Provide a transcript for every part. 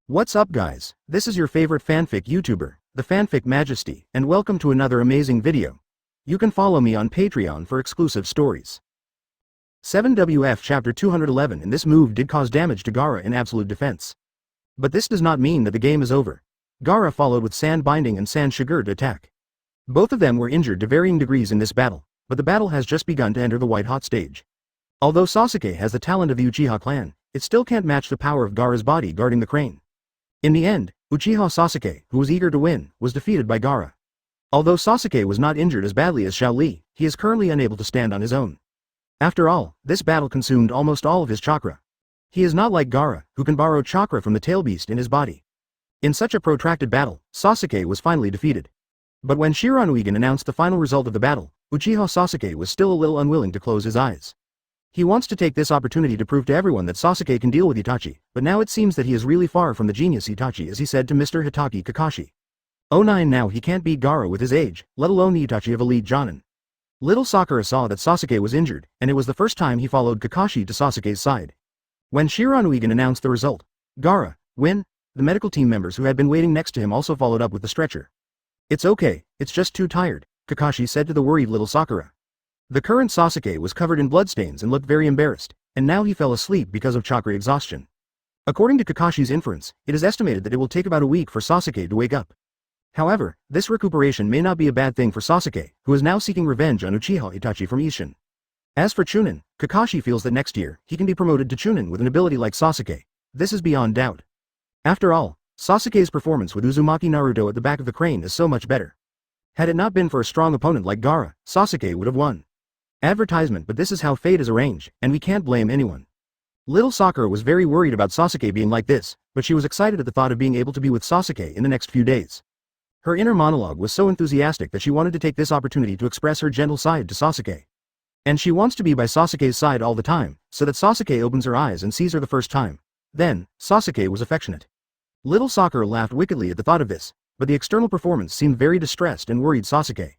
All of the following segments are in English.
What's up guys, this is your favorite fanfic YouTuber, the Fanfic Majesty, and welcome to another amazing video. You can follow me on Patreon for exclusive stories. 7WF Chapter 211. In this move did cause damage to Gaara in absolute defense. But this does not mean that the game is over. Gaara followed with Sand Binding and Sand Sugar to attack. Both of them were injured to varying degrees in this battle, but the battle has just begun to enter the white-hot stage. Although Sasuke has the talent of the Uchiha clan, it still can't match the power of Gaara's body guarding the crane. In the end, Uchiha Sasuke, who was eager to win, was defeated by Gaara. Although Sasuke was not injured as badly as Xiao Li, he is currently unable to stand on his own. After all, this battle consumed almost all of his chakra. He is not like Gaara, who can borrow chakra from the tail beast in his body. In such a protracted battle, Sasuke was finally defeated. But when Shiranuigan announced the final result of the battle, Uchiha Sasuke was still a little unwilling to close his eyes. He wants to take this opportunity to prove to everyone that Sasuke can deal with Itachi, but now it seems that he is really far from the genius Itachi, as he said to Mr. Hitaki Kakashi. Oh nine, now he can't beat Gaara with his age, let alone the Itachi of Elite Jonin. Little Sakura saw that Sasuke was injured, and it was the first time he followed Kakashi to Sasuke's side. When Shiranuigan announced the result, Gaara, win, the medical team members who had been waiting next to him also followed up with the stretcher. It's okay, it's just too tired, Kakashi said to the worried little Sakura. The current Sasuke was covered in bloodstains and looked very embarrassed, and now he fell asleep because of chakra exhaustion. According to Kakashi's inference, it is estimated that it will take about a week for Sasuke to wake up. However, this recuperation may not be a bad thing for Sasuke, who is now seeking revenge on Uchiha Itachi from Isshin. As for Chunin, Kakashi feels that next year, he can be promoted to Chunin with an ability like Sasuke. This is beyond doubt. After all, Sasuke's performance with Uzumaki Naruto at the back of the crane is so much better. Had it not been for a strong opponent like Gaara, Sasuke would have won. Advertisement, but this is how fate is arranged, and we can't blame anyone. Little Sakura was very worried about Sasuke being like this, but she was excited at the thought of being able to be with Sasuke in the next few days. Her inner monologue was so enthusiastic that she wanted to take this opportunity to express her gentle side to Sasuke. And she wants to be by Sasuke's side all the time, so that Sasuke opens her eyes and sees her the first time. Then, Sasuke was affectionate. Little Sakura laughed wickedly at the thought of this, but the external performance seemed very distressed and worried Sasuke.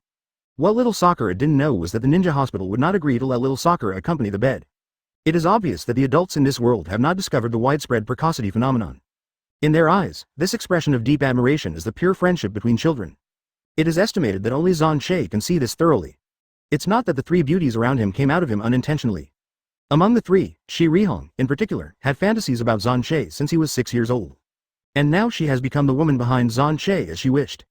What little Sakura didn't know was that the ninja hospital would not agree to let little Sakura accompany the bed. It is obvious that the adults in this world have not discovered the widespread precocity phenomenon. In their eyes, this expression of deep admiration is the pure friendship between children. It is estimated that only Xuan Che can see this thoroughly. It's not that the three beauties around him came out of him unintentionally. Among the three, Shi Rihong, in particular, had fantasies about Xuan Che since he was 6 years old. And now she has become the woman behind Xuan Che as she wished.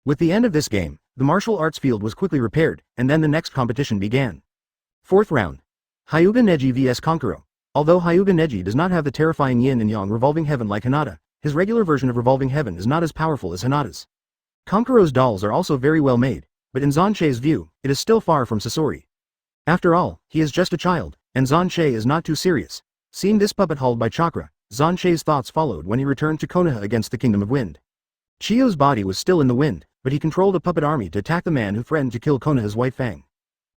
With the end of this game, the martial arts field was quickly repaired, and then the next competition began. Fourth round. Hyuga Neji vs Kankuro. Although Hyuga Neji does not have the terrifying yin and yang revolving heaven like Hinata, his regular version of revolving heaven is not as powerful as Hinata's. Kankuro's dolls are also very well made, but in Xuan Che's view, it is still far from Sasori. After all, he is just a child, and Xuan Che is not too serious. Seeing this puppet hauled by chakra, Xuan Che's thoughts followed when he returned to Konoha against the Kingdom of Wind. Chiyo's body was still in the wind, but he controlled a puppet army to attack the man who threatened to kill Konoha's White Fang.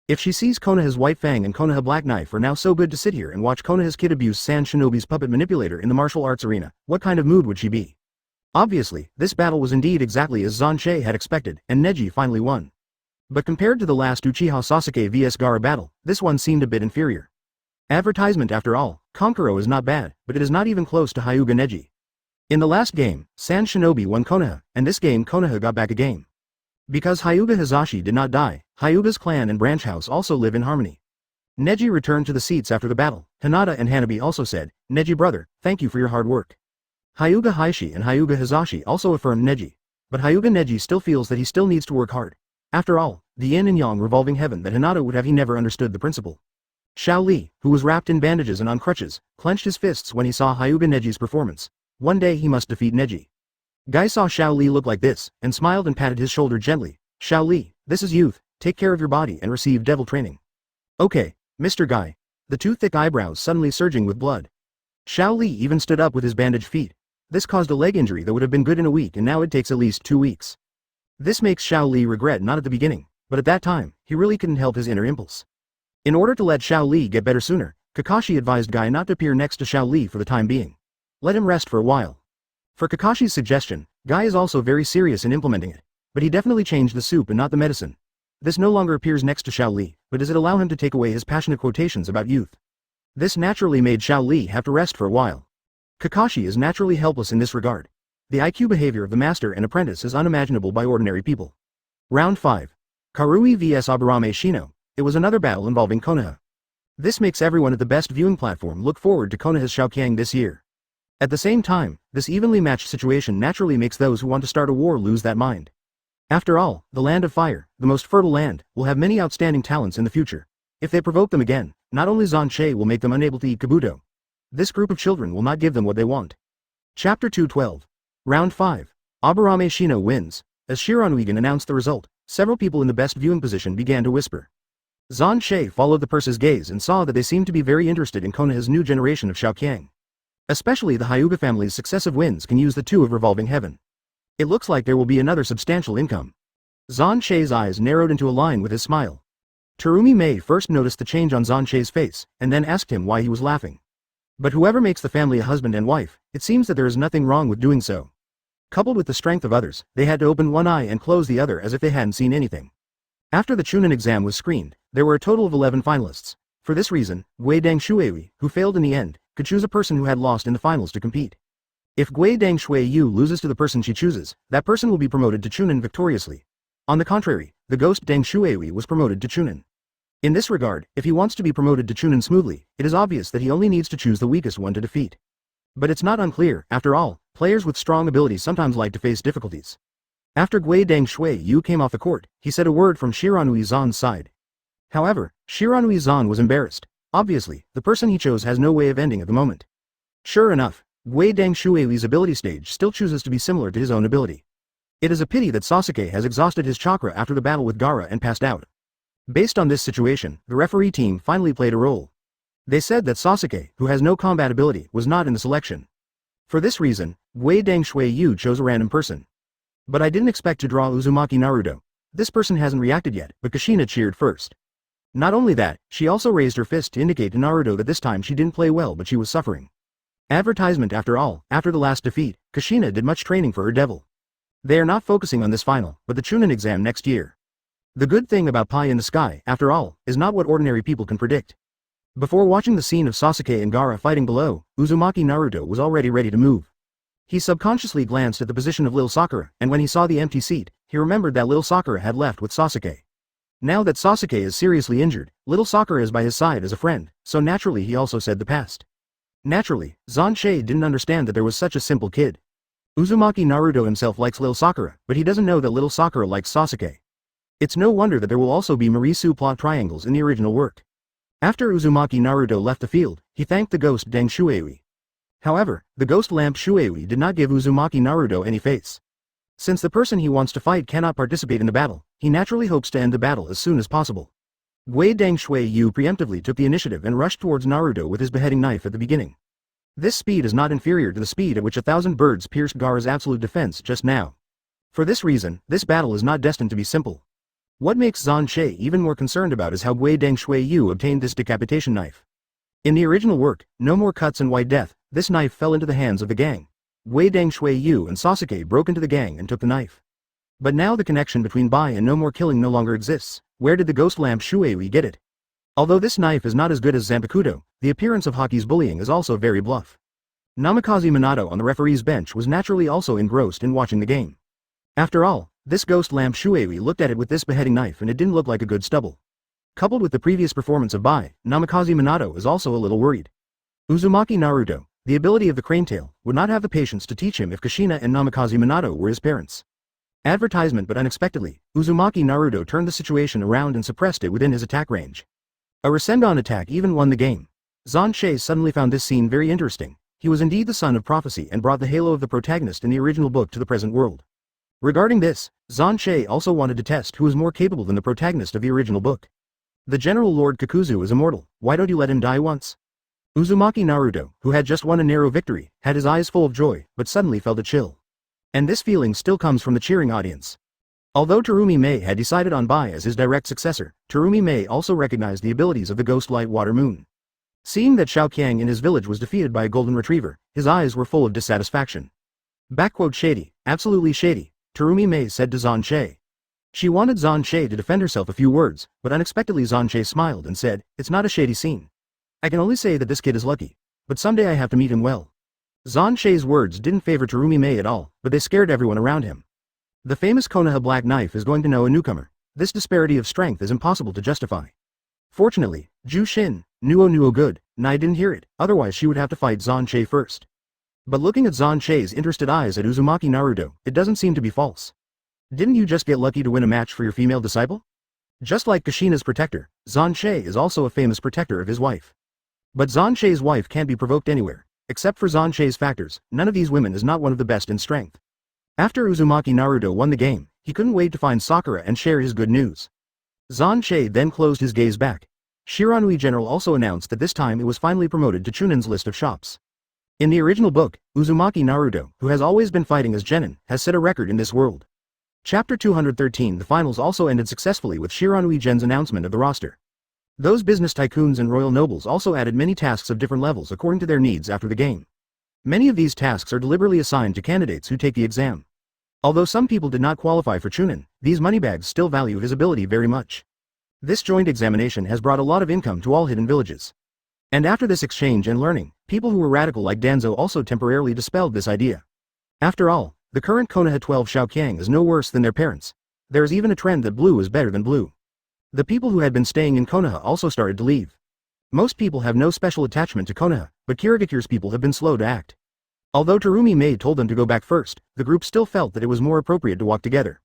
If she sees Konoha's White Fang and Konoha Black Knife are now so good to sit here and watch Konoha's kid abuse Sand Shinobi's puppet manipulator in the martial arts arena, what kind of mood would she be? Obviously, this battle was indeed exactly as Xuan Che had expected, and Neji finally won. But compared to the last Uchiha Sasuke vs Gaara battle, this one seemed a bit inferior. Advertisement after all, Kankuro is not bad, but it is not even close to Hyuga Neji. In the last game, Sand Shinobi won Konoha, and this game Konoha got back a game. Because Hyuga Hizashi did not die, Hyuga's clan and branch house also live in harmony. Neji returned to the seats after the battle. Hinata and Hanabi also said, "Neji brother, thank you for your hard work." Hyuga Heishi and Hyuga Hizashi also affirmed Neji. But Hyuga Neji still feels that he still needs to work hard. After all, the yin and yang revolving heaven that Hinata would have, he never understood the principle. Xiao Li, who was wrapped in bandages and on crutches, clenched his fists when he saw Hyuga Neji's performance. One day he must defeat Neji. Guy saw Xiao Li look like this, and smiled and patted his shoulder gently. "Xiao Li, this is youth, take care of your body and receive devil training." "Okay, Mr. Guy." The two thick eyebrows suddenly surging with blood. Xiao Li even stood up with his bandaged feet. This caused a leg injury that would have been good in a week, and now it takes at least 2 weeks. This makes Xiao Li regret not at the beginning, but at that time, he really couldn't help his inner impulse. In order to let Xiao Li get better sooner, Kakashi advised Guy not to appear next to Xiao Li for the time being. Let him rest for a while. For Kakashi's suggestion, Guy is also very serious in implementing it, but he definitely changed the soup and not the medicine. This no longer appears next to Xiao Li, but does it allow him to take away his passionate quotations about youth. This naturally made Xiao Li have to rest for a while. Kakashi is naturally helpless in this regard. The IQ behavior of the master and apprentice is unimaginable by ordinary people. Round 5. Karui vs Aburame Shino. It was another battle involving Konoha. This makes everyone at the best viewing platform look forward to Konoha's Xiaoqiang this year. At the same time, this evenly matched situation naturally makes those who want to start a war lose that mind. After all, the land of fire, the most fertile land, will have many outstanding talents in the future. If they provoke them again, not only Xuan Che will make them unable to eat Kabuto. This group of children will not give them what they want. Chapter 212. Round 5. Aburame Shino wins. As Shiranui announced the result, several people in the best viewing position began to whisper. Xuan Che followed the person's gaze and saw that they seemed to be very interested in Konoha's new generation of Xiaoqiang. Especially the Hyuga family's successive wins can use the two of revolving heaven. It looks like there will be another substantial income. Xuan Che's eyes narrowed into a line with his smile. Terumi Mei first noticed the change on Xuan Che's face, and then asked him why he was laughing. But whoever makes the family a husband and wife, it seems that there is nothing wrong with doing so. Coupled with the strength of others, they had to open one eye and close the other as if they hadn't seen anything. After the Chunin exam was screened, there were a total of 11 finalists. For this reason, Guidang Shuiui, who failed in the end, could choose a person who had lost in the finals to compete. If Guidang Shuiui loses to the person she chooses, that person will be promoted to Chunin victoriously. On the contrary, the ghost Dang Shuiui was promoted to Chunin. In this regard, if he wants to be promoted to Chunin smoothly, it is obvious that he only needs to choose the weakest one to defeat. But it's not unclear, after all, players with strong abilities sometimes like to face difficulties. After Guidang Shuiui came off the court, he said a word from Shiranui Zan's side. However, Shiranui Zan was embarrassed. Obviously, the person he chose has no way of ending at the moment. Sure enough, Guidang Shuiui's ability stage still chooses to be similar to his own ability. It is a pity that Sasuke has exhausted his chakra after the battle with Gaara and passed out. Based on this situation, the referee team finally played a role. They said that Sasuke, who has no combat ability, was not in the selection. For this reason, Guidang Shuiui chose a random person. But I didn't expect to draw Uzumaki Naruto. This person hasn't reacted yet, but Kushina cheered first. Not only that, she also raised her fist to indicate to Naruto that this time she didn't play well but she was suffering. Advertisement after all, after the last defeat, Kushina did much training for her devil. They are not focusing on this final, but the Chunin exam next year. The good thing about pie in the sky, after all, is not what ordinary people can predict. Before watching the scene of Sasuke and Gaara fighting below, Uzumaki Naruto was already ready to move. He subconsciously glanced at the position of Lil Sakura, and when he saw the empty seat, he remembered that Lil Sakura had left with Sasuke. Now that Sasuke is seriously injured, Little Sakura is by his side as a friend, so naturally he also said the past. Naturally, Xuan Che didn't understand that there was such a simple kid. Uzumaki Naruto himself likes Lil Sakura, but he doesn't know that Little Sakura likes Sasuke. It's no wonder that there will also be Marisu plot triangles in the original work. After Uzumaki Naruto left the field, he thanked the ghost Dang Shuiui. However, the ghost lamp Shuiui did not give Uzumaki Naruto any face. Since the person he wants to fight cannot participate in the battle, he naturally hopes to end the battle as soon as possible. Guidang Shuiui preemptively took the initiative and rushed towards Naruto with his beheading knife at the beginning. This speed is not inferior to the speed at which 1,000 birds pierced Gaara's absolute defense just now. For this reason, this battle is not destined to be simple. What makes Xuan Che even more concerned about is how Guidang Shuiui obtained this decapitation knife. In the original work, No More Cuts and White Death, this knife fell into the hands of the gang. Guidang Shuiui and Sasuke broke into the gang and took the knife. But now the connection between Bai and No More Killing no longer exists. Where did the ghost lamp Shuiui get it? Although this knife is not as good as Zanpakuto, the appearance of Haki's bullying is also very bluff. Namikaze Minato on the referee's bench was naturally also engrossed in watching the game. After all, this ghost lamp Shuiui looked at it with this beheading knife and it didn't look like a good stubble. Coupled with the previous performance of Bai, Namikaze Minato is also a little worried. Uzumaki Naruto, the ability of the crane tail, would not have the patience to teach him if Kushina and Namikaze Minato were his parents. Advertisement but unexpectedly, Uzumaki Naruto turned the situation around and suppressed it within his attack range. A Rasengan attack even won the game. Xuan Che suddenly found this scene very interesting. He was indeed the son of prophecy and brought the halo of the protagonist in the original book to the present world. Regarding this, Xuan Che also wanted to test who was more capable than the protagonist of the original book. The General Lord Kakuzu is immortal, why don't you let him die once? Uzumaki Naruto, who had just won a narrow victory, had his eyes full of joy, but suddenly felt a chill. And this feeling still comes from the cheering audience. Although Terumi Mei had decided on Bai as his direct successor, Terumi Mei also recognized the abilities of the ghost light water moon. Seeing that Xiaoqiang in his village was defeated by a golden retriever, his eyes were full of dissatisfaction. Shady, absolutely shady, Terumi Mei said to Xuan Che. She wanted Xuan Che to defend herself a few words, but unexpectedly Xuan Che smiled and said, "It's not a shady scene. I can only say that this kid is lucky, but someday I have to meet him well." Xuan Che's words didn't favor Terumi Mei at all, but they scared everyone around him. The famous Konoha black knife is going to know a newcomer. This disparity of strength is impossible to justify. Fortunately, Ju Shin, Nuo good, Nai didn't hear it, otherwise she would have to fight Xuan Che first. But looking at Xuan Che's interested eyes at Uzumaki Naruto, it doesn't seem to be false. Didn't you just get lucky to win a match for your female disciple? Just like Kushina's protector, Xuan Che is also a famous protector of his wife. But Xuan Che's wife can't be provoked anywhere. Except for Xuan Che's factors, none of these women is not one of the best in strength. After Uzumaki Naruto won the game, he couldn't wait to find Sakura and share his good news. Xuan Che then closed his gaze back. Shiranui General also announced that this time it was finally promoted to Chunin's list of shops. In the original book, Uzumaki Naruto, who has always been fighting as Genin, has set a record in this world. Chapter 213. The finals also ended successfully with Shiranui Gen's announcement of the roster. Those business tycoons and royal nobles also added many tasks of different levels according to their needs after the game. Many of these tasks are deliberately assigned to candidates who take the exam. Although some people did not qualify for Chunin, these moneybags still value his ability very much. This joint examination has brought a lot of income to all hidden villages. And after this exchange and learning, people who were radical like Danzo also temporarily dispelled this idea. After all, the current Konoha 12 Xiaoqiang is no worse than their parents. There is even a trend that blue is better than blue. The people who had been staying in Konoha also started to leave. Most people have no special attachment to Konoha, but Kirigakure's people have been slow to act. Although Terumi Mei told them to go back first, the group still felt that it was more appropriate to walk together.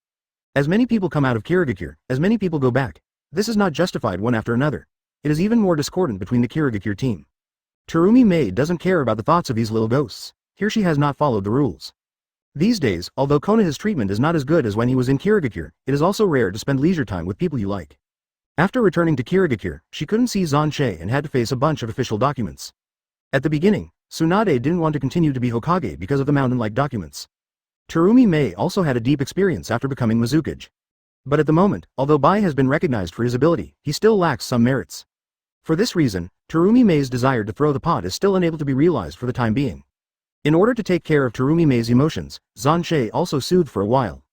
As many people come out of Kirigakure, as many people go back. This is not justified one after another. It is even more discordant between the Kirigakure team. Terumi Mei doesn't care about the thoughts of these little ghosts. Here she has not followed the rules. These days, although Konoha's treatment is not as good as when he was in Kirigakure, it is also rare to spend leisure time with people you like. After returning to Kirigakure, she couldn't see Xuan Che and had to face a bunch of official documents. At the beginning, Tsunade didn't want to continue to be Hokage because of the mountain-like documents. Terumi Mei also had a deep experience after becoming Mizukage. But at the moment, although Bai has been recognized for his ability, he still lacks some merits. For this reason, Terumi Mei's desire to throw the pot is still unable to be realized for the time being. In order to take care of Terumi Mei's emotions, Xuan Che also soothed for a while.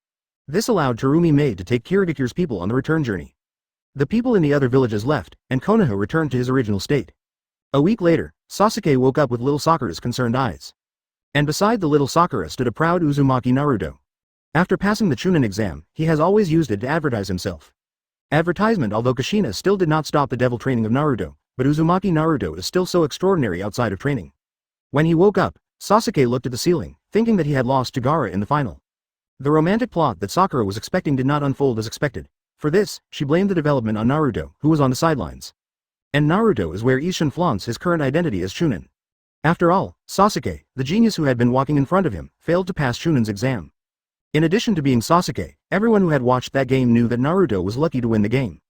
This allowed Terumi Mei to take Kirigakure's people on the return journey. The people in the other villages left, and Konoha returned to his original state. A week later, Sasuke woke up with little Sakura's concerned eyes. And beside the little Sakura stood a proud Uzumaki Naruto. After passing the Chunin exam, he has always used it to advertise himself. Advertisement. Although Kushina still did not stop the devil training of Naruto, but Uzumaki Naruto is still so extraordinary outside of training. When he woke up, Sasuke looked at the ceiling, thinking that he had lost to Gaara in the final. The romantic plot that Sakura was expecting did not unfold as expected. For this, she blamed the development on Naruto, who was on the sidelines. And Naruto is where Isshin flaunts his current identity as Chunin. After all, Sasuke, the genius who had been walking in front of him, failed to pass Chunin's exam. In addition to being Sasuke, everyone who had watched that game knew that Naruto was lucky to win the game.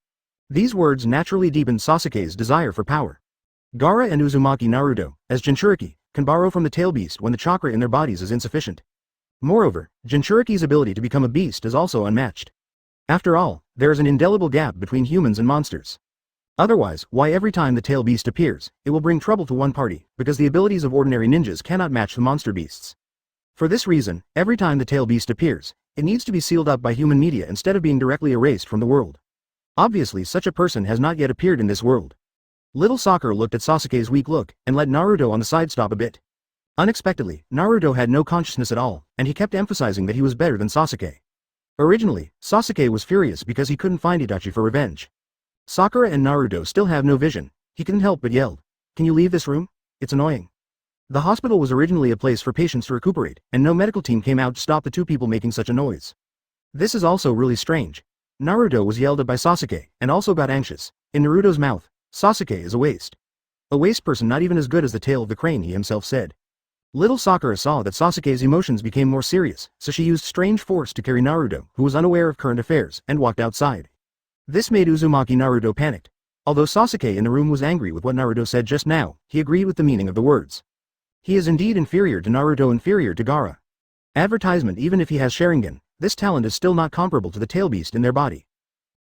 These words naturally deepened Sasuke's desire for power. Gaara and Uzumaki Naruto, as Jinchuriki, can borrow from the tail beast when the chakra in their bodies is insufficient. Moreover, Jinchuriki's ability to become a beast is also unmatched. After all, there is an indelible gap between humans and monsters. Otherwise, why every time the tail beast appears, it will bring trouble to one party, because the abilities of ordinary ninjas cannot match the monster beasts. For this reason, every time the tail beast appears, it needs to be sealed up by human media instead of being directly erased from the world. Obviously such a person has not yet appeared in this world. Little Sakura looked at Sasuke's weak look, and let Naruto on the side stop a bit. Unexpectedly, Naruto had no consciousness at all, and he kept emphasizing that he was better than Sasuke. Originally, Sasuke was furious because he couldn't find Itachi for revenge. Sakura and Naruto still have no vision. He couldn't help but yelled, "Can you leave this room? It's annoying." The hospital was originally a place for patients to recuperate, and no medical team came out to stop the two people making such a noise. This is also really strange. Naruto was yelled at by Sasuke, and also got anxious. In Naruto's mouth, Sasuke is a waste. A waste person, not even as good as the tail of the crane, he himself said. Little Sakura saw that Sasuke's emotions became more serious, so she used strange force to carry Naruto, who was unaware of current affairs, and walked outside. This made Uzumaki Naruto panicked. Although Sasuke in the room was angry with what Naruto said just now, he agreed with the meaning of the words. He is indeed inferior to Naruto, inferior to Gaara. Advertisement. Even if he has Sharingan, this talent is still not comparable to the tail beast in their body.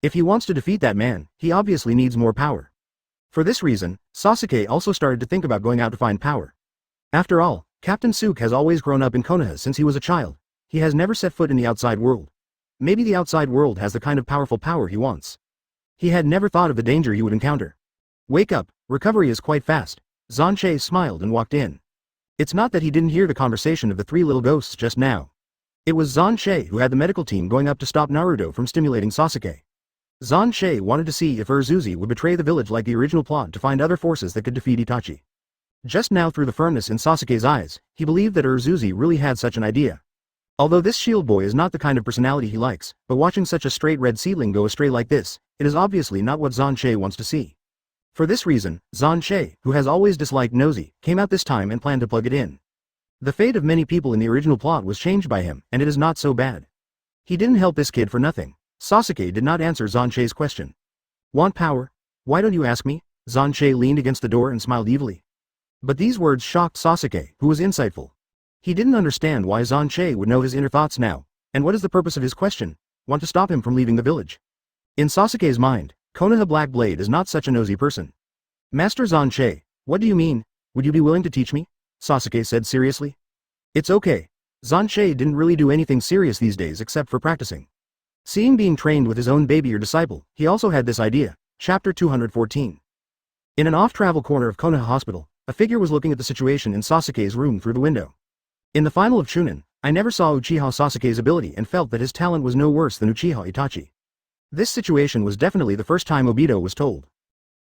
If he wants to defeat that man, he obviously needs more power. For this reason, Sasuke also started to think about going out to find power. After all, Captain Suke has always grown up in Konoha since he was a child. He has never set foot in the outside world. Maybe the outside world has the kind of powerful power he wants. He had never thought of the danger he would encounter. Wake up, recovery is quite fast. Xuan Che smiled and walked in. It's not that he didn't hear the conversation of the three little ghosts just now. It was Xuan Che who had the medical team going up to stop Naruto from stimulating Sasuke. Xuan Che wanted to see if Urzuzi would betray the village like the original plot to find other forces that could defeat Itachi. Just now, through the firmness in Sasuke's eyes, he believed that Urzuzi really had such an idea. Although this shield boy is not the kind of personality he likes, but watching such a straight red seedling go astray like this, it is obviously not what Xuan Che wants to see. For this reason, Xuan Che, who has always disliked Nosy, came out this time and planned to plug it in. The fate of many people in the original plot was changed by him, and it is not so bad. He didn't help this kid for nothing. Sasuke did not answer Xuan Che's question. Want power? Why don't you ask me? Xuan Che leaned against the door and smiled evilly. But these words shocked Sasuke, who was insightful. He didn't understand why Xuan Che would know his inner thoughts now, and what is the purpose of his question? Want to stop him from leaving the village? In Sasuke's mind, Konoha Black Blade is not such a nosy person. Master Xuan Che, what do you mean? Would you be willing to teach me? Sasuke said seriously. It's okay. Xuan Che didn't really do anything serious these days except for practicing. Seeing being trained with his own baby or disciple, he also had this idea. Chapter 214. In an off-travel corner of Konoha Hospital, a figure was looking at the situation in Sasuke's room through the window. In the final of Chunin, I never saw Uchiha Sasuke's ability and felt that his talent was no worse than Uchiha Itachi. This situation was definitely the first time Obito was told.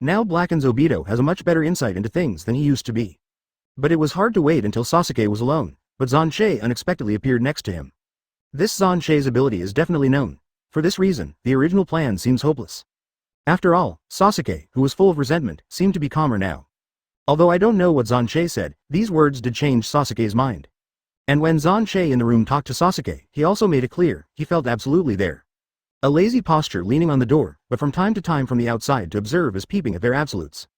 Now Blacken's Obito has a much better insight into things than he used to be. But it was hard to wait until Sasuke was alone, but Xuan Che unexpectedly appeared next to him. This Xuan Che's ability is definitely known. For this reason, the original plan seems hopeless. After all, Sasuke, who was full of resentment, seemed to be calmer now. Although I don't know what Xuan Che said, these words did change Sasuke's mind. And when Xuan Che in the room talked to Sasuke, he also made it clear, he felt absolutely there. A lazy posture leaning on the door, but from time to time from the outside to observe as peeping at their absolutes.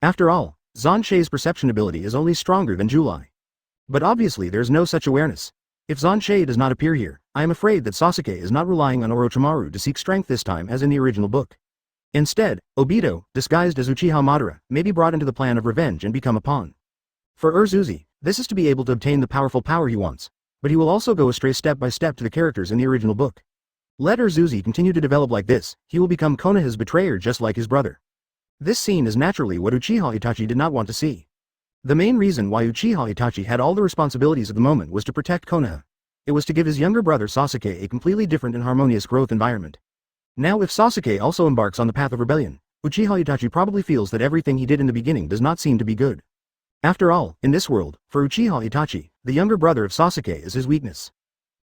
After all, Xuan Che's perception ability is only stronger than Julai. But obviously there's no such awareness. If Xuan Che does not appear here, I am afraid that Sasuke is not relying on Orochimaru to seek strength this time as in the original book. Instead, Obito, disguised as Uchiha Madara, may be brought into the plan of revenge and become a pawn. For Urzuzi, this is to be able to obtain the powerful power he wants, but he will also go astray step by step to the characters in the original book. Let Urzuzi continue to develop like this, he will become Konoha's betrayer just like his brother. This scene is naturally what Uchiha Itachi did not want to see. The main reason why Uchiha Itachi had all the responsibilities of the moment was to protect Konoha. It was to give his younger brother Sasuke a completely different and harmonious growth environment. Now if Sasuke also embarks on the path of rebellion, Uchiha Itachi probably feels that everything he did in the beginning does not seem to be good. After all, in this world, for Uchiha Itachi, the younger brother of Sasuke is his weakness.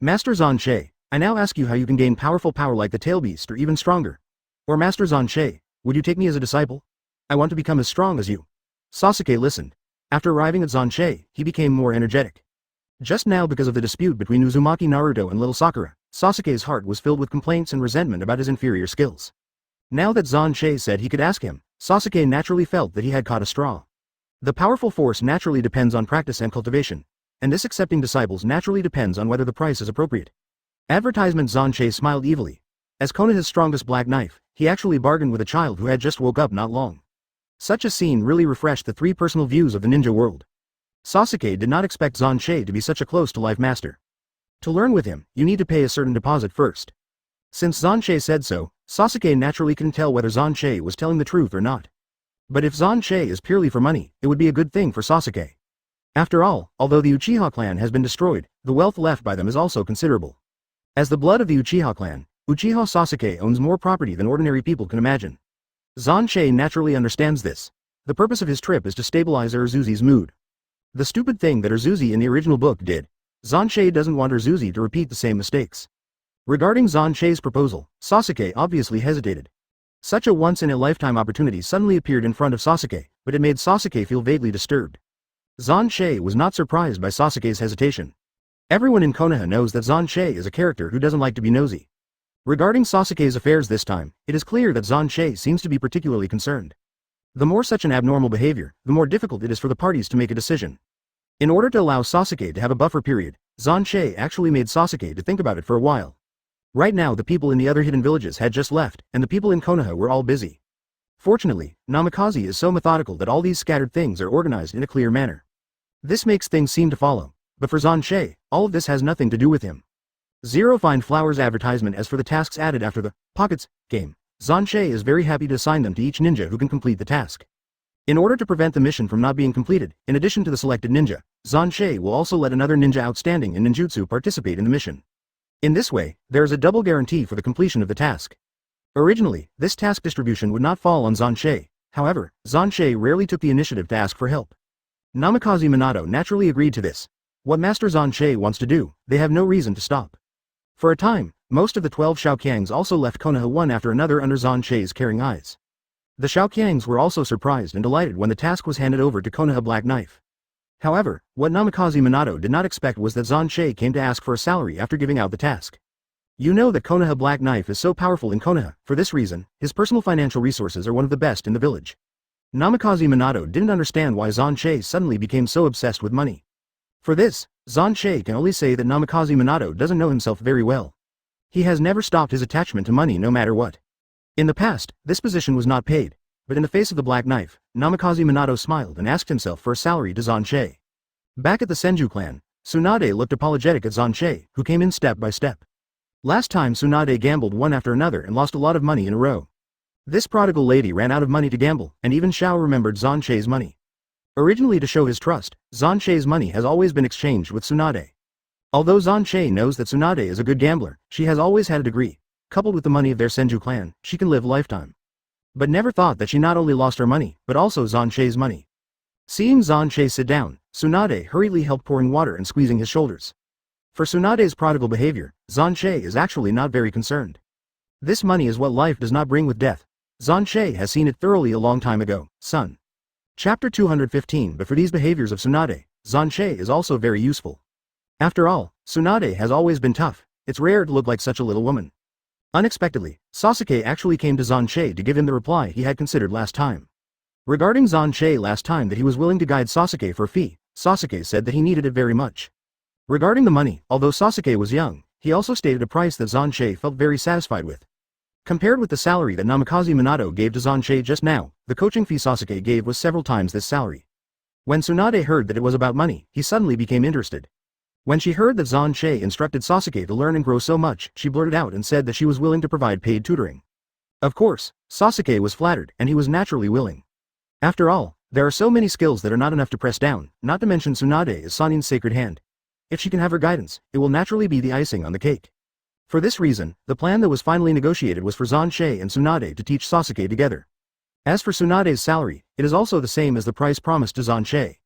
Master Xuan Che, I now ask you how you can gain powerful power like the tail beast or even stronger. Or Master Xuan Che, would you take me as a disciple? I want to become as strong as you. Sasuke listened. After arriving at Xuan Che, he became more energetic. Just now because of the dispute between Uzumaki Naruto and little Sakura, Sasuke's heart was filled with complaints and resentment about his inferior skills. Now that Xuan Che said he could ask him, Sasuke naturally felt that he had caught a straw. The powerful force naturally depends on practice and cultivation, and this accepting disciples naturally depends on whether the price is appropriate. Advertisement. Xuan Che smiled evilly. As Konoha's strongest black knife, he actually bargained with a child who had just woke up not long. Such a scene really refreshed the three personal views of the ninja world. Sasuke did not expect Xuan Che to be such a close-to-life master. To learn with him, you need to pay a certain deposit first. Since Xuan Che said so, Sasuke naturally couldn't tell whether Xuan Che was telling the truth or not. But if Xuan Che is purely for money, it would be a good thing for Sasuke. After all, although the Uchiha clan has been destroyed, the wealth left by them is also considerable. As the blood of the Uchiha clan, Uchiha Sasuke owns more property than ordinary people can imagine. Xuan Che naturally understands this. The purpose of his trip is to stabilize Urzuzi's mood. The stupid thing that Urzuzi in the original book did. Xuan Che doesn't want Urzuzi to repeat the same mistakes. Regarding Xuan Che's proposal, Sasuke obviously hesitated. Such a once-in-a-lifetime opportunity suddenly appeared in front of Sasuke, but it made Sasuke feel vaguely disturbed. Xuan Che was not surprised by Sasuke's hesitation. Everyone in Konoha knows that Xuan Che is a character who doesn't like to be nosy. Regarding Sasuke's affairs this time, it is clear that Xuan Che seems to be particularly concerned. The more such an abnormal behavior, the more difficult it is for the parties to make a decision. In order to allow Sasuke to have a buffer period, Xuan Che actually made Sasuke to think about it for a while. Right now the people in the other hidden villages had just left, and the people in Konoha were all busy. Fortunately, Namikaze is so methodical that all these scattered things are organized in a clear manner. This makes things seem to follow. But for Xuan Che, all of this has nothing to do with him. Zero Find Flowers advertisement. As for the tasks added after the Pockets game, Xuan Che is very happy to assign them to each ninja who can complete the task. In order to prevent the mission from not being completed, in addition to the selected ninja, Xuan Che will also let another ninja outstanding in ninjutsu participate in the mission. In this way, there is a double guarantee for the completion of the task. Originally, this task distribution would not fall on Xuan Che. However, Xuan Che rarely took the initiative to ask for help. Namikaze Minato naturally agreed to this. What Master Xuan Che wants to do, they have no reason to stop. For a time, most of the 12 Xiaoqiangs also left Konoha one after another under Xuan Che's caring eyes. The Xiaoqiangs were also surprised and delighted when the task was handed over to Konoha Black Knife. However, what Namikaze Minato did not expect was that Xuan Che came to ask for a salary after giving out the task. You know that Konoha Black Knife is so powerful in Konoha. For this reason, his personal financial resources are one of the best in the village. Namikaze Minato didn't understand why Xuan Che suddenly became so obsessed with money. For this, Xuan Che can only say that Namikaze Minato doesn't know himself very well. He has never stopped his attachment to money no matter what. In the past, this position was not paid, but in the face of the Black Knife, Namikaze Minato smiled and asked himself for a salary to Xuan Che. Back at the Senju clan, Tsunade looked apologetic at Xuan Che, who came in step by step. Last time Tsunade gambled one after another and lost a lot of money in a row. This prodigal lady ran out of money to gamble, and even Xiao remembered Xuan Che's money. Originally to show his trust, Xuan Che's money has always been exchanged with Tsunade. Although Xuan Che knows that Tsunade is a good gambler, she has always had a degree. Coupled with the money of their Senju clan, she can live lifetime. But never thought that she not only lost her money, but also Xuan Che's money. Seeing Xuan Che sit down, Tsunade hurriedly helped pouring water and squeezing his shoulders. For Tsunade's prodigal behavior, Xuan Che is actually not very concerned. This money is what life does not bring with death. Xuan Che has seen it thoroughly a long time ago, son. Chapter 215. But for these behaviors of Tsunade, Xuan Che is also very useful. After all, Tsunade has always been tough. It's rare to look like such a little woman. Unexpectedly, Sasuke actually came to Xuan Che to give him the reply he had considered last time. Regarding Xuan Che last time that he was willing to guide Sasuke for a fee, Sasuke said that he needed it very much. Regarding the money, although Sasuke was young, he also stated a price that Xuan Che felt very satisfied with. Compared with the salary that Namikaze Minato gave to Xuan Che just now, the coaching fee Sasuke gave was several times this salary. When Tsunade heard that it was about money, he suddenly became interested. When she heard that Xuan Che instructed Sasuke to learn and grow so much, she blurted out and said that she was willing to provide paid tutoring. Of course, Sasuke was flattered, and he was naturally willing. After all, there are so many skills that are not enough to press down, not to mention Tsunade is Sannin's sacred hand. If she can have her guidance, it will naturally be the icing on the cake. For this reason, the plan that was finally negotiated was for Xuan Che and Tsunade to teach Sasuke together. As for Tsunade's salary, it is also the same as the price promised to Xuan Che.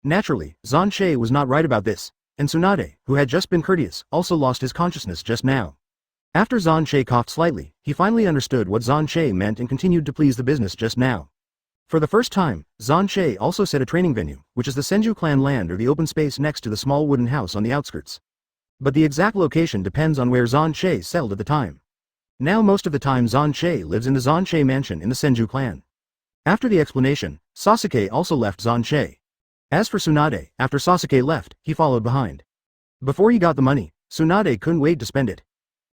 Naturally, Xuan Che was not right about this, and Tsunade, who had just been courteous, also lost his consciousness just now. After Xuan Che coughed slightly, he finally understood what Xuan Che meant and continued to please the business just now. For the first time, Xuan Che also set a training venue, which is the Senju clan land or the open space next to the small wooden house on the outskirts. But the exact location depends on where Xuan Che settled at the time. Now most of the time Xuan Che lives in the Xuan Che mansion in the Senju clan. After the explanation, Sasuke also left Xuan Che. As for Tsunade, after Sasuke left, he followed behind. Before he got the money, Tsunade couldn't wait to spend it.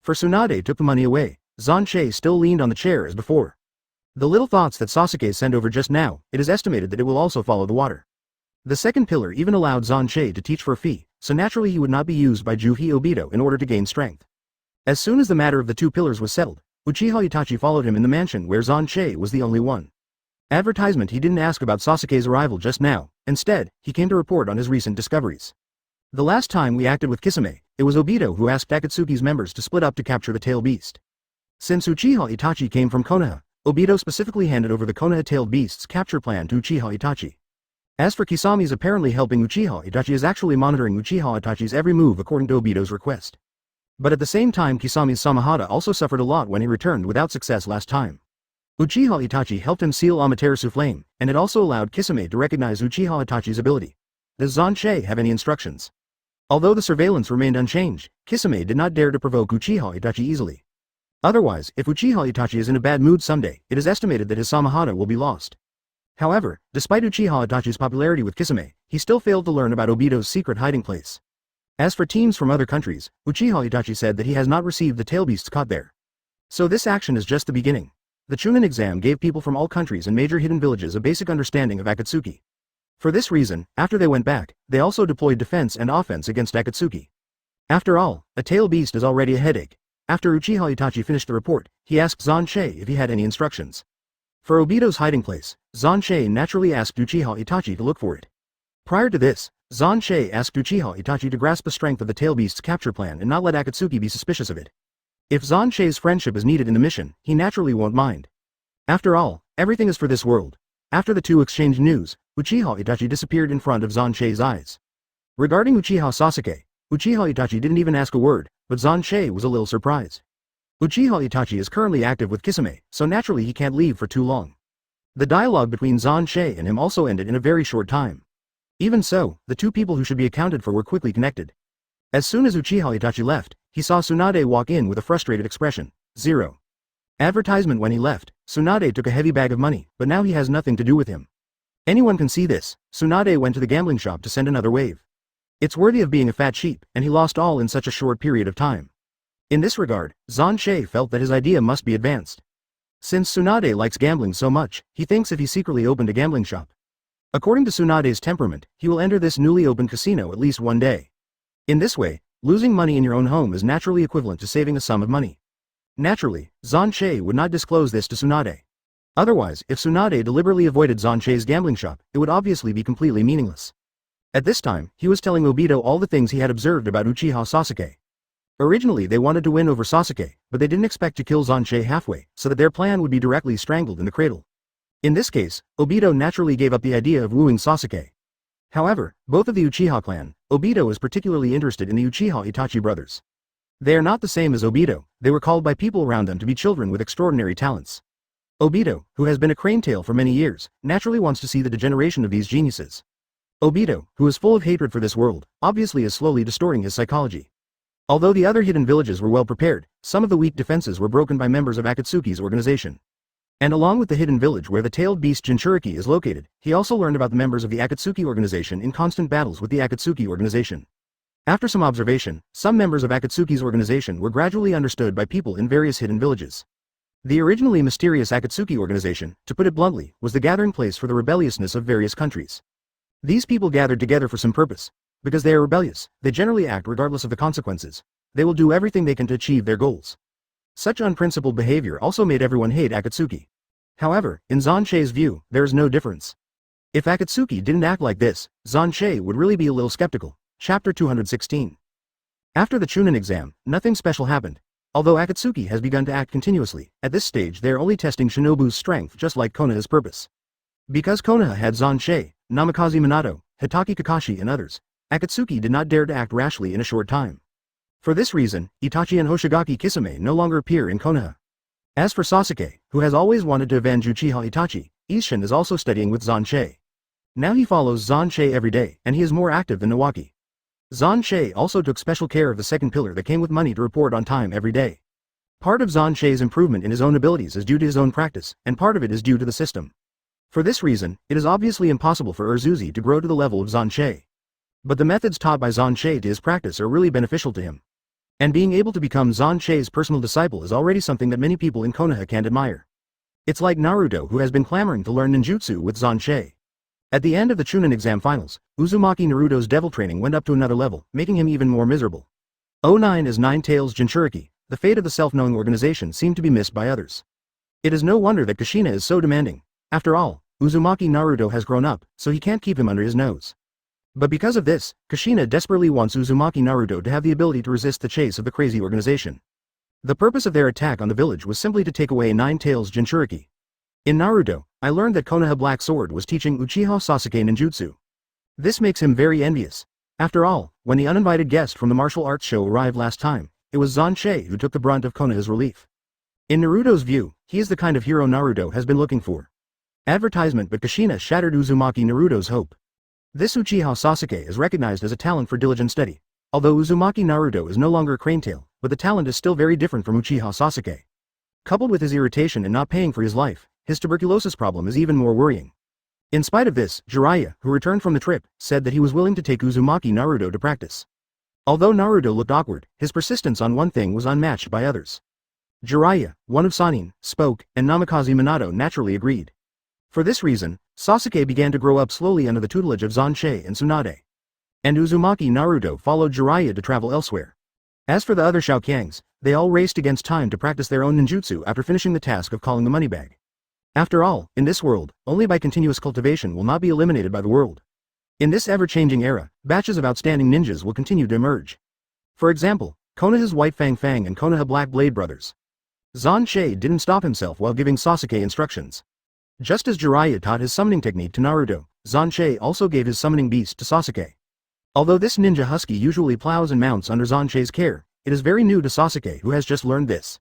For Tsunade took the money away, Xuan Che still leaned on the chair as before. The little thoughts that Sasuke sent over just now, it is estimated that it will also follow the water. The second pillar even allowed Xuan Che to teach for a fee, so naturally he would not be used by Juhi Obito in order to gain strength. As soon as the matter of the two pillars was settled, Uchiha Itachi followed him in the mansion where Xuan Che was the only one. Advertisement. He didn't ask about Sasuke's arrival just now, instead, he came to report on his recent discoveries. The last time we acted with Kisame, it was Obito who asked Akatsuki's members to split up to capture the tail beast. Since Uchiha Itachi came from Konoha, Obito specifically handed over the Konoha tailed beast's capture plan to Uchiha Itachi. As for Kisami's apparently helping Uchiha Itachi is actually monitoring Uchiha Itachi's every move according to Obito's request. But at the same time Kisami's Samahata also suffered a lot when he returned without success last time. Uchiha Itachi helped him seal Amaterasu Flame, and it also allowed Kisame to recognize Uchiha Itachi's ability. Does Xuan Che have any instructions? Although the surveillance remained unchanged, Kisame did not dare to provoke Uchiha Itachi easily. Otherwise, if Uchiha Itachi is in a bad mood someday, it is estimated that his Samahata will be lost. However, despite Uchiha Itachi's popularity with Kisame, he still failed to learn about Obito's secret hiding place. As for teams from other countries, Uchiha Itachi said that he has not received the tail beasts caught there. So this action is just the beginning. The Chunin exam gave people from all countries and major hidden villages a basic understanding of Akatsuki. For this reason, after they went back, they also deployed defense and offense against Akatsuki. After all, a tail beast is already a headache. After Uchiha Itachi finished the report, he asked Xuan Che if he had any instructions. For Obito's hiding place, Xuan Che naturally asked Uchiha Itachi to look for it. Prior to this, Xuan Che asked Uchiha Itachi to grasp the strength of the Tail Beast's capture plan and not let Akatsuki be suspicious of it. If Xuan Che's friendship is needed in the mission, he naturally won't mind. After all, everything is for this world. After the two exchanged news, Uchiha Itachi disappeared in front of Xuan Che's eyes. Regarding Uchiha Sasuke, Uchiha Itachi didn't even ask a word, but Xuan Che was a little surprised. Uchiha Itachi is currently active with Kisame, so naturally he can't leave for too long. The dialogue between Xuan Che and him also ended in a very short time. Even so, the two people who should be accounted for were quickly connected. As soon as Uchiha Itachi left, he saw Tsunade walk in with a frustrated expression. 0. Advertisement. When he left, Tsunade took a heavy bag of money, but now he has nothing to do with him. Anyone can see this. Tsunade went to the gambling shop to send another wave. It's worthy of being a fat sheep, and he lost all in such a short period of time. In this regard, Xuan Che felt that his idea must be advanced. Since Tsunade likes gambling so much, he thinks if he secretly opened a gambling shop. According to Tsunade's temperament, he will enter this newly opened casino at least one day. In this way, losing money in your own home is naturally equivalent to saving a sum of money. Naturally, Xuan Che would not disclose this to Tsunade. Otherwise, if Tsunade deliberately avoided Xuan Che's gambling shop, it would obviously be completely meaningless. At this time, he was telling Obito all the things he had observed about Uchiha Sasuke. Originally they wanted to win over Sasuke, but they didn't expect to kill Xuan Che halfway, so that their plan would be directly strangled in the cradle. In this case, Obito naturally gave up the idea of wooing Sasuke. However, both of the Uchiha clan, Obito is particularly interested in the Uchiha Itachi brothers. They are not the same as Obito, they were called by people around them to be children with extraordinary talents. Obito, who has been a crane tail for many years, naturally wants to see the degeneration of these geniuses. Obito, who is full of hatred for this world, obviously is slowly distorting his psychology. Although the other hidden villages were well prepared, some of the weak defenses were broken by members of Akatsuki's organization. And along with the hidden village where the tailed beast Jinchuriki is located, he also learned about the members of the Akatsuki organization in constant battles with the Akatsuki organization. After some observation, some members of Akatsuki's organization were gradually understood by people in various hidden villages. The originally mysterious Akatsuki organization, to put it bluntly, was the gathering place for the rebelliousness of various countries. These people gathered together for some purpose. Because they are rebellious, they generally act regardless of the consequences. They will do everything they can to achieve their goals. Such unprincipled behavior also made everyone hate Akatsuki. However, in Xuan Che's view, there is no difference. If Akatsuki didn't act like this, Xuan Che would really be a little skeptical. Chapter 216. After the Chunin exam, nothing special happened. Although Akatsuki has begun to act continuously, at this stage they are only testing Shinobu's strength just like Konoha's purpose. Because Konoha had Xuan Che, Namikaze Minato, Hitaki Kakashi and others, Akatsuki did not dare to act rashly in a short time. For this reason, Itachi and Hoshigaki Kisame no longer appear in Konoha. As for Sasuke, who has always wanted to avenge Uchiha Itachi, Isshin is also studying with Xuan Che. Now he follows Xuan Che every day, and he is more active than Nawaki. Xuan Che also took special care of the second pillar that came with money to report on time every day. Part of Xuan Che's improvement in his own abilities is due to his own practice, and part of it is due to the system. For this reason, it is obviously impossible for Urzuzi to grow to the level of Xuan Che. But the methods taught by Xuan Che to his practice are really beneficial to him. And being able to become Xuan Che's personal disciple is already something that many people in Konoha can admire. It's like Naruto, who has been clamoring to learn ninjutsu with Xuan Che. At the end of the Chunin exam finals, Uzumaki Naruto's devil training went up to another level, making him even more miserable. 09 as Nine Tails Jinchuriki, the fate of the self-knowing organization seemed to be missed by others. It is no wonder that Kushina is so demanding. After all, Uzumaki Naruto has grown up, so he can't keep him under his nose. But because of this, Kushina desperately wants Uzumaki Naruto to have the ability to resist the chase of the crazy organization. The purpose of their attack on the village was simply to take away Nine Tails Jinchuriki. In Naruto, I learned that Konoha Black Sword was teaching Uchiha Sasuke ninjutsu. This makes him very envious. After all, when the uninvited guest from the martial arts show arrived last time, it was Xuan Che who took the brunt of Konoha's relief. In Naruto's view, he is the kind of hero Naruto has been looking for. Advertisement. But Kushina shattered Uzumaki Naruto's hope. This Uchiha Sasuke is recognized as a talent for diligent study. Although Uzumaki Naruto is no longer a crane tail, but the talent is still very different from Uchiha Sasuke. Coupled with his irritation and not paying for his life, his tuberculosis problem is even more worrying. In spite of this, Jiraiya, who returned from the trip, said that he was willing to take Uzumaki Naruto to practice. Although Naruto looked awkward, his persistence on one thing was unmatched by others. Jiraiya, one of Sannin, spoke, and Namikaze Minato naturally agreed. For this reason, Sasuke began to grow up slowly under the tutelage of Xuan Che and Tsunade. And Uzumaki Naruto followed Jiraiya to travel elsewhere. As for the other Shaoqiangs, they all raced against time to practice their own ninjutsu after finishing the task of calling the money bag. After all, in this world, only by continuous cultivation will not be eliminated by the world. In this ever-changing era, batches of outstanding ninjas will continue to emerge. For example, Konoha's White Fang and Konoha Black Blade brothers. Xuan Che didn't stop himself while giving Sasuke instructions. Just as Jiraiya taught his summoning technique to Naruto, Xuan Che also gave his summoning beast to Sasuke. Although this ninja husky usually plows and mounts under Xuan Che's care, it is very new to Sasuke, who has just learned this.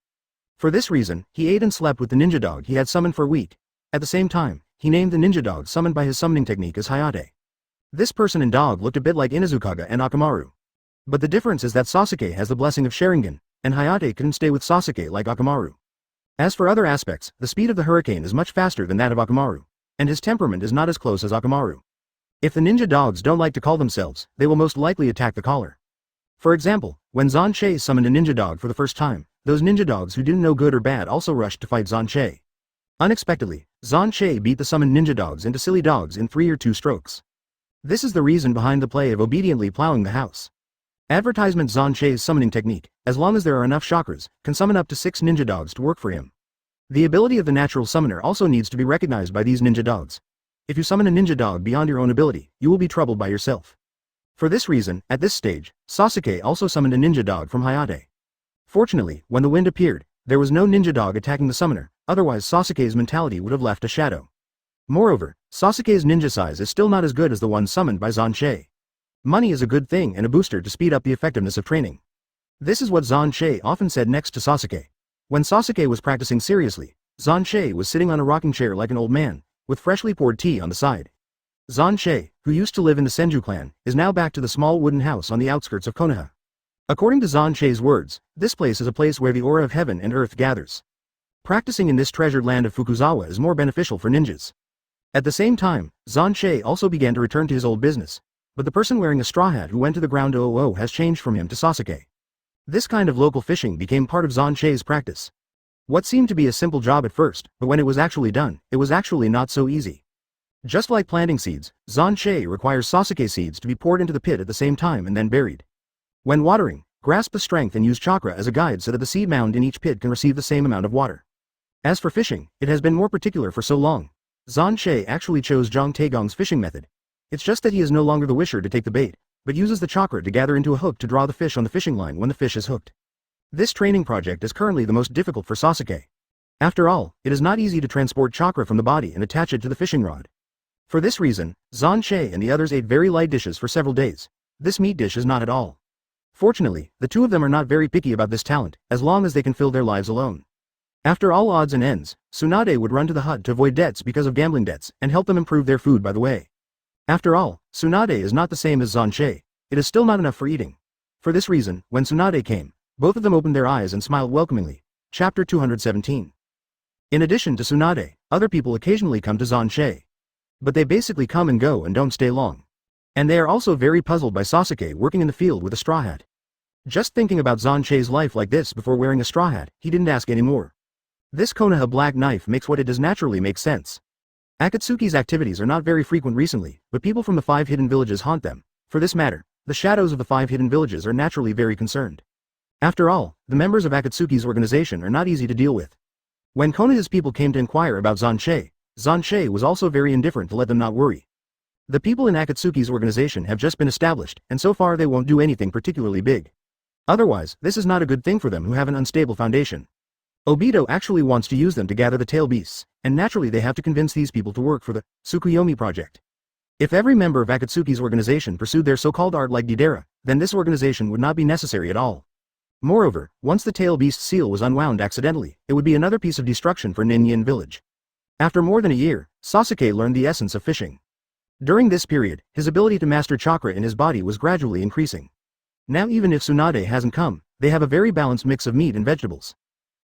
For this reason, he ate and slept with the ninja dog he had summoned for a week. At the same time, he named the ninja dog summoned by his summoning technique as Hayate. This person and dog looked a bit like Inuzukaga and Akamaru. But the difference is that Sasuke has the blessing of Sharingan, and Hayate couldn't stay with Sasuke like Akamaru. As for other aspects, the speed of the hurricane is much faster than that of Akamaru, and his temperament is not as close as Akamaru. If the ninja dogs don't like to call themselves, they will most likely attack the caller. For example, when Xuan Che summoned a ninja dog for the first time, those ninja dogs who didn't know good or bad also rushed to fight Xuan Che. Unexpectedly, Xuan Che beat the summoned ninja dogs into silly dogs in 3 or 2 strokes. This is the reason behind the play of obediently plowing the house. Advertisement: Xuan Che's summoning technique, as long as there are enough chakras, can summon up to 6 ninja dogs to work for him. The ability of the natural summoner also needs to be recognized by these ninja dogs. If you summon a ninja dog beyond your own ability, you will be troubled by yourself. For this reason, at this stage, Sasuke also summoned a ninja dog from Hayate. Fortunately, when the wind appeared, there was no ninja dog attacking the summoner, otherwise Sasuke's mentality would have left a shadow. Moreover, Sasuke's ninja size is still not as good as the one summoned by Xuan Che. Money is a good thing and a booster to speed up the effectiveness of training. This is what Xuan Che often said next to Sasuke. When Sasuke was practicing seriously, Xuan Che was sitting on a rocking chair like an old man, with freshly poured tea on the side. Xuan Che, who used to live in the Senju clan, is now back to the small wooden house on the outskirts of Konoha. According to Xuan Che's words, this place is a place where the aura of heaven and earth gathers. Practicing in this treasured land of Fukuzawa is more beneficial for ninjas. At the same time, Xuan Che also began to return to his old business, but the person wearing a straw hat who went to the ground has changed from him to Sasuke. This kind of local fishing became part of Xuan Che's practice. What seemed to be a simple job at first, but when it was actually done, it was actually not so easy. Just like planting seeds, Xuan Che requires Sasuke seeds to be poured into the pit at the same time and then buried. When watering, grasp the strength and use chakra as a guide so that the seed mound in each pit can receive the same amount of water. As for fishing, it has been more particular for so long. Xuan Che actually chose Zhang Taegong's fishing method. It's just that he is no longer the wisher to take the bait, but uses the chakra to gather into a hook to draw the fish on the fishing line when the fish is hooked. This training project is currently the most difficult for Sasuke. After all, it is not easy to transport chakra from the body and attach it to the fishing rod. For this reason, Xuan Che and the others ate very light dishes for several days. This meat dish is not at all. Fortunately, the two of them are not very picky about this talent, as long as they can fill their lives alone. After all odds and ends, Tsunade would run to the hut to avoid debts because of gambling debts and help them improve their food by the way. After all, Tsunade is not the same as Xuan Che. It is still not enough for eating. For this reason, when Tsunade came, both of them opened their eyes and smiled welcomingly. Chapter 217. In addition to Tsunade, other people occasionally come to Xuan Che. But they basically come and go and don't stay long. And they are also very puzzled by Sasuke working in the field with a straw hat. Just thinking about Xuan Che's life like this before wearing a straw hat, he didn't ask any more. This Konoha black knife makes what it does naturally make sense. Akatsuki's activities are not very frequent recently, but people from the 5 hidden villages haunt them. For this matter, the shadows of the 5 hidden villages are naturally very concerned. After all, the members of Akatsuki's organization are not easy to deal with. When Konoha's people came to inquire about Xuan Che was also very indifferent to let them not worry. The people in Akatsuki's organization have just been established, and so far they won't do anything particularly big. Otherwise, this is not a good thing for them who have an unstable foundation. Obito actually wants to use them to gather the tail beasts, and naturally they have to convince these people to work for the Tsukuyomi project. If every member of Akatsuki's organization pursued their so-called art like Deidara, then this organization would not be necessary at all. Moreover, once the tail beast seal was unwound accidentally, it would be another piece of destruction for Ninyin village. After more than a year, Sasuke learned the essence of fishing. During this period, his ability to master chakra in his body was gradually increasing. Now even if Tsunade hasn't come, they have a very balanced mix of meat and vegetables.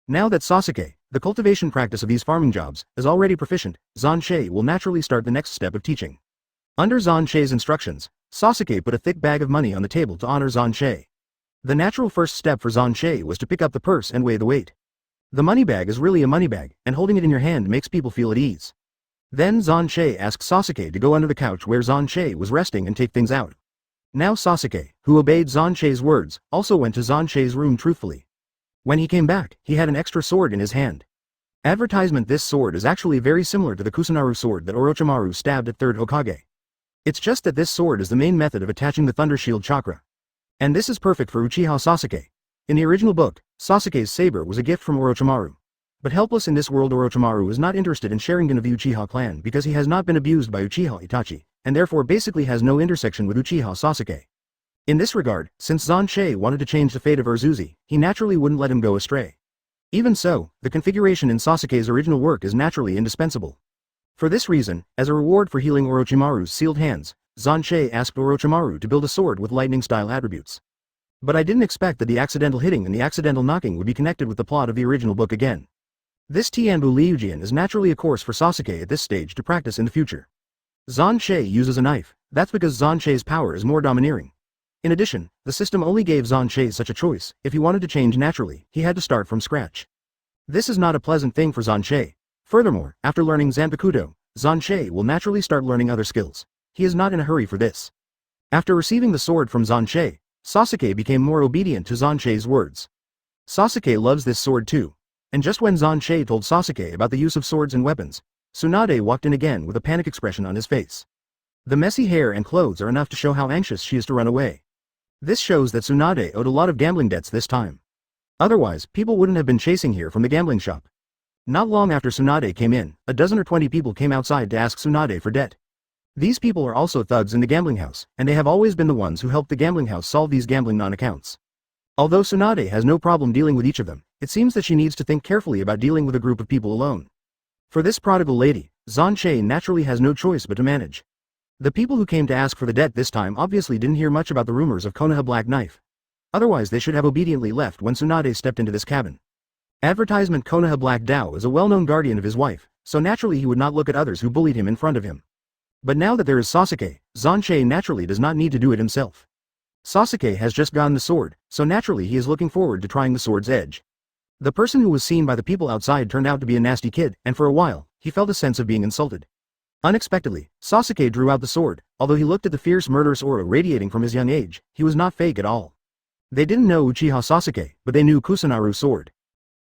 Now that Sasuke, the cultivation practice of these farming jobs, is already proficient, Xuan Che will naturally start the next step of teaching. Under Xuan Che's instructions, Sasuke put a thick bag of money on the table to honor Xuan Che. The natural first step for Xuan Che was to pick up the purse and weigh the weight. The money bag is really a money bag, and holding it in your hand makes people feel at ease. Then Xuan Che asked Sasuke to go under the couch where Xuan Che was resting and take things out. Now Sasuke, who obeyed Xuan Che's words, also went to Xuan Che's room truthfully. When he came back, he had an extra sword in his hand. Advertisement: this sword is actually very similar to the Kusunaru sword that Orochimaru stabbed at 3rd Hokage. It's just that this sword is the main method of attaching the Thunder Shield chakra. And this is perfect for Uchiha Sasuke. In the original book, Sasuke's saber was a gift from Orochimaru. But helpless in this world, Orochimaru is not interested in sharing gun of the Uchiha clan because he has not been abused by Uchiha Itachi, and therefore basically has no intersection with Uchiha Sasuke. In this regard, since Xuan Che wanted to change the fate of Urzuzi, he naturally wouldn't let him go astray. Even so, the configuration in Sasuke's original work is naturally indispensable. For this reason, as a reward for healing Orochimaru's sealed hands, Xuan Che asked Orochimaru to build a sword with lightning-style attributes. But I didn't expect that the accidental hitting and the accidental knocking would be connected with the plot of the original book again. This Tianbu Liujian is naturally a course for Sasuke at this stage to practice in the future. Xuan Che uses a knife, that's because Xuan Che's power is more domineering. In addition, the system only gave Xuan Che such a choice. If he wanted to change naturally, he had to start from scratch. This is not a pleasant thing for Xuan Che. Furthermore, after learning Zanpakuto, Xuan Che will naturally start learning other skills. He is not in a hurry for this. After receiving the sword from Xuan Che, Sasuke became more obedient to Xuan Che's words. Sasuke loves this sword too. And just when Xuan Che told Sasuke about the use of swords and weapons, Tsunade walked in again with a panic expression on his face. The messy hair and clothes are enough to show how anxious she is to run away. This shows that Tsunade owed a lot of gambling debts this time. Otherwise, people wouldn't have been chasing her from the gambling shop. Not long after Tsunade came in, a dozen or 20 people came outside to ask Tsunade for debt. These people are also thugs in the gambling house, and they have always been the ones who helped the gambling house solve these gambling non-accounts. Although Tsunade has no problem dealing with each of them, it seems that she needs to think carefully about dealing with a group of people alone. For this prodigal lady, Xuan Che naturally has no choice but to manage. The people who came to ask for the debt this time obviously didn't hear much about the rumors of Konoha Black Knife. Otherwise they should have obediently left when Tsunade stepped into this cabin. Advertisement: Konoha Black Dao is a well-known guardian of his wife, so naturally he would not look at others who bullied him in front of him. But now that there is Sasuke, Xuan Che naturally does not need to do it himself. Sasuke has just gotten the sword, so naturally he is looking forward to trying the sword's edge. The person who was seen by the people outside turned out to be a nasty kid, and for a while, he felt a sense of being insulted. Unexpectedly, Sasuke drew out the sword. Although he looked at the fierce murderous aura radiating from his young age, he was not fake at all. They didn't know Uchiha Sasuke, but they knew Kusunaru's sword.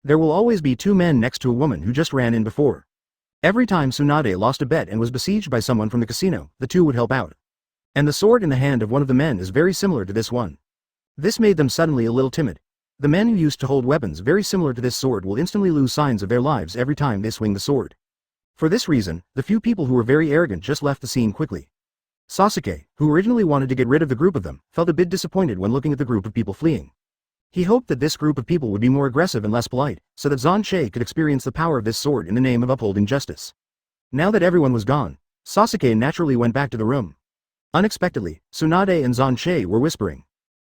There will always be two men next to a woman who just ran in before. Every time Tsunade lost a bet and was besieged by someone from the casino, the two would help out. And the sword in the hand of one of the men is very similar to this one. This made them suddenly a little timid. The men who used to hold weapons very similar to this sword will instantly lose signs of their lives every time they swing the sword. For this reason, the few people who were very arrogant just left the scene quickly. Sasuke, who originally wanted to get rid of the group of them, felt a bit disappointed when looking at the group of people fleeing. He hoped that this group of people would be more aggressive and less polite, so that Xuan Che could experience the power of this sword in the name of upholding justice. Now that everyone was gone, Sasuke naturally went back to the room. Unexpectedly, Tsunade and Xuan Che were whispering.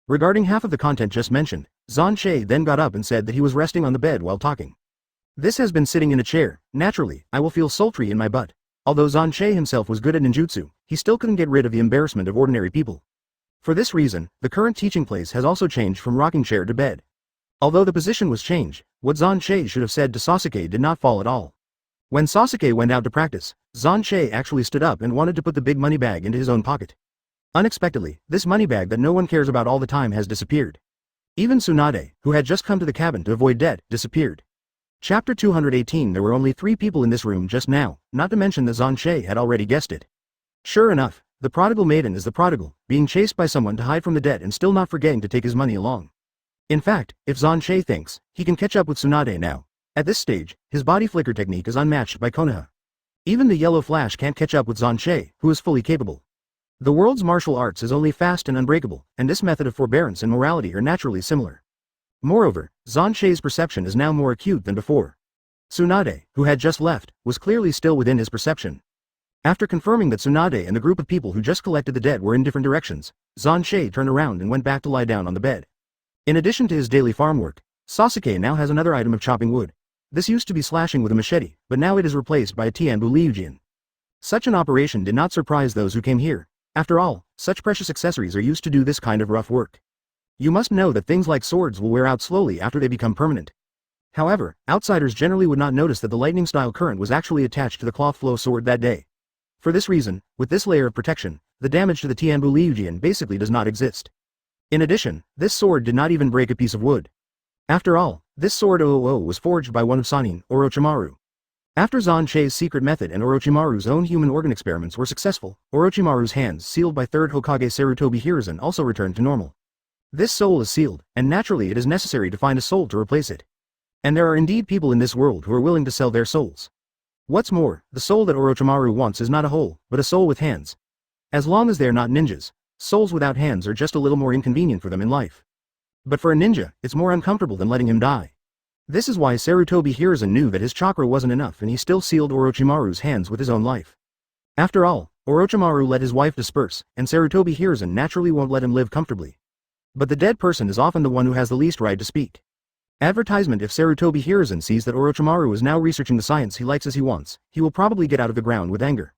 Regarding half of the content just mentioned, Xuan Che then got up and said that he was resting on the bed while talking. This has been sitting in a chair. Naturally, I will feel sultry in my butt. Although Xuan Che himself was good at ninjutsu, he still couldn't get rid of the embarrassment of ordinary people. For this reason, the current teaching place has also changed from rocking chair to bed. Although the position was changed, what Xuan Che should have said to Sasuke did not fall at all. When Sasuke went out to practice, Xuan Che actually stood up and wanted to put the big money bag into his own pocket. Unexpectedly, this money bag that no one cares about all the time has disappeared. Even Tsunade, who had just come to the cabin to avoid debt, disappeared. Chapter 218. There were only 3 people in this room just now, not to mention that Xuan Che had already guessed it. Sure enough, the prodigal maiden is the prodigal, being chased by someone to hide from the debt and still not forgetting to take his money along. In fact, if Xuan Che thinks, he can catch up with Tsunade now. At this stage, his body flicker technique is unmatched by Konoha. Even the yellow flash can't catch up with Xuan Che, who is fully capable. The world's martial arts is only fast and unbreakable, and this method of forbearance and morality are naturally similar. Moreover, Xuan Che's perception is now more acute than before. Tsunade, who had just left, was clearly still within his perception. After confirming that Tsunade and the group of people who just collected the debt were in different directions, Xuan Che turned around and went back to lie down on the bed. In addition to his daily farm work, Sasuke now has another item of chopping wood. This used to be slashing with a machete, but now it is replaced by a Tianbu Liujian. Such an operation did not surprise those who came here. After all, such precious accessories are used to do this kind of rough work. You must know that things like swords will wear out slowly after they become permanent. However, outsiders generally would not notice that the lightning-style current was actually attached to the cloth flow sword that day. For this reason, with this layer of protection, the damage to the Tianbu Liujian basically does not exist. In addition, this sword did not even break a piece of wood. After all, This sword 000 was forged by one of Sanin, Orochimaru. After Xuan Che's secret method and Orochimaru's own human organ experiments were successful, Orochimaru's hands sealed by 3rd Hokage Sarutobi Hiruzen also returned to normal. This soul is sealed, and naturally it is necessary to find a soul to replace it. And there are indeed people in this world who are willing to sell their souls. What's more, the soul that Orochimaru wants is not a hole, but a soul with hands. As long as they are not ninjas, souls without hands are just a little more inconvenient for them in life. But for a ninja, it's more uncomfortable than letting him die. This is why Sarutobi Hiruzen knew that his chakra wasn't enough and he still sealed Orochimaru's hands with his own life. After all, Orochimaru let his wife disperse, and Sarutobi Hiruzen naturally won't let him live comfortably. But the dead person is often the one who has the least right to speak. Advertisement: if Sarutobi Hiruzen sees that Orochimaru is now researching the science he likes as he wants, he will probably get out of the ground with anger.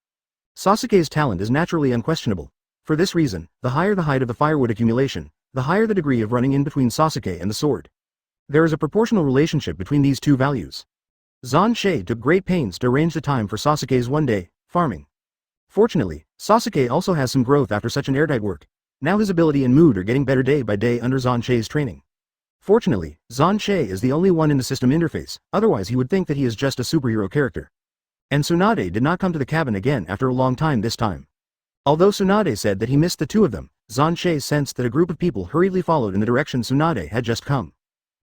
Sasuke's talent is naturally unquestionable. For this reason, the higher the height of the firewood accumulation, the higher the degree of running in between Sasuke and the sword. There is a proportional relationship between these two values. Xuan Che took great pains to arrange the time for Sasuke's one-day farming. Fortunately, Sasuke also has some growth after such an airtight work. Now his ability and mood are getting better day by day under Xuan Che's training. Fortunately, Xuan Che is the only one in the system interface, otherwise he would think that he is just a superhero character. And Tsunade did not come to the cabin again after a long time this time. Although Tsunade said that he missed the two of them, Xuan Che sensed that a group of people hurriedly followed in the direction Tsunade had just come.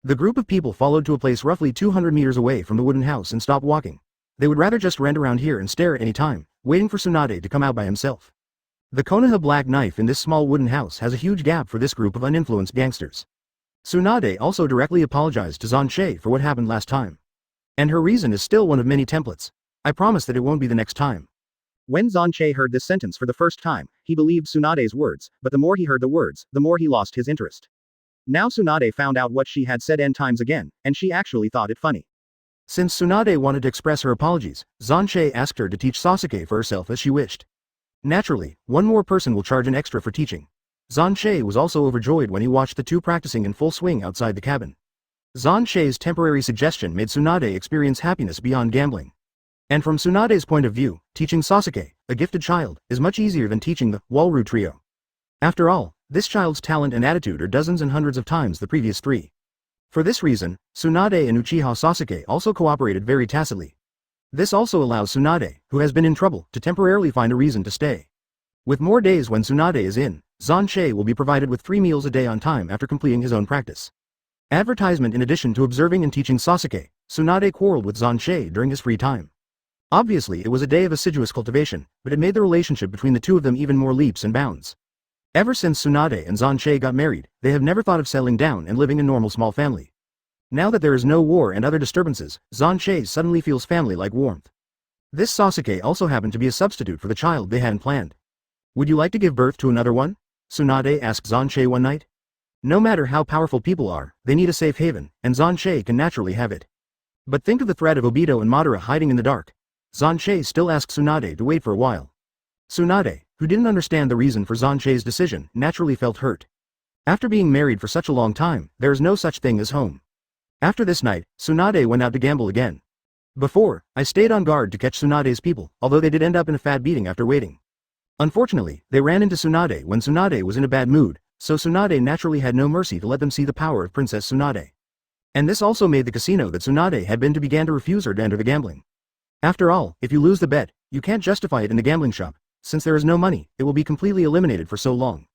The group of people followed to a place roughly 200 meters away from the wooden house and stopped walking. They would rather just rent around here and stare at any time, waiting for Tsunade to come out by himself. The Konoha black knife in this small wooden house has a huge gap for this group of uninfluenced gangsters. Tsunade also directly apologized to Xuan Che for what happened last time. And her reason is still one of many templates. I promise that it won't be the next time. When Xuan Che heard this sentence for the first time, he believed Tsunade's words, but the more he heard the words, the more he lost his interest. Now Tsunade found out what she had said n times again, and she actually thought it funny. Since Tsunade wanted to express her apologies, Xuan Che asked her to teach Sasuke for herself as she wished. Naturally, one more person will charge an extra for teaching. Xuan Che was also overjoyed when he watched the two practicing in full swing outside the cabin. Xuan Che's temporary suggestion made Tsunade experience happiness beyond gambling. And from Tsunade's point of view, teaching Sasuke, a gifted child, is much easier than teaching the Walru trio. After all, this child's talent and attitude are dozens and hundreds of times the previous three. For this reason, Tsunade and Uchiha Sasuke also cooperated very tacitly. This also allows Tsunade, who has been in trouble, to temporarily find a reason to stay. With more days when Tsunade is in, Xuan Che will be provided with 3 meals a day on time after completing his own practice. Advertisement: in addition to observing and teaching Sasuke, Tsunade quarreled with Xuan Che during his free time. Obviously it was a day of assiduous cultivation, but it made the relationship between the two of them even more leaps and bounds. Ever since Tsunade and Xuan Che got married, they have never thought of settling down and living a normal small family. Now that there is no war and other disturbances, Xuan Che suddenly feels family-like warmth. This Sasuke also happened to be a substitute for the child they hadn't planned. Would you like to give birth to another one? Tsunade asked Xuan Che one night. No matter how powerful people are, they need a safe haven, and Xuan Che can naturally have it. But think of the threat of Obito and Madara hiding in the dark. Xuan Che still asked Tsunade to wait for a while. Tsunade, who didn't understand the reason for Xuan Che's decision, naturally felt hurt. After being married for such a long time, there is no such thing as home. After this night, Tsunade went out to gamble again. Before, I stayed on guard to catch Tsunade's people, although they did end up in a fat beating after waiting. Unfortunately, they ran into Tsunade when Tsunade was in a bad mood, so Tsunade naturally had no mercy to let them see the power of Princess Tsunade. And this also made the casino that Tsunade had been to begin to refuse her to enter the gambling. After all, if you lose the bet, you can't justify it in the gambling shop. Since there is no money, it will be completely eliminated for so long.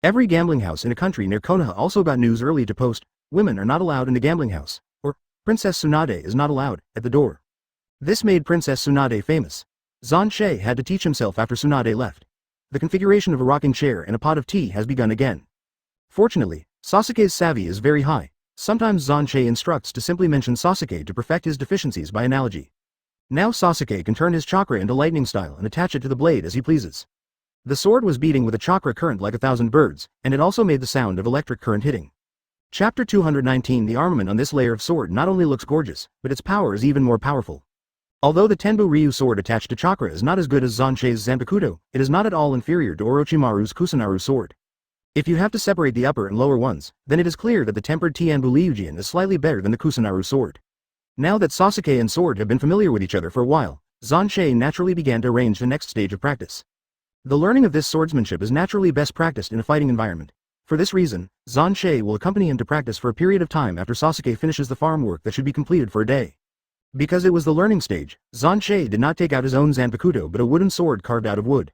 Every gambling house in a country near Konoha also got news early to post, women are not allowed in the gambling house, or, Princess Tsunade is not allowed, at the door. This made Princess Tsunade famous. Xuan Che had to teach himself after Tsunade left. The configuration of a rocking chair and a pot of tea has begun again. Fortunately, Sasuke's savvy is very high. Sometimes Xuan Che instructs to simply mention Sasuke to perfect his deficiencies by analogy. Now Sasuke can turn his chakra into lightning style and attach it to the blade as he pleases. The sword was beating with a chakra current like 1,000 birds, and it also made the sound of electric current hitting. Chapter 219. The armament on this layer of sword not only looks gorgeous, but its power is even more powerful. Although the Tenbu Ryu sword attached to chakra is not as good as Xuan Che's Zanpakuto, it is not at all inferior to Orochimaru's Kusunaru sword. If you have to separate the upper and lower ones, then it is clear that the tempered Tenbu Ryujin is slightly better than the Kusunaru sword. Now that Sasuke and sword have been familiar with each other for a while, Xuan Che naturally began to arrange the next stage of practice. The learning of this swordsmanship is naturally best practiced in a fighting environment. For this reason, Xuan Che will accompany him to practice for a period of time after Sasuke finishes the farm work that should be completed for a day. Because it was the learning stage, Xuan Che did not take out his own Zanpakuto but a wooden sword carved out of wood.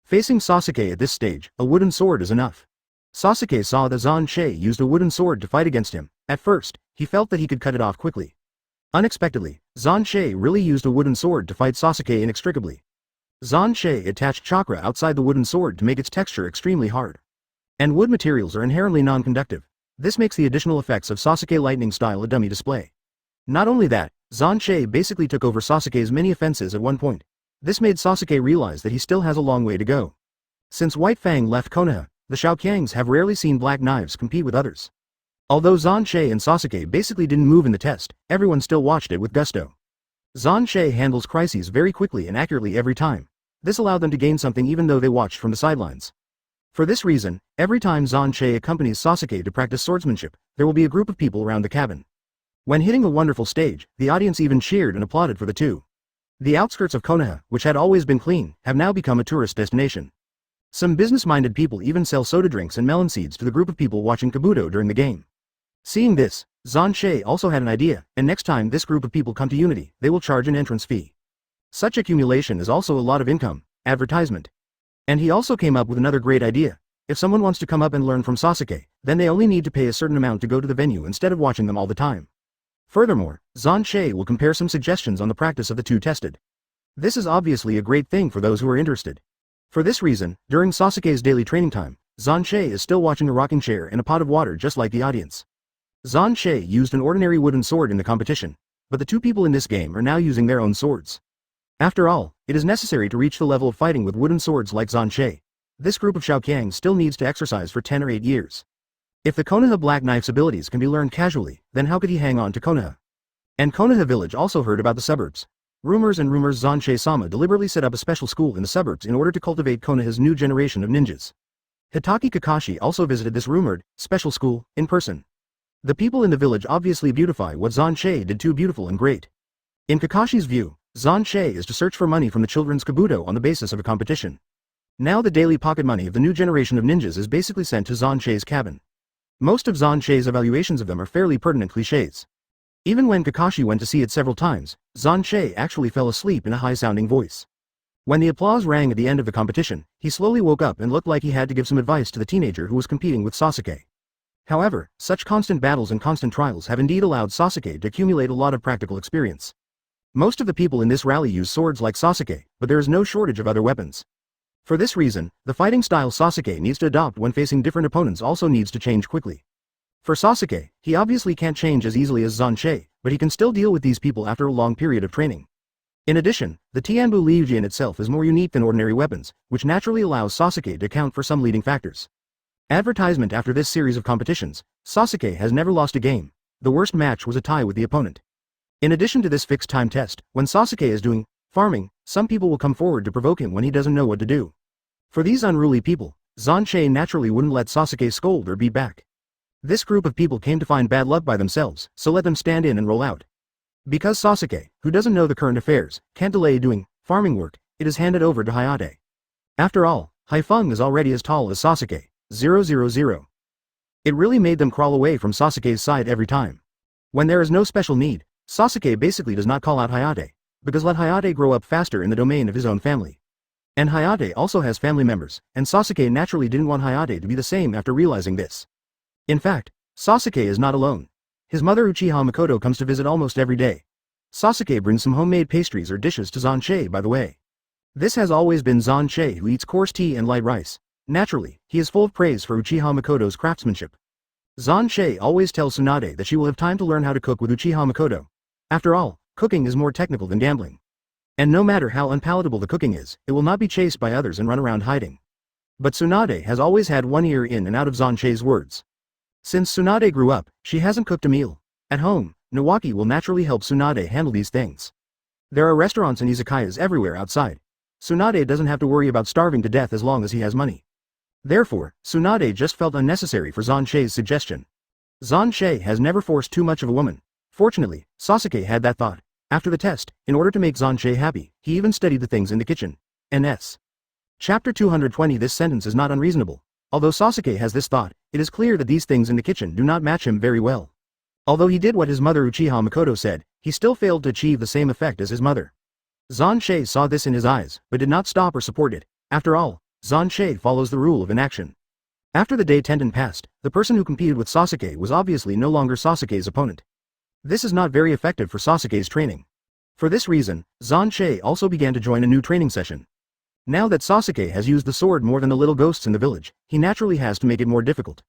Facing Sasuke at this stage, a wooden sword is enough. Sasuke saw that Xuan Che used a wooden sword to fight against him. At first, he felt that he could cut it off quickly. Unexpectedly, Xuan Che really used a wooden sword to fight Sasuke inextricably. Xuan Che attached chakra outside the wooden sword to make its texture extremely hard. And wood materials are inherently non-conductive. This makes the additional effects of Sasuke lightning style a dummy display. Not only that, Xuan Che basically took over Sasuke's many offenses at one point. This made Sasuke realize that he still has a long way to go. Since White Fang left Konoha, the Shaoqiangs have rarely seen black knives compete with others. Although Xuan Che and Sasuke basically didn't move in the test, everyone still watched it with gusto. Xuan Che handles crises very quickly and accurately every time. This allowed them to gain something even though they watched from the sidelines. For this reason, every time Xuan Che accompanies Sasuke to practice swordsmanship, there will be a group of people around the cabin. When hitting a wonderful stage, the audience even cheered and applauded for the two. The outskirts of Konoha, which had always been clean, have now become a tourist destination. Some business-minded people even sell soda drinks and melon seeds to the group of people watching Kabuto during the game. Seeing this, Xuan Che also had an idea, and next time this group of people come to Unity, they will charge an entrance fee. Such accumulation is also a lot of income, advertisement. And he also came up with another great idea. If someone wants to come up and learn from Sasuke, then they only need to pay a certain amount to go to the venue instead of watching them all the time. Furthermore, Xuan Che will compare some suggestions on the practice of the two tested. This is obviously a great thing for those who are interested. For this reason, during Sasuke's daily training time, Xuan Che is still watching a rocking chair and a pot of water just like the audience. Xuan Che used an ordinary wooden sword in the competition, but the two people in this game are now using their own swords. After all, it is necessary to reach the level of fighting with wooden swords like Xuan Che. This group of Shaoqiang still needs to exercise for 10 or 8 years. If the Konoha Black Knife's abilities can be learned casually, then how could he hang on to Konoha? And Konoha village also heard about the suburbs. Rumors Xuan Che-sama deliberately set up a special school in the suburbs in order to cultivate Konoha's new generation of ninjas. Hitaki Kakashi also visited this rumored, special school, in person. The people in the village obviously beautify what Xuan Che did too beautiful and great. In Kakashi's view, Xuan Che is to search for money from the children's Kabuto on the basis of a competition. Now the daily pocket money of the new generation of ninjas is basically sent to Xuan Che's cabin. Most of Xuan Che's evaluations of them are fairly pertinent cliches. Even when Kakashi went to see it several times, Xuan Che actually fell asleep in a high-sounding voice. When the applause rang at the end of the competition, he slowly woke up and looked like he had to give some advice to the teenager who was competing with Sasuke. However, such constant battles and constant trials have indeed allowed Sasuke to accumulate a lot of practical experience. Most of the people in this rally use swords like Sasuke, but there is no shortage of other weapons. For this reason, the fighting style Sasuke needs to adopt when facing different opponents also needs to change quickly. For Sasuke, he obviously can't change as easily as Xuan Che, but he can still deal with these people after a long period of training. In addition, the Tianbu Liujian itself is more unique than ordinary weapons, which naturally allows Sasuke to account for some leading factors. Advertisement after this series of competitions, Sasuke has never lost a game. The worst match was a tie with the opponent. In addition to this fixed time test, when Sasuke is doing farming, some people will come forward to provoke him when he doesn't know what to do. For these unruly people, Xuan Che naturally wouldn't let Sasuke scold or beat back. This group of people came to find bad luck by themselves, so let them stand in and roll out. Because Sasuke, who doesn't know the current affairs, can't delay doing farming work, it is handed over to Hayate. After all, Fang is already as tall as Sasuke, 000. It really made them crawl away from Sasuke's side every time. When there is no special need, Sasuke basically does not call out Hayate, because let Hayate grow up faster in the domain of his own family. And Hayate also has family members, and Sasuke naturally didn't want Hayate to be the same after realizing this. In fact, Sasuke is not alone. His mother Uchiha Mikoto comes to visit almost every day. Sasuke brings some homemade pastries or dishes to Xuan Che by the way. This has always been Xuan Che who eats coarse tea and light rice. Naturally, he is full of praise for Uchiha Mikoto's craftsmanship. Xuan Che always tells Tsunade that she will have time to learn how to cook with Uchiha Mikoto. After all, cooking is more technical than gambling. And no matter how unpalatable the cooking is, it will not be chased by others and run around hiding. But Tsunade has always had one ear in and out of Xuan Che's words. Since Tsunade grew up, she hasn't cooked a meal. At home, Nawaki will naturally help Tsunade handle these things. There are restaurants and izakayas everywhere outside. Tsunade doesn't have to worry about starving to death as long as he has money. Therefore, Tsunade just felt unnecessary for Xuan Che's suggestion. Xuan Che has never forced too much of a woman. Fortunately, Sasuke had that thought. After the test, in order to make Xuan Che happy, he even studied the things in the kitchen. NS. Chapter 220. This sentence is not unreasonable. Although Sasuke has this thought, it is clear that these things in the kitchen do not match him very well. Although he did what his mother Uchiha Makoto said, he still failed to achieve the same effect as his mother. Xuan Che saw this in his eyes, but did not stop or support it. After all, Xuan Che follows the rule of inaction. After the day Tenten passed, the person who competed with Sasuke was obviously no longer Sasuke's opponent. This is not very effective for Sasuke's training. For this reason, Xuan Che also began to join a new training session. Now that Sasuke has used the sword more than the little ghosts in the village, he naturally has to make it more difficult.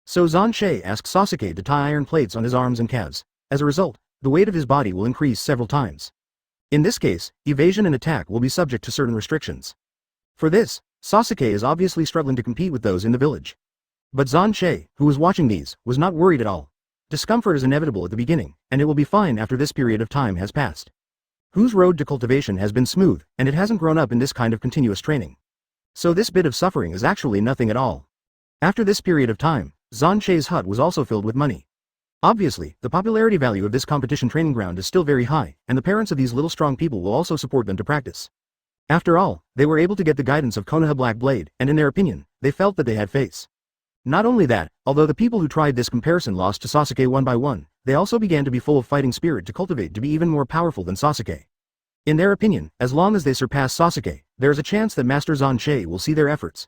So Xuan Che asked Sasuke to tie iron plates on his arms and calves. As a result, the weight of his body will increase several times. In this case, evasion and attack will be subject to certain restrictions. For this, Sasuke is obviously struggling to compete with those in the village. But Xuan Che, who was watching these, was not worried at all. Discomfort is inevitable at the beginning, and it will be fine after this period of time has passed. Whose road to cultivation has been smooth, and it hasn't grown up in this kind of continuous training. So this bit of suffering is actually nothing at all. After this period of time, Xuan Che's hut was also filled with money. Obviously, the popularity value of this competition training ground is still very high, and the parents of these little strong people will also support them to practice. After all, they were able to get the guidance of Konoha Black Blade, and in their opinion, they felt that they had face. Not only that, although the people who tried this comparison lost to Sasuke one by one, they also began to be full of fighting spirit to cultivate to be even more powerful than Sasuke. In their opinion, as long as they surpass Sasuke, there is a chance that Master Xuan Che will see their efforts.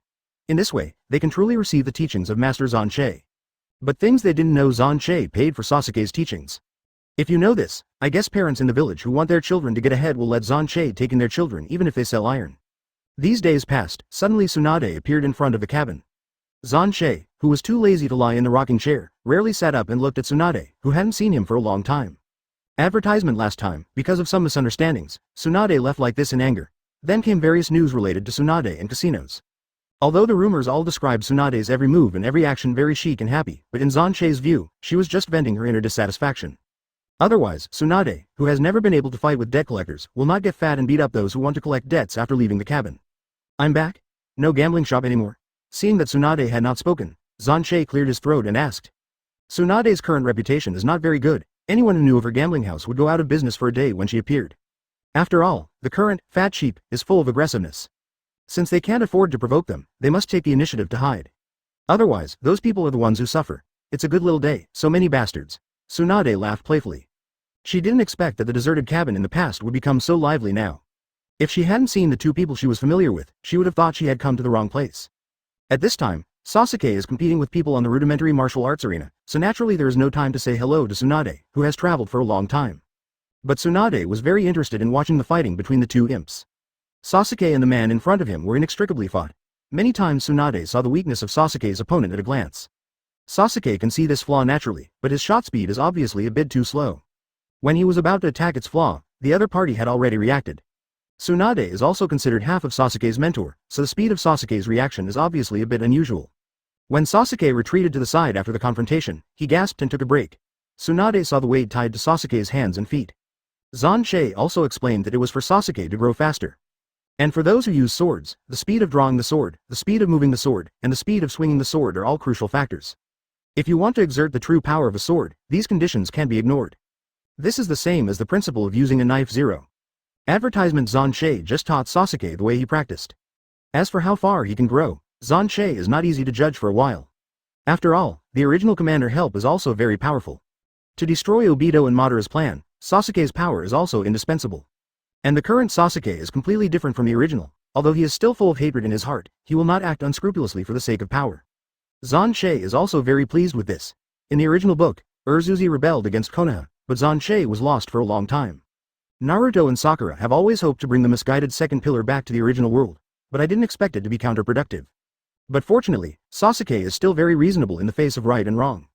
In this way, they can truly receive the teachings of Master Xuan Che. But things they didn't know, Xuan Che paid for Sasuke's teachings. If you know this, I guess parents in the village who want their children to get ahead will let Xuan Che take in their children even if they sell iron. These days passed, suddenly Tsunade appeared in front of the cabin. Xuan Che, who was too lazy to lie in the rocking chair, rarely sat up and looked at Tsunade, who hadn't seen him for a long time. Advertisement last time, because of some misunderstandings, Tsunade left like this in anger. Then came various news related to Tsunade and casinos. Although the rumors all described Tsunade's every move and every action very chic and happy, but in Xuan Che's view, she was just venting her inner dissatisfaction. Otherwise, Tsunade, who has never been able to fight with debt collectors, will not get fat and beat up those who want to collect debts after leaving the cabin. I'm back? No gambling shop anymore? Seeing that Tsunade had not spoken, Xuan Che cleared his throat and asked. Tsunade's current reputation is not very good. Anyone who knew of her gambling house would go out of business for a day when she appeared. After all, the current, fat sheep, is full of aggressiveness. Since they can't afford to provoke them, they must take the initiative to hide. Otherwise, those people are the ones who suffer. It's a good little day, so many bastards. Tsunade laughed playfully. She didn't expect that the deserted cabin in the past would become so lively now. If she hadn't seen the two people she was familiar with, she would have thought she had come to the wrong place. At this time, Sasuke is competing with people on the rudimentary martial arts arena, so naturally there is no time to say hello to Tsunade, who has traveled for a long time. But Tsunade was very interested in watching the fighting between the two imps. Sasuke and the man in front of him were inextricably fought. Many times Tsunade saw the weakness of Sasuke's opponent at a glance. Sasuke can see this flaw naturally, but his shot speed is obviously a bit too slow. When he was about to attack its flaw, the other party had already reacted. Tsunade is also considered half of Sasuke's mentor, so the speed of Sasuke's reaction is obviously a bit unusual. When Sasuke retreated to the side after the confrontation, he gasped and took a break. Tsunade saw the weight tied to Sasuke's hands and feet. Xuan Che also explained that it was for Sasuke to grow faster. And for those who use swords, the speed of drawing the sword, the speed of moving the sword, and the speed of swinging the sword are all crucial factors. If you want to exert the true power of a sword, these conditions can't be ignored. This is the same as the principle of using a knife zero. Advertisement Xuan Che just taught Sasuke the way he practiced. As for how far he can grow, Xuan Che is not easy to judge for a while. After all, the original commander help is also very powerful. To destroy Obito and Madara's plan, Sasuke's power is also indispensable. And the current Sasuke is completely different from the original. Although he is still full of hatred in his heart, he will not act unscrupulously for the sake of power. Xuan Che is also very pleased with this. In the original book, Urzuzi rebelled against Konoha, but Xuan Che was lost for a long time. Naruto and Sakura have always hoped to bring the misguided second pillar back to the original world, but I didn't expect it to be counterproductive. But fortunately, Sasuke is still very reasonable in the face of right and wrong.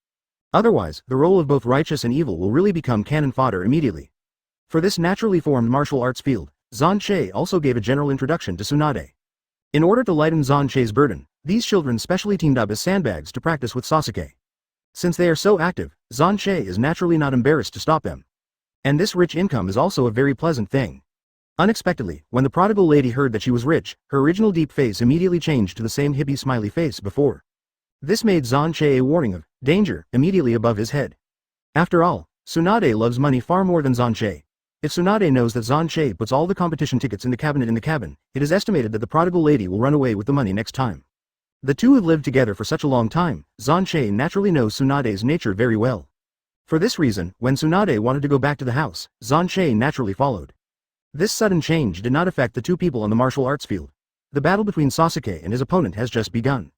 Otherwise, the role of both righteous and evil will really become cannon fodder immediately. For this naturally formed martial arts field, Xuan Che also gave a general introduction to Tsunade. In order to lighten Xuan Che's burden, these children specially teamed up as sandbags to practice with Sasuke. Since they are so active, Xuan Che is naturally not embarrassed to stop them. And this rich income is also a very pleasant thing. Unexpectedly, when the prodigal lady heard that she was rich, her original deep face immediately changed to the same hippie smiley face before. This made Xuan Che a warning of danger immediately above his head. After all, Tsunade loves money far more than Xuan Che. If Tsunade knows that Xuan Che puts all the competition tickets in the cabinet in the cabin, it is estimated that the prodigal lady will run away with the money next time. The two have lived together for such a long time. Xuan Che naturally knows Tsunade's nature very well. For this reason, when Tsunade wanted to go back to the house, Xuan Che naturally followed. This sudden change did not affect the two people on the martial arts field. The battle between Sasuke and his opponent has just begun.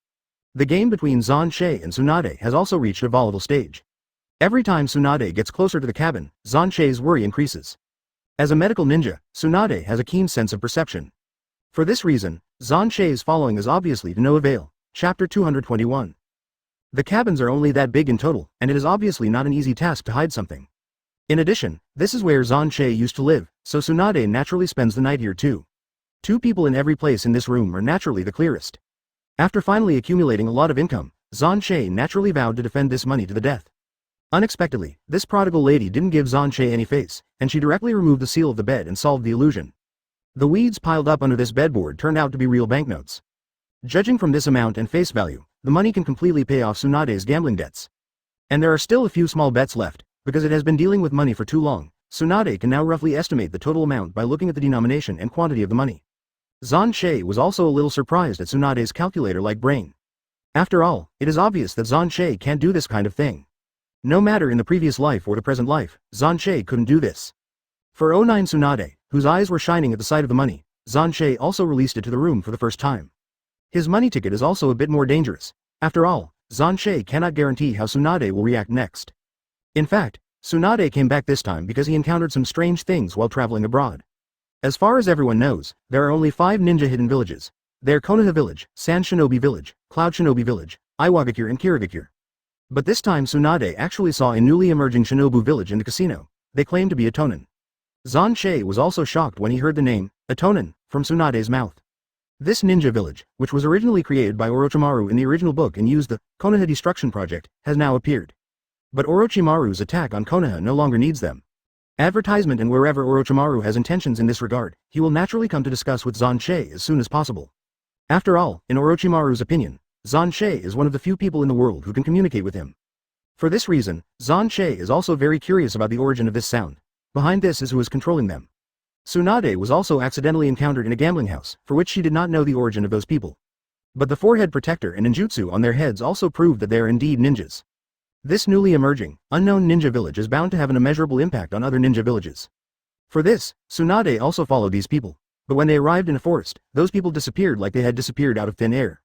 The game between Xuan Che and Tsunade has also reached a volatile stage. Every time Tsunade gets closer to the cabin, Xuan Che's worry increases. As a medical ninja, Tsunade has a keen sense of perception. For this reason, Xuan Che's following is obviously to no avail. Chapter 221. The cabins are only that big in total, and it is obviously not an easy task to hide something. In addition, this is where Xuan Che used to live, so Tsunade naturally spends the night here too. Two people in every place in this room are naturally the clearest. After finally accumulating a lot of income, Xuan Che naturally vowed to defend this money to the death. Unexpectedly, this prodigal lady didn't give Xuan Che any face, and she directly removed the seal of the bed and solved the illusion. The weeds piled up under this bedboard turned out to be real banknotes. Judging from this amount and face value, the money can completely pay off Tsunade's gambling debts. And there are still a few small bets left, because it has been dealing with money for too long. Tsunade can now roughly estimate the total amount by looking at the denomination and quantity of the money. Xuan Che was also a little surprised at Tsunade's calculator-like brain. After all, it is obvious that Xuan Che can't do this kind of thing. No matter in the previous life or the present life, Xuan Che couldn't do this. For 09 Tsunade, whose eyes were shining at the sight of the money, Xuan Che also released it to the room for the first time. His money ticket is also a bit more dangerous. After all, Xuan Che cannot guarantee how Tsunade will react next. In fact, Tsunade came back this time because he encountered some strange things while traveling abroad. As far as everyone knows, there are only 5 ninja hidden villages. They are Konoha Village, Sand Shinobi Village, Cloud Shinobi Village, Iwagakure and Kirigakure. But this time Tsunade actually saw a newly emerging Shinobu village in the casino. They claimed to be Atonin. Xuan Che was also shocked when he heard the name, Atonin, from Tsunade's mouth. This ninja village, which was originally created by Orochimaru in the original book and used the Konoha Destruction Project, has now appeared. But Orochimaru's attack on Konoha no longer needs them. Advertisement, and wherever Orochimaru has intentions in this regard, he will naturally come to discuss with Xuan Che as soon as possible. After all, in Orochimaru's opinion, Xuan Che is one of the few people in the world who can communicate with him. For this reason, Xuan Che is also very curious about the origin of this sound. Behind this is who is controlling them. Tsunade was also accidentally encountered in a gambling house, for which she did not know the origin of those people. But the forehead protector and ninjutsu on their heads also proved that they are indeed ninjas. This newly emerging, unknown ninja village is bound to have an immeasurable impact on other ninja villages. For this, Tsunade also followed these people. But when they arrived in a forest, those people disappeared like they had disappeared out of thin air.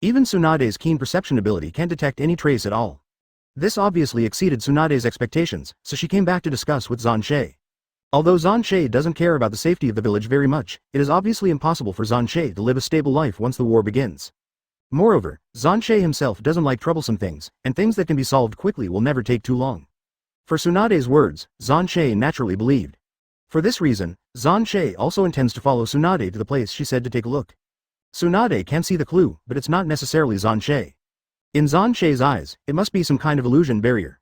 Even Tsunade's keen perception ability can't detect any trace at all. This obviously exceeded Tsunade's expectations, so she came back to discuss with Xuan Che. Although Xuan Che doesn't care about the safety of the village very much, it is obviously impossible for Xuan Che to live a stable life once the war begins. Moreover, Xuan Che himself doesn't like troublesome things, and things that can be solved quickly will never take too long. For Tsunade's words, Xuan Che naturally believed. For this reason, Xuan Che also intends to follow Tsunade to the place she said to take a look. Tsunade can see the clue, but it's not necessarily Xuan Che. In Xuan Che's eyes, it must be some kind of illusion barrier.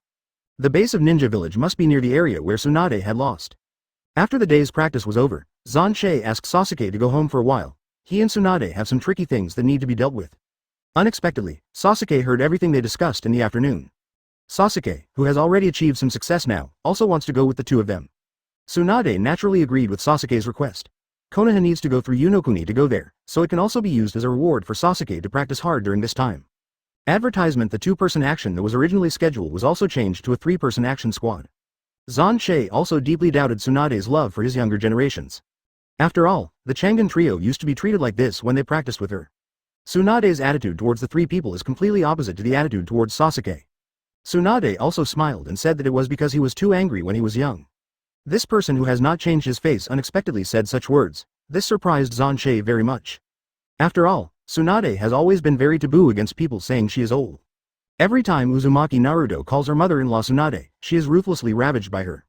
The base of Ninja Village must be near the area where Tsunade had lost. After the day's practice was over, Xuan Che asked Sasuke to go home for a while. He and Tsunade have some tricky things that need to be dealt with. Unexpectedly, Sasuke heard everything they discussed in the afternoon. Sasuke, who has already achieved some success now, also wants to go with the two of them. Tsunade naturally agreed with Sasuke's request. Konoha needs to go through Unokuni to go there, so it can also be used as a reward for Sasuke to practice hard during this time. Advertisement: the 2-person action that was originally scheduled was also changed to a 3-person action squad. Xuan Che also deeply doubted Tsunade's love for his younger generations. After all, the Changan trio used to be treated like this when they practiced with her. Tsunade's attitude towards the 3 people is completely opposite to the attitude towards Sasuke. Tsunade also smiled and said that it was because he was too angry when he was young. This person who has not changed his face unexpectedly said such words. This surprised Xuan Che very much. After all, Tsunade has always been very taboo against people saying she is old. Every time Uzumaki Naruto calls her mother-in-law Tsunade, she is ruthlessly ravaged by her.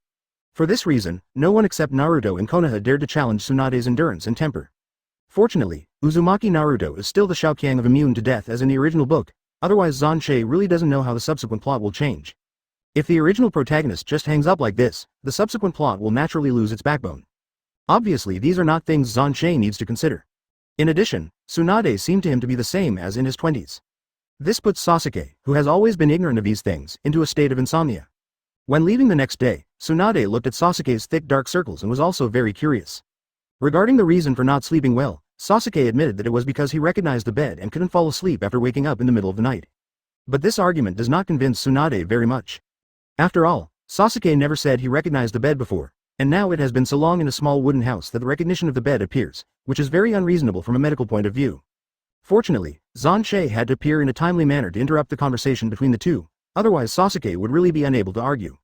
For this reason, no one except Naruto and Konoha dared to challenge Tsunade's endurance and temper. Fortunately, Uzumaki Naruto is still the Shaokyang of immune to death as in the original book, otherwise Xuan Che really doesn't know how the subsequent plot will change. If the original protagonist just hangs up like this, the subsequent plot will naturally lose its backbone. Obviously these are not things Xuan Che needs to consider. In addition, Tsunade seemed to him to be the same as in his 20s. This puts Sasuke, who has always been ignorant of these things, into a state of insomnia. When leaving the next day, Tsunade looked at Sasuke's thick dark circles and was also very curious. Regarding the reason for not sleeping well, Sasuke admitted that it was because he recognized the bed and couldn't fall asleep after waking up in the middle of the night. But this argument does not convince Tsunade very much. After all, Sasuke never said he recognized the bed before, and now it has been so long in a small wooden house that the recognition of the bed appears, which is very unreasonable from a medical point of view. Fortunately, Xuan Che had to appear in a timely manner to interrupt the conversation between the two, otherwise Sasuke would really be unable to argue.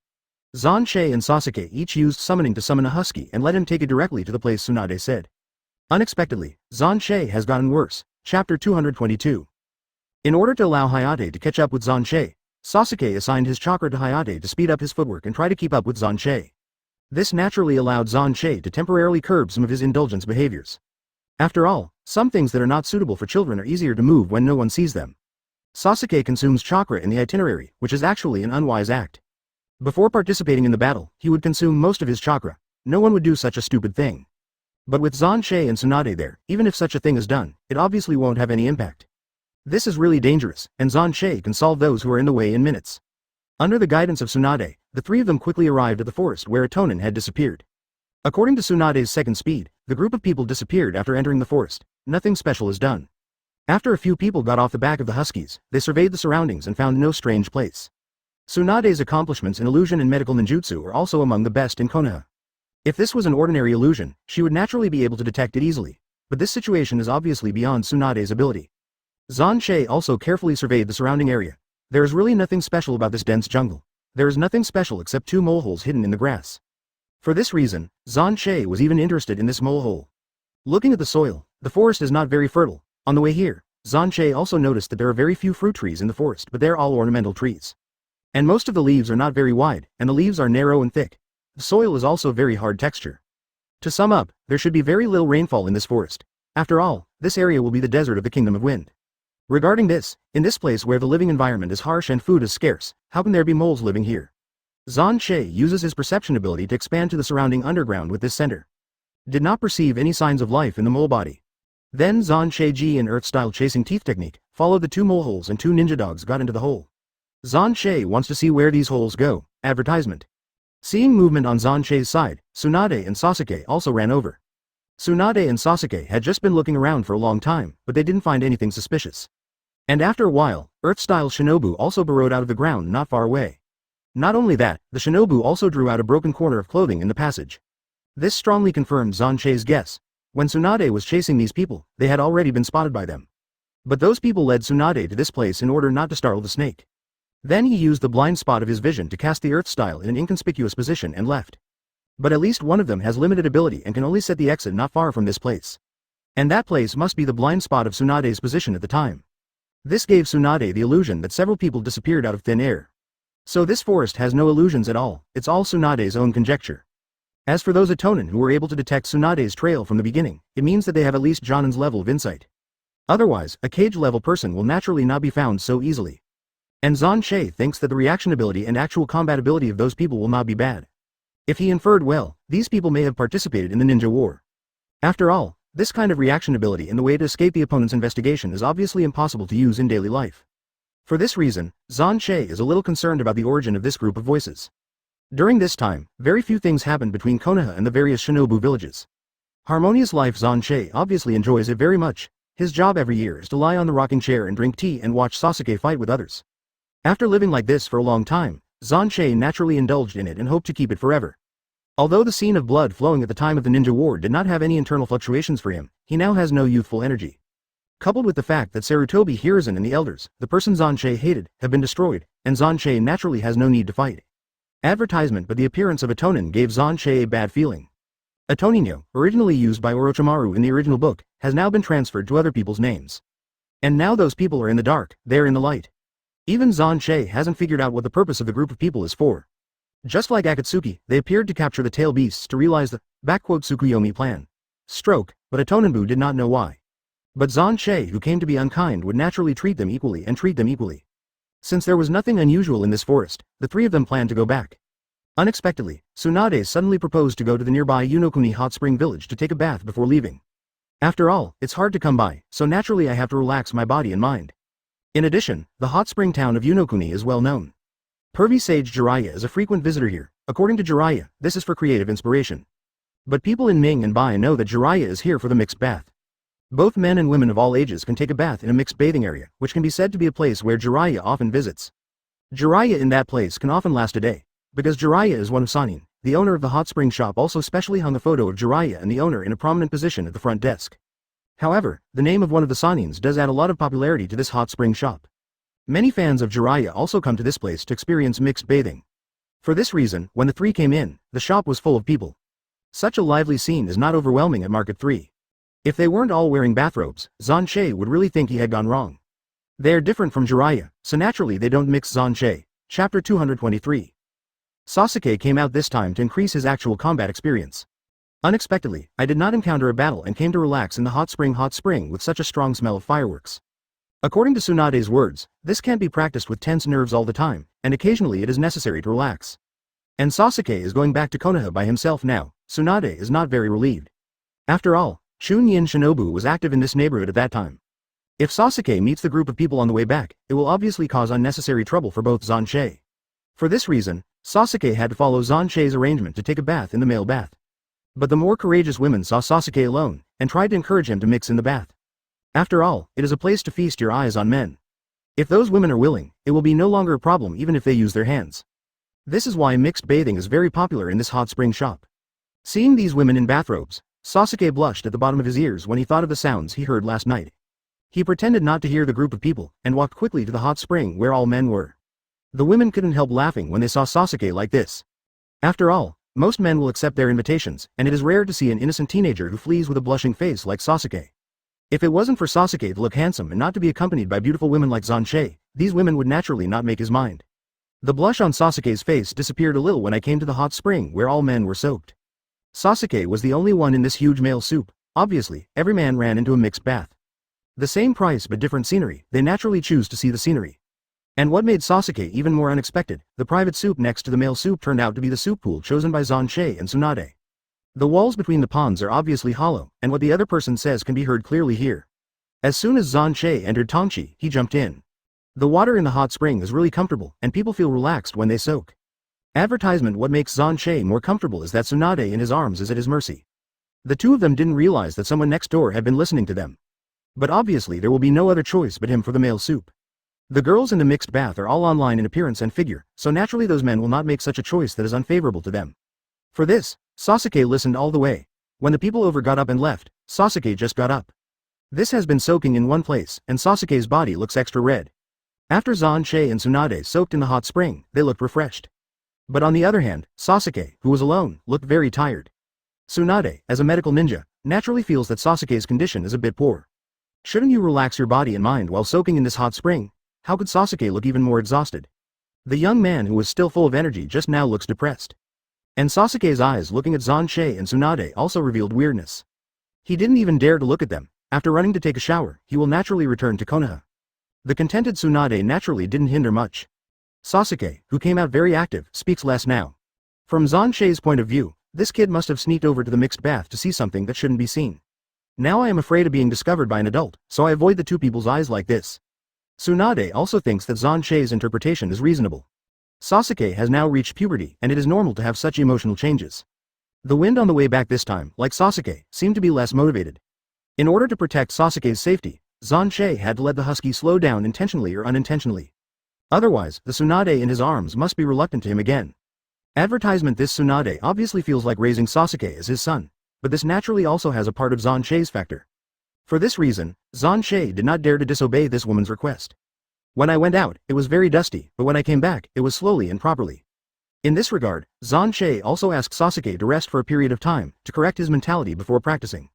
Xuan Che and Sasuke each used summoning to summon a husky and let him take it directly to the place Tsunade said. Unexpectedly, Xuan Che has gotten worse. Chapter 222. In order to allow Hayate to catch up with Xuan Che, Sasuke assigned his chakra to Hayate to speed up his footwork and try to keep up with Xuan Che. This naturally allowed Xuan Che to temporarily curb some of his indulgence behaviors. After all, some things that are not suitable for children are easier to move when no one sees them. Sasuke consumes chakra in the itinerary, which is actually an unwise act. Before participating in the battle, he would consume most of his chakra. No one would do such a stupid thing. But with Xuan Che and Tsunade there, even if such a thing is done, it obviously won't have any impact. This is really dangerous, and Xuan Che can solve those who are in the way in minutes. Under the guidance of Tsunade, the three of them quickly arrived at the forest where Atonin had disappeared. According to Tsunade's second speed, the group of people disappeared after entering the forest. Nothing special is done. After a few people got off the back of the huskies, they surveyed the surroundings and found no strange place. Tsunade's accomplishments in illusion and medical ninjutsu are also among the best in Konoha. If this was an ordinary illusion, she would naturally be able to detect it easily, but this situation is obviously beyond Tsunade's ability. Xuan Che also carefully surveyed the surrounding area. There is really nothing special about this dense jungle. There is nothing special except two moleholes hidden in the grass. For this reason, Xuan Che was even interested in this molehole. Looking at the soil, the forest is not very fertile. On the way here, Xuan Che also noticed that there are very few fruit trees in the forest, but they're all ornamental trees. And most of the leaves are not very wide, and the leaves are narrow and thick. The soil is also very hard texture. To sum up, there should be very little rainfall in this forest. After all, this area will be the desert of the Kingdom of Wind. Regarding this, in this place where the living environment is harsh and food is scarce, how can there be moles living here? Xuan Che uses his perception ability to expand to the surrounding underground with this center. Did not perceive any signs of life in the mole body. Then Xuan Che Ji and Earth-style chasing teeth technique, followed the two moleholes and two ninja dogs got into the hole. Xuan Che wants to see where these holes go. Advertisement. Seeing movement on Xuan Che's side, Tsunade and Sasuke also ran over. Tsunade and Sasuke had just been looking around for a long time, but they didn't find anything suspicious. And after a while, Earth-style shinobu also burrowed out of the ground not far away. Not only that, the shinobu also drew out a broken corner of clothing in the passage. This strongly confirmed Xuan Che's guess. When Tsunade was chasing these people, they had already been spotted by them. But those people led Tsunade to this place in order not to startle the snake. Then he used the blind spot of his vision to cast the Earth style in an inconspicuous position and left. But at least one of them has limited ability and can only set the exit not far from this place. And that place must be the blind spot of Tsunade's position at the time. This gave Tsunade the illusion that several people disappeared out of thin air. So this forest has no illusions at all, it's all Tsunade's own conjecture. As for those Atonin who were able to detect Tsunade's trail from the beginning, it means that they have at least Jonin's level of insight. Otherwise, a cage-level person will naturally not be found so easily. And Xuan Che thinks that the reaction ability and actual combat ability of those people will not be bad. If he inferred well, these people may have participated in the ninja war. After all, this kind of reaction ability and the way to escape the opponent's investigation is obviously impossible to use in daily life. For this reason, Xuan Che is a little concerned about the origin of this group of voices. During this time, very few things happened between Konoha and the various shinobu villages. Harmonious life. Xuan Che obviously enjoys it very much. His job every year is to lie on the rocking chair and drink tea and watch Sasuke fight with others. After living like this for a long time, Xuan Che naturally indulged in it and hoped to keep it forever. Although the scene of blood flowing at the time of the ninja war did not have any internal fluctuations for him, he now has no youthful energy. Coupled with the fact that Sarutobi Hiruzen and the elders, the person Xuan Che hated, have been destroyed, and Xuan Che naturally has no need to fight. Advertisement. But the appearance of Atonin gave Xuan Che a bad feeling. Atoninho, originally used by Orochimaru in the original book, has now been transferred to other people's names. And now those people are in the dark, they're in the light. Even Xuan Che hasn't figured out what the purpose of the group of people is for. Just like Akatsuki, they appeared to capture the tail beasts to realize the Tsukuyomi plan. Stroke, but Atoninbu did not know why. But Xuan Che, who came to be unkind, would naturally treat them equally and treat them equally. Since there was nothing unusual in this forest, the three of them planned to go back. Unexpectedly, Tsunade suddenly proposed to go to the nearby Yunokuni hot spring village to take a bath before leaving. After all, it's hard to come by, so naturally I have to relax my body and mind. In addition, the hot spring town of Yunokuni is well known. Pervy sage Jiraiya is a frequent visitor here. According to Jiraiya, this is for creative inspiration. But people in Ming and Bai know that Jiraiya is here for the mixed bath. Both men and women of all ages can take a bath in a mixed bathing area, which can be said to be a place where Jiraiya often visits. Jiraiya in that place can often last a day, because Jiraiya is one of Sanin. The owner of the hot spring shop also specially hung a photo of Jiraiya and the owner in a prominent position at the front desk. However, the name of one of the Sanins does add a lot of popularity to this hot spring shop. Many fans of Jiraiya also come to this place to experience mixed bathing. For this reason, when the three came in, the shop was full of people. Such a lively scene is not overwhelming at Market 3. If they weren't all wearing bathrobes, Xuan Che would really think he had gone wrong. They are different from Jiraiya, so naturally they don't mix. Xuan Che. Chapter 223. Sasuke came out this time to increase his actual combat experience. Unexpectedly, I did not encounter a battle and came to relax in the hot spring with such a strong smell of fireworks. According to Tsunade's words, this can't be practiced with tense nerves all the time, and occasionally it is necessary to relax. And Sasuke is going back to Konoha by himself now. Tsunade is not very relieved. After all, Shunyin Shinobu was active in this neighborhood at that time. If Sasuke meets the group of people on the way back, it will obviously cause unnecessary trouble for both Xuan Che. For this reason, Sasuke had to follow Xuan Che's arrangement to take a bath in the male bath. But the more courageous women saw Sasuke alone, and tried to encourage him to mix in the bath. After all, it is a place to feast your eyes on men. If those women are willing, it will be no longer a problem even if they use their hands. This is why mixed bathing is very popular in this hot spring shop. Seeing these women in bathrobes, Sasuke blushed at the bottom of his ears when he thought of the sounds he heard last night. He pretended not to hear the group of people, and walked quickly to the hot spring where all men were. The women couldn't help laughing when they saw Sasuke like this. After all, most men will accept their invitations, and it is rare to see an innocent teenager who flees with a blushing face like Sasuke. If it wasn't for Sasuke to look handsome and not to be accompanied by beautiful women like Xuan Che, these women would naturally not make his mind. The blush on Sasuke's face disappeared a little when I came to the hot spring where all men were soaked. Sasuke was the only one in this huge male soup. Obviously, every man ran into a mixed bath. The same price but different scenery, they naturally choose to see the scenery. And what made Sasuke even more unexpected, the private soup next to the male soup turned out to be the soup pool chosen by Xuan Che and Tsunade. The walls between the ponds are obviously hollow, and what the other person says can be heard clearly here. As soon as Xuan Che entered Tongchi, he jumped in. The water in the hot spring is really comfortable, and people feel relaxed when they soak. Advertisement. What makes Xuan Che more comfortable is that Tsunade in his arms is at his mercy. The two of them didn't realize that someone next door had been listening to them. But obviously there will be no other choice but him for the male soup. The girls in the mixed bath are all online in appearance and figure, so naturally those men will not make such a choice that is unfavorable to them. For this, Sasuke listened all the way. When the people over got up and left, Sasuke just got up. This has been soaking in one place, and Sasuke's body looks extra red. After Xuan Che and Tsunade soaked in the hot spring, they looked refreshed. But on the other hand, Sasuke, who was alone, looked very tired. Tsunade, as a medical ninja, naturally feels that Sasuke's condition is a bit poor. Shouldn't you relax your body and mind while soaking in this hot spring? How could Sasuke look even more exhausted? The young man who was still full of energy just now looks depressed. And Sasuke's eyes looking at Xuan Che and Tsunade also revealed weirdness. He didn't even dare to look at them. After running to take a shower, he will naturally return to Konoha. The contented Tsunade naturally didn't hinder much. Sasuke, who came out very active, speaks less now. From Xuan Che's point of view, this kid must have sneaked over to the mixed bath to see something that shouldn't be seen. Now I am afraid of being discovered by an adult, so I avoid the two people's eyes like this. Tsunade also thinks that Xuan Che's interpretation is reasonable. Sasuke has now reached puberty, and it is normal to have such emotional changes. The wind on the way back this time, like Sasuke, seemed to be less motivated. In order to protect Sasuke's safety, Xuan Che had to let the husky slow down intentionally or unintentionally. Otherwise, the Tsunade in his arms must be reluctant to him again. Advertisement. This Tsunade obviously feels like raising Sasuke as his son, but this naturally also has a part of Xuan Che's factor. For this reason, Xuan Che did not dare to disobey this woman's request. When I went out, it was very dusty, but when I came back, it was slowly and properly. In this regard, Xuan Che also asked Sasuke to rest for a period of time, to correct his mentality before practicing.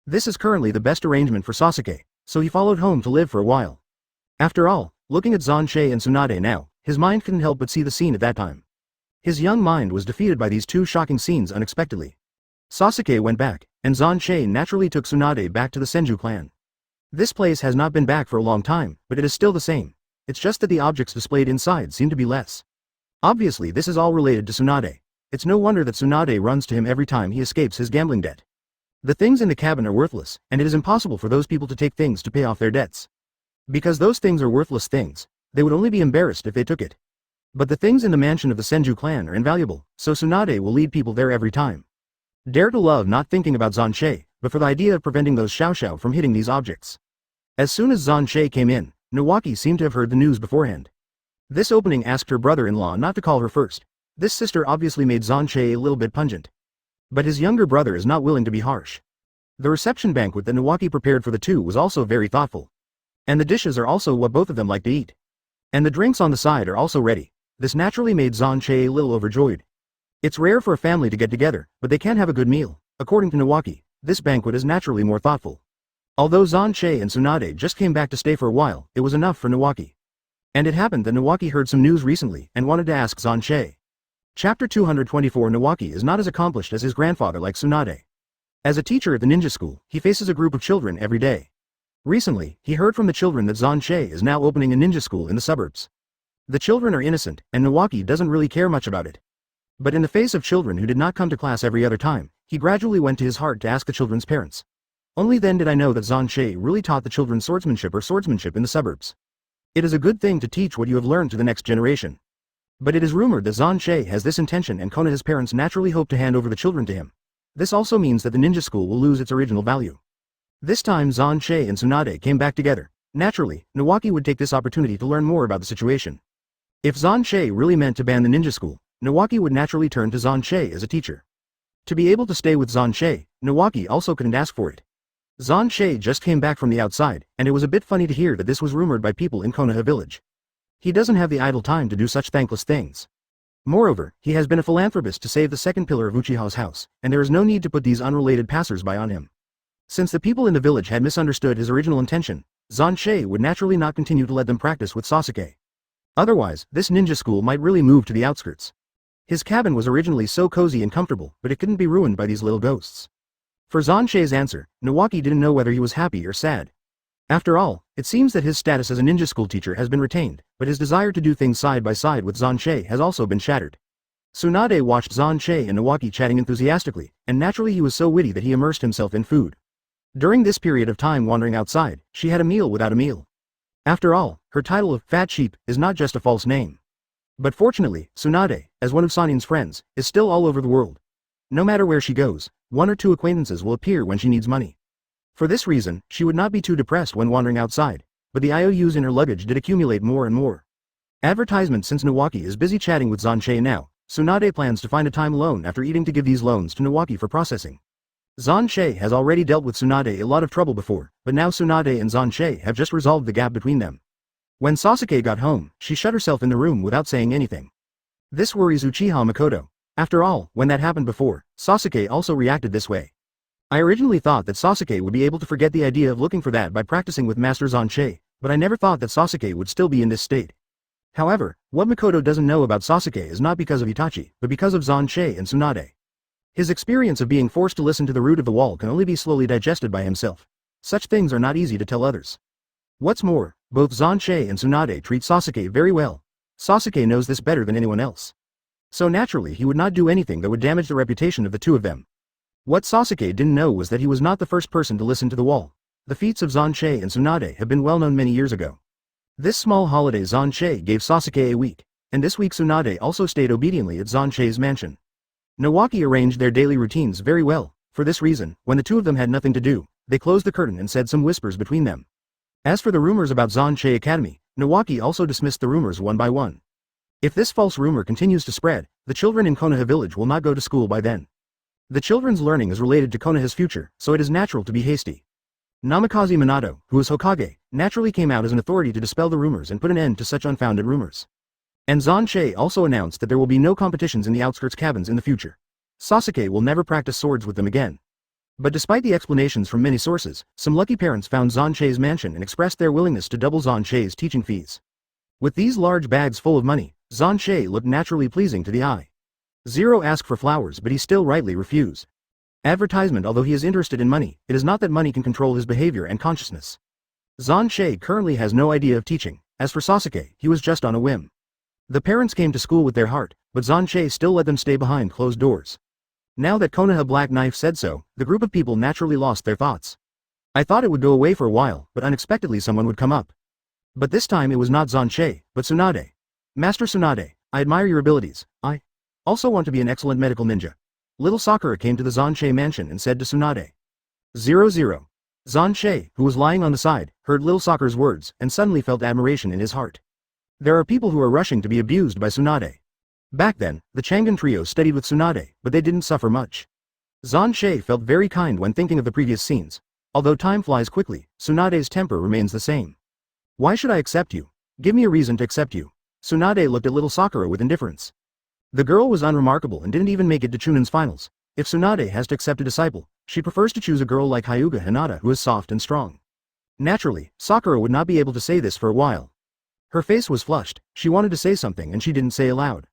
This is currently the best arrangement for Sasuke, so he followed home to live for a while. After all, looking at Xuan Che and Tsunade now, his mind couldn't help but see the scene at that time. His young mind was defeated by these two shocking scenes unexpectedly. Sasuke went back, and Xuan Che naturally took Tsunade back to the Senju clan. This place has not been back for a long time, but it is still the same. It's just that the objects displayed inside seem to be less. Obviously this is all related to Tsunade. It's no wonder that Tsunade runs to him every time he escapes his gambling debt. The things in the cabin are worthless, and it is impossible for those people to take things to pay off their debts. Because those things are worthless things, they would only be embarrassed if they took it. But the things in the mansion of the Senju clan are invaluable, so Tsunade will lead people there every time. Dare to love not thinking about Xuan Che, but for the idea of preventing those Xiao from hitting these objects. As soon as Xuan Che came in, Nawaki seemed to have heard the news beforehand. This opening asked her brother-in-law not to call her first. This sister obviously made Xuan Che a little bit pungent. But his younger brother is not willing to be harsh. The reception banquet that Nawaki prepared for the two was also very thoughtful. And the dishes are also what both of them like to eat. And the drinks on the side are also ready. This naturally made Xuan Che a little overjoyed. It's rare for a family to get together, but they can have a good meal. According to Nawaki, this banquet is naturally more thoughtful. Although Xuan Che and Tsunade just came back to stay for a while, it was enough for Nawaki. And it happened that Nawaki heard some news recently and wanted to ask Xuan Che. Chapter 224. Nawaki is not as accomplished as his grandfather like Tsunade. As a teacher at the ninja school, he faces a group of children every day. Recently, he heard from the children that Xuan Che is now opening a ninja school in the suburbs. The children are innocent, and Nawaki doesn't really care much about it. But in the face of children who did not come to class every other time, he gradually went to his heart to ask the children's parents. Only then did I know that Xuan Che really taught the children swordsmanship in the suburbs. It is a good thing to teach what you have learned to the next generation. But it is rumored that Xuan Che has this intention, and Konoha's parents naturally hope to hand over the children to him. This also means that the ninja school will lose its original value. This time Xuan Che and Tsunade came back together. Naturally, Nawaki would take this opportunity to learn more about the situation. If Xuan Che really meant to ban the ninja school, Nawaki would naturally turn to Xuan Che as a teacher. To be able to stay with Xuan Che, Nawaki also couldn't ask for it. Xuan Che just came back from the outside, and it was a bit funny to hear that this was rumored by people in Konoha village. He doesn't have the idle time to do such thankless things. Moreover, he has been a philanthropist to save the second pillar of Uchiha's house, and there is no need to put these unrelated passers-by on him. Since the people in the village had misunderstood his original intention, Xuan Che would naturally not continue to let them practice with Sasuke. Otherwise, this ninja school might really move to the outskirts. His cabin was originally so cozy and comfortable, but it couldn't be ruined by these little ghosts. For Xuan Che's answer, Nawaki didn't know whether he was happy or sad. After all, it seems that his status as a ninja school teacher has been retained, but his desire to do things side by side with Xuan Che has also been shattered. Tsunade watched Xuan Che and Nawaki chatting enthusiastically, and naturally he was so witty that he immersed himself in food. During this period of time wandering outside, she had a meal without a meal. After all, her title of Fat Sheep is not just a false name. But fortunately, Tsunade, as one of Sanin's friends, is still all over the world. No matter where she goes, one or two acquaintances will appear when she needs money. For this reason, she would not be too depressed when wandering outside, but the IOUs in her luggage did accumulate more and more. Advertisement. Since Nawaki is busy chatting with Xuan Che now, Tsunade plans to find a time loan after eating to give these loans to Nawaki for processing. Xuan Che has already dealt with Tsunade a lot of trouble before, but now Tsunade and Xuan Che have just resolved the gap between them. When Sasuke got home, she shut herself in the room without saying anything. This worries Uchiha Makoto. After all, when that happened before, Sasuke also reacted this way. I originally thought that Sasuke would be able to forget the idea of looking for that by practicing with Master Xuan Che, but I never thought that Sasuke would still be in this state. However, what Makoto doesn't know about Sasuke is not because of Itachi, but because of Xuan Che and Tsunade. His experience of being forced to listen to the root of the wall can only be slowly digested by himself. Such things are not easy to tell others. What's more, both Xuan Che and Tsunade treat Sasuke very well. Sasuke knows this better than anyone else. So naturally he would not do anything that would damage the reputation of the two of them. What Sasuke didn't know was that he was not the first person to listen to the wall. The feats of Xuan Che and Tsunade have been well known many years ago. This small holiday Xuan Che gave Sasuke a week, and this week Tsunade also stayed obediently at Xuan Che's mansion. Nawaki arranged their daily routines very well. For this reason, when the two of them had nothing to do, they closed the curtain and said some whispers between them. As for the rumors about Xuan Che Academy, Nawaki also dismissed the rumors one by one. If this false rumor continues to spread, the children in Konoha village will not go to school by then. The children's learning is related to Konoha's future, so it is natural to be hasty. Namikaze Minato, who is Hokage, naturally came out as an authority to dispel the rumors and put an end to such unfounded rumors. And Xuan Che also announced that there will be no competitions in the outskirts cabins in the future. Sasuke will never practice swords with them again. But despite the explanations from many sources, some lucky parents found Xuan Che's mansion and expressed their willingness to double Xuan Che's teaching fees. With these large bags full of money, Xuan Che looked naturally pleasing to the eye. Zero asked for flowers, but he still rightly refused. Advertisement. Although he is interested in money, it is not that money can control his behavior and consciousness. Xuan Che currently has no idea of teaching. As for Sasuke, he was just on a whim. The parents came to school with their heart, but Xuan Che still let them stay behind closed doors. Now that Konoha Black Knife said so, the group of people naturally lost their thoughts. I thought it would go away for a while, but unexpectedly someone would come up. But this time it was not Xuan Che, but Tsunade. Master Tsunade, I admire your abilities. I also want to be an excellent medical ninja. Little Sakura came to the Xuan Che mansion and said to Tsunade. 00. Xuan Che, who was lying on the side, heard little Sakura's words and suddenly felt admiration in his heart. There are people who are rushing to be abused by Tsunade. Back then, the Changan trio studied with Tsunade, but they didn't suffer much. Xuan Che felt very kind when thinking of the previous scenes. Although time flies quickly, Tsunade's temper remains the same. Why should I accept you? Give me a reason to accept you. Tsunade looked at little Sakura with indifference. The girl was unremarkable and didn't even make it to Chunan's finals. If Tsunade has to accept a disciple, she prefers to choose a girl like Hyuga Hinata who is soft and strong. Naturally, Sakura would not be able to say this for a while. Her face was flushed, she wanted to say something and she didn't say aloud.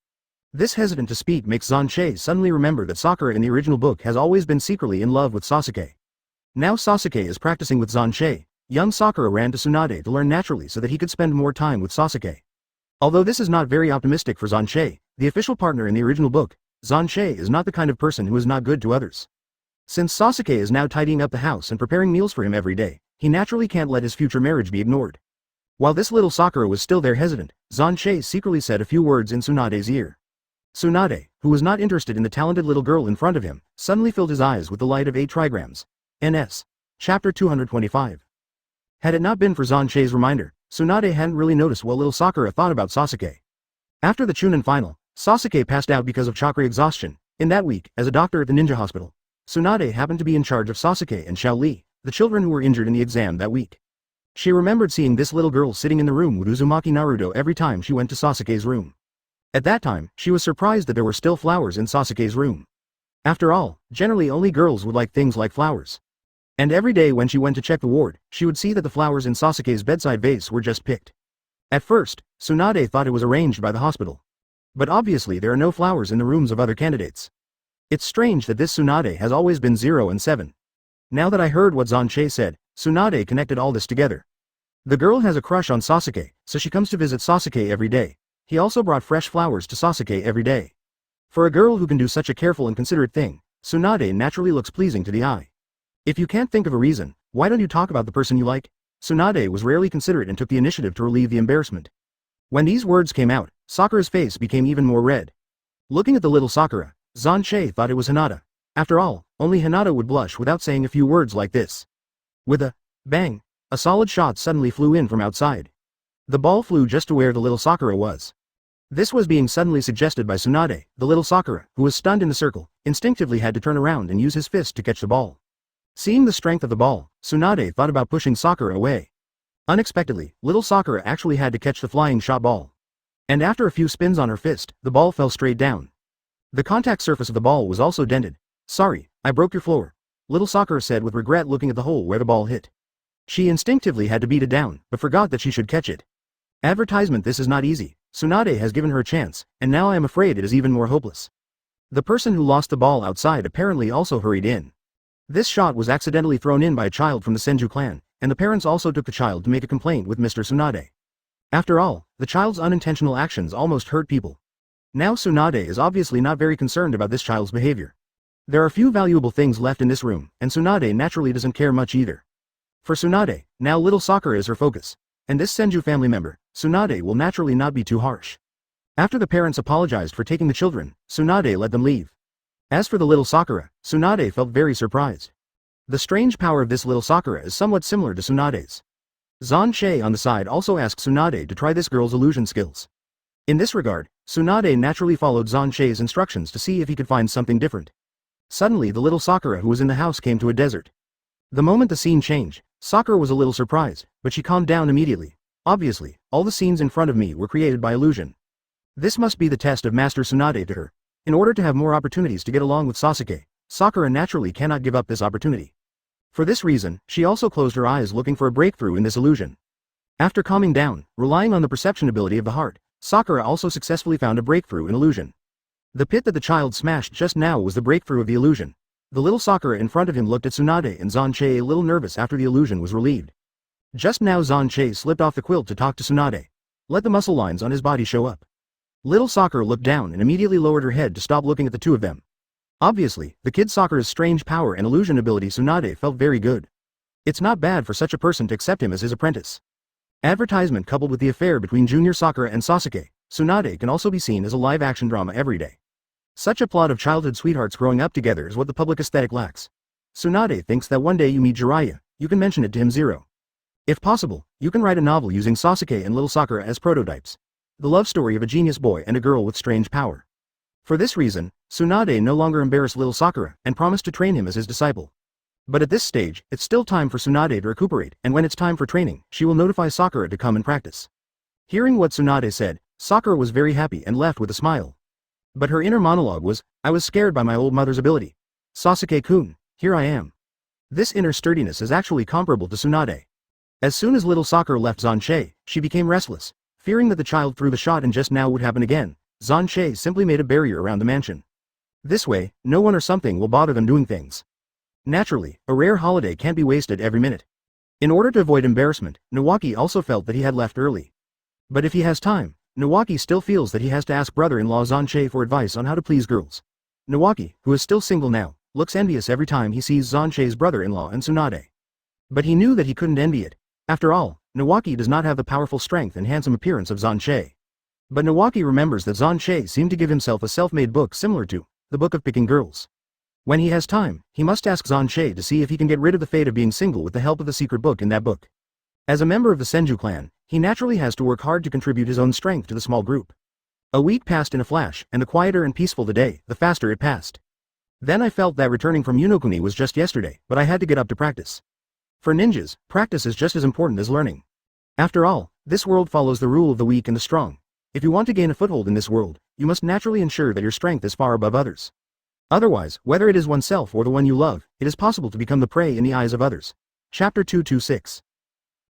This hesitant to speak makes Xuan Che suddenly remember that Sakura in the original book has always been secretly in love with Sasuke. Now Sasuke is practicing with Xuan Che. Young Sakura ran to Tsunade to learn naturally so that he could spend more time with Sasuke. Although this is not very optimistic for Xuan Che, the official partner in the original book, Xuan Che is not the kind of person who is not good to others. Since Sasuke is now tidying up the house and preparing meals for him every day, he naturally can't let his future marriage be ignored. While this little Sakura was still there hesitant, Xuan Che secretly said a few words in Tsunade's ear. Tsunade, who was not interested in the talented little girl in front of him, suddenly filled his eyes with the light of 8 trigrams. NS. Chapter 225. Had it not been for Xuan Che's reminder, Tsunade hadn't really noticed what little Sakura thought about Sasuke. After the Chunin final, Sasuke passed out because of chakra exhaustion. In that week, as a doctor at the ninja hospital, Tsunade happened to be in charge of Sasuke and Xiao Li, the children who were injured in the exam that week. She remembered seeing this little girl sitting in the room with Uzumaki Naruto every time she went to Sasuke's room. At that time, she was surprised that there were still flowers in Sasuke's room. After all, generally only girls would like things like flowers. And every day when she went to check the ward, she would see that the flowers in Sasuke's bedside vase were just picked. At first, Tsunade thought it was arranged by the hospital. But obviously there are no flowers in the rooms of other candidates. It's strange that this Tsunade has always been 0 and 7. Now that I heard what Xuan Che said, Tsunade connected all this together. The girl has a crush on Sasuke, so she comes to visit Sasuke every day. He also brought fresh flowers to Sasuke every day. For a girl who can do such a careful and considerate thing, Tsunade naturally looks pleasing to the eye. If you can't think of a reason, why don't you talk about the person you like? Tsunade was rarely considerate and took the initiative to relieve the embarrassment. When these words came out, Sakura's face became even more red. Looking at the little Sakura, Xuan Che thought it was Hinata. After all, only Hinata would blush without saying a few words like this. With a bang, a solid shot suddenly flew in from outside. The ball flew just to where the little Sakura was. This was being suddenly suggested by Tsunade. The little Sakura, who was stunned in the circle, instinctively had to turn around and use his fist to catch the ball. Seeing the strength of the ball, Tsunade thought about pushing Sakura away. Unexpectedly, little Sakura actually had to catch the flying shot ball. And after a few spins on her fist, the ball fell straight down. The contact surface of the ball was also dented. Sorry, I broke your floor, little Sakura said with regret looking at the hole where the ball hit. She instinctively had to beat it down, but forgot that she should catch it. Advertisement, this is not easy. Tsunade has given her a chance, and now I am afraid it is even more hopeless. The person who lost the ball outside apparently also hurried in. This shot was accidentally thrown in by a child from the Senju clan, and the parents also took the child to make a complaint with Mr. Tsunade. After all, the child's unintentional actions almost hurt people. Now Tsunade is obviously not very concerned about this child's behavior. There are few valuable things left in this room, and Tsunade naturally doesn't care much either. For Tsunade, now little Sakura is her focus. And this Senju family member, Tsunade will naturally not be too harsh. After the parents apologized for taking the children, Tsunade let them leave. As for the little Sakura, Tsunade felt very surprised. The strange power of this little Sakura is somewhat similar to Tsunade's. Xuan Che on the side also asked Tsunade to try this girl's illusion skills. In this regard, Tsunade naturally followed Xuan Che's instructions to see if he could find something different. Suddenly the little Sakura who was in the house came to a desert. The moment the scene changed, Sakura was a little surprised, but she calmed down immediately. Obviously, all the scenes in front of me were created by illusion. This must be the test of Master Tsunade to her. In order to have more opportunities to get along with Sasuke, Sakura naturally cannot give up this opportunity. For this reason, she also closed her eyes looking for a breakthrough in this illusion. After calming down, relying on the perception ability of the heart, Sakura also successfully found a breakthrough in illusion. The pit that the child smashed just now was the breakthrough of the illusion. The little Sakura in front of him looked at Tsunade and Xuan Che a little nervous after the illusion was relieved. Just now Xuan Che slipped off the quilt to talk to Tsunade. Let the muscle lines on his body show up. Little Sakura looked down and immediately lowered her head to stop looking at the two of them. Obviously, the kid Sakura's strange power and illusion ability Tsunade felt very good. It's not bad for such a person to accept him as his apprentice. Advertisement coupled with the affair between Junior Sakura and Sasuke, Tsunade can also be seen as a live-action drama every day. Such a plot of childhood sweethearts growing up together is what the public aesthetic lacks. Tsunade thinks that one day you meet Jiraiya, you can mention it to him. Zero. If possible, you can write a novel using Sasuke and little Sakura as prototypes. The love story of a genius boy and a girl with strange power. For this reason, Tsunade no longer embarrassed little Sakura and promised to train him as his disciple. But at this stage, it's still time for Tsunade to recuperate, and when it's time for training, she will notify Sakura to come and practice. Hearing what Tsunade said, Sakura was very happy and left with a smile. But her inner monologue was, I was scared by my old mother's ability. Sasuke-kun, here I am. This inner sturdiness is actually comparable to Tsunade. As soon as little Sakura left Xuan Che, she became restless. Fearing that the child threw the shot and just now would happen again, Xuan Che simply made a barrier around the mansion. This way, no one or something will bother them doing things. Naturally, a rare holiday can't be wasted every minute. In order to avoid embarrassment, Nawaki also felt that he had left early. But if he has time, Nawaki still feels that he has to ask brother-in-law Xuan Che for advice on how to please girls. Nawaki, who is still single now, looks envious every time he sees Xuan Che's brother-in-law and Tsunade. But he knew that he couldn't envy it. After all, Nawaki does not have the powerful strength and handsome appearance of Xuan Che. But Nawaki remembers that Xuan Che seemed to give himself a self-made book similar to the Book of Picking Girls. When he has time, he must ask Xuan Che to see if he can get rid of the fate of being single with the help of the secret book in that book. As a member of the Senju clan, he naturally has to work hard to contribute his own strength to the small group. A week passed in a flash, and the quieter and peaceful the day, the faster it passed. Then I felt that returning from Unokuni was just yesterday, but I had to get up to practice. For ninjas, practice is just as important as learning. After all, this world follows the rule of the weak and the strong. If you want to gain a foothold in this world, you must naturally ensure that your strength is far above others. Otherwise, whether it is oneself or the one you love, it is possible to become the prey in the eyes of others. Chapter 226.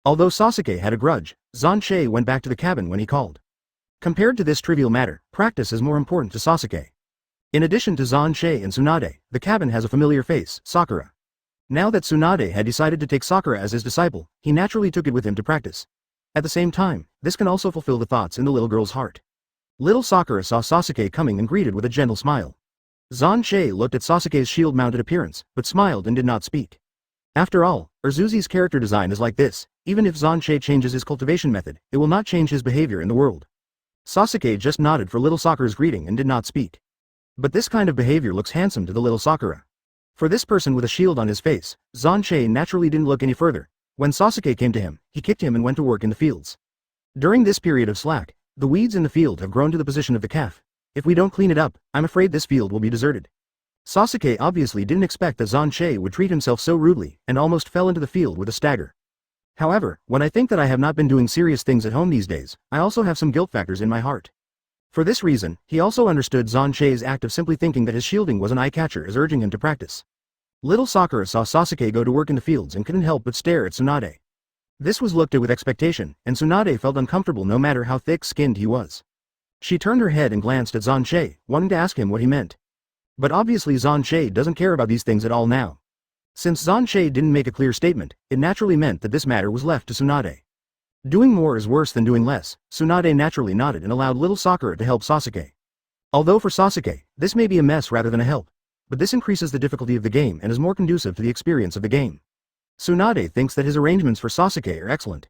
Although Sasuke had a grudge, Xuan Che went back to the cabin when he called. Compared to this trivial matter, practice is more important to Sasuke. In addition to Xuan Che and Tsunade, the cabin has a familiar face, Sakura. Now that Tsunade had decided to take Sakura as his disciple, he naturally took it with him to practice. At the same time, this can also fulfill the thoughts in the little girl's heart. Little Sakura saw Sasuke coming and greeted with a gentle smile. Xuan Che looked at Sasuke's shield-mounted appearance, but smiled and did not speak. After all, Urzuzi's character design is like this: even if Xuan Che changes his cultivation method, it will not change his behavior in the world. Sasuke just nodded for little Sakura's greeting and did not speak. But this kind of behavior looks handsome to the little Sakura. For this person with a shield on his face, Xuan Che naturally didn't look any further. When Sasuke came to him, he kicked him and went to work in the fields. During this period of slack, the weeds in the field have grown to the position of the calf. If we don't clean it up, I'm afraid this field will be deserted. Sasuke obviously didn't expect that Xuan Che would treat himself so rudely, and almost fell into the field with a stagger. However, when I think that I have not been doing serious things at home these days, I also have some guilt factors in my heart. For this reason, he also understood Xuan Che's act of simply thinking that his shielding was an eye-catcher as urging him to practice. Little Sakura saw Sasuke go to work in the fields and couldn't help but stare at Tsunade. This was looked at with expectation, and Tsunade felt uncomfortable no matter how thick-skinned he was. She turned her head and glanced at Xuan Che, wanting to ask him what he meant. But obviously Xuan Che doesn't care about these things at all now. Since Xuan Che didn't make a clear statement, it naturally meant that this matter was left to Tsunade. Doing more is worse than doing less. Tsunade naturally nodded and allowed little Sakura to help Sasuke. Although for Sasuke, this may be a mess rather than a help, but this increases the difficulty of the game and is more conducive to the experience of the game. Tsunade thinks that his arrangements for Sasuke are excellent.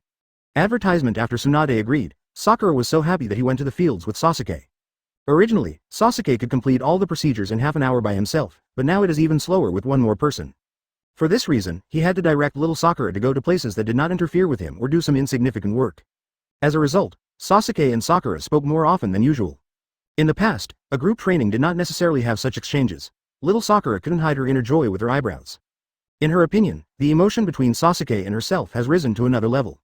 Advertisement. After Tsunade agreed, Sakura was so happy that he went to the fields with Sasuke. Originally, Sasuke could complete all the procedures in half an hour by himself, but now it is even slower with one more person. For this reason, he had to direct little Sakura to go to places that did not interfere with him or do some insignificant work. As a result, Sasuke and Sakura spoke more often than usual. In the past, a group training did not necessarily have such exchanges. Little Sakura couldn't hide her inner joy with her eyebrows. In her opinion, the emotion between Sasuke and herself has risen to another level.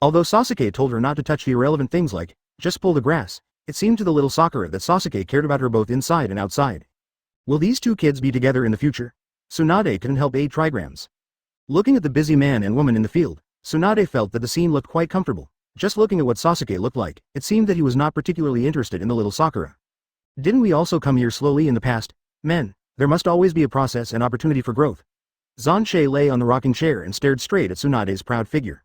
Although Sasuke told her not to touch the irrelevant things like, just pull the grass, it seemed to the little Sakura that Sasuke cared about her both inside and outside. Will these two kids be together in the future? Tsunade couldn't help aid trigrams. Looking at the busy man and woman in the field, Tsunade felt that the scene looked quite comfortable. Just looking at what Sasuke looked like, it seemed that he was not particularly interested in the little Sakura. Didn't we also come here slowly in the past? Men, there must always be a process and opportunity for growth. Xuan Che lay on the rocking chair and stared straight at Tsunade's proud figure.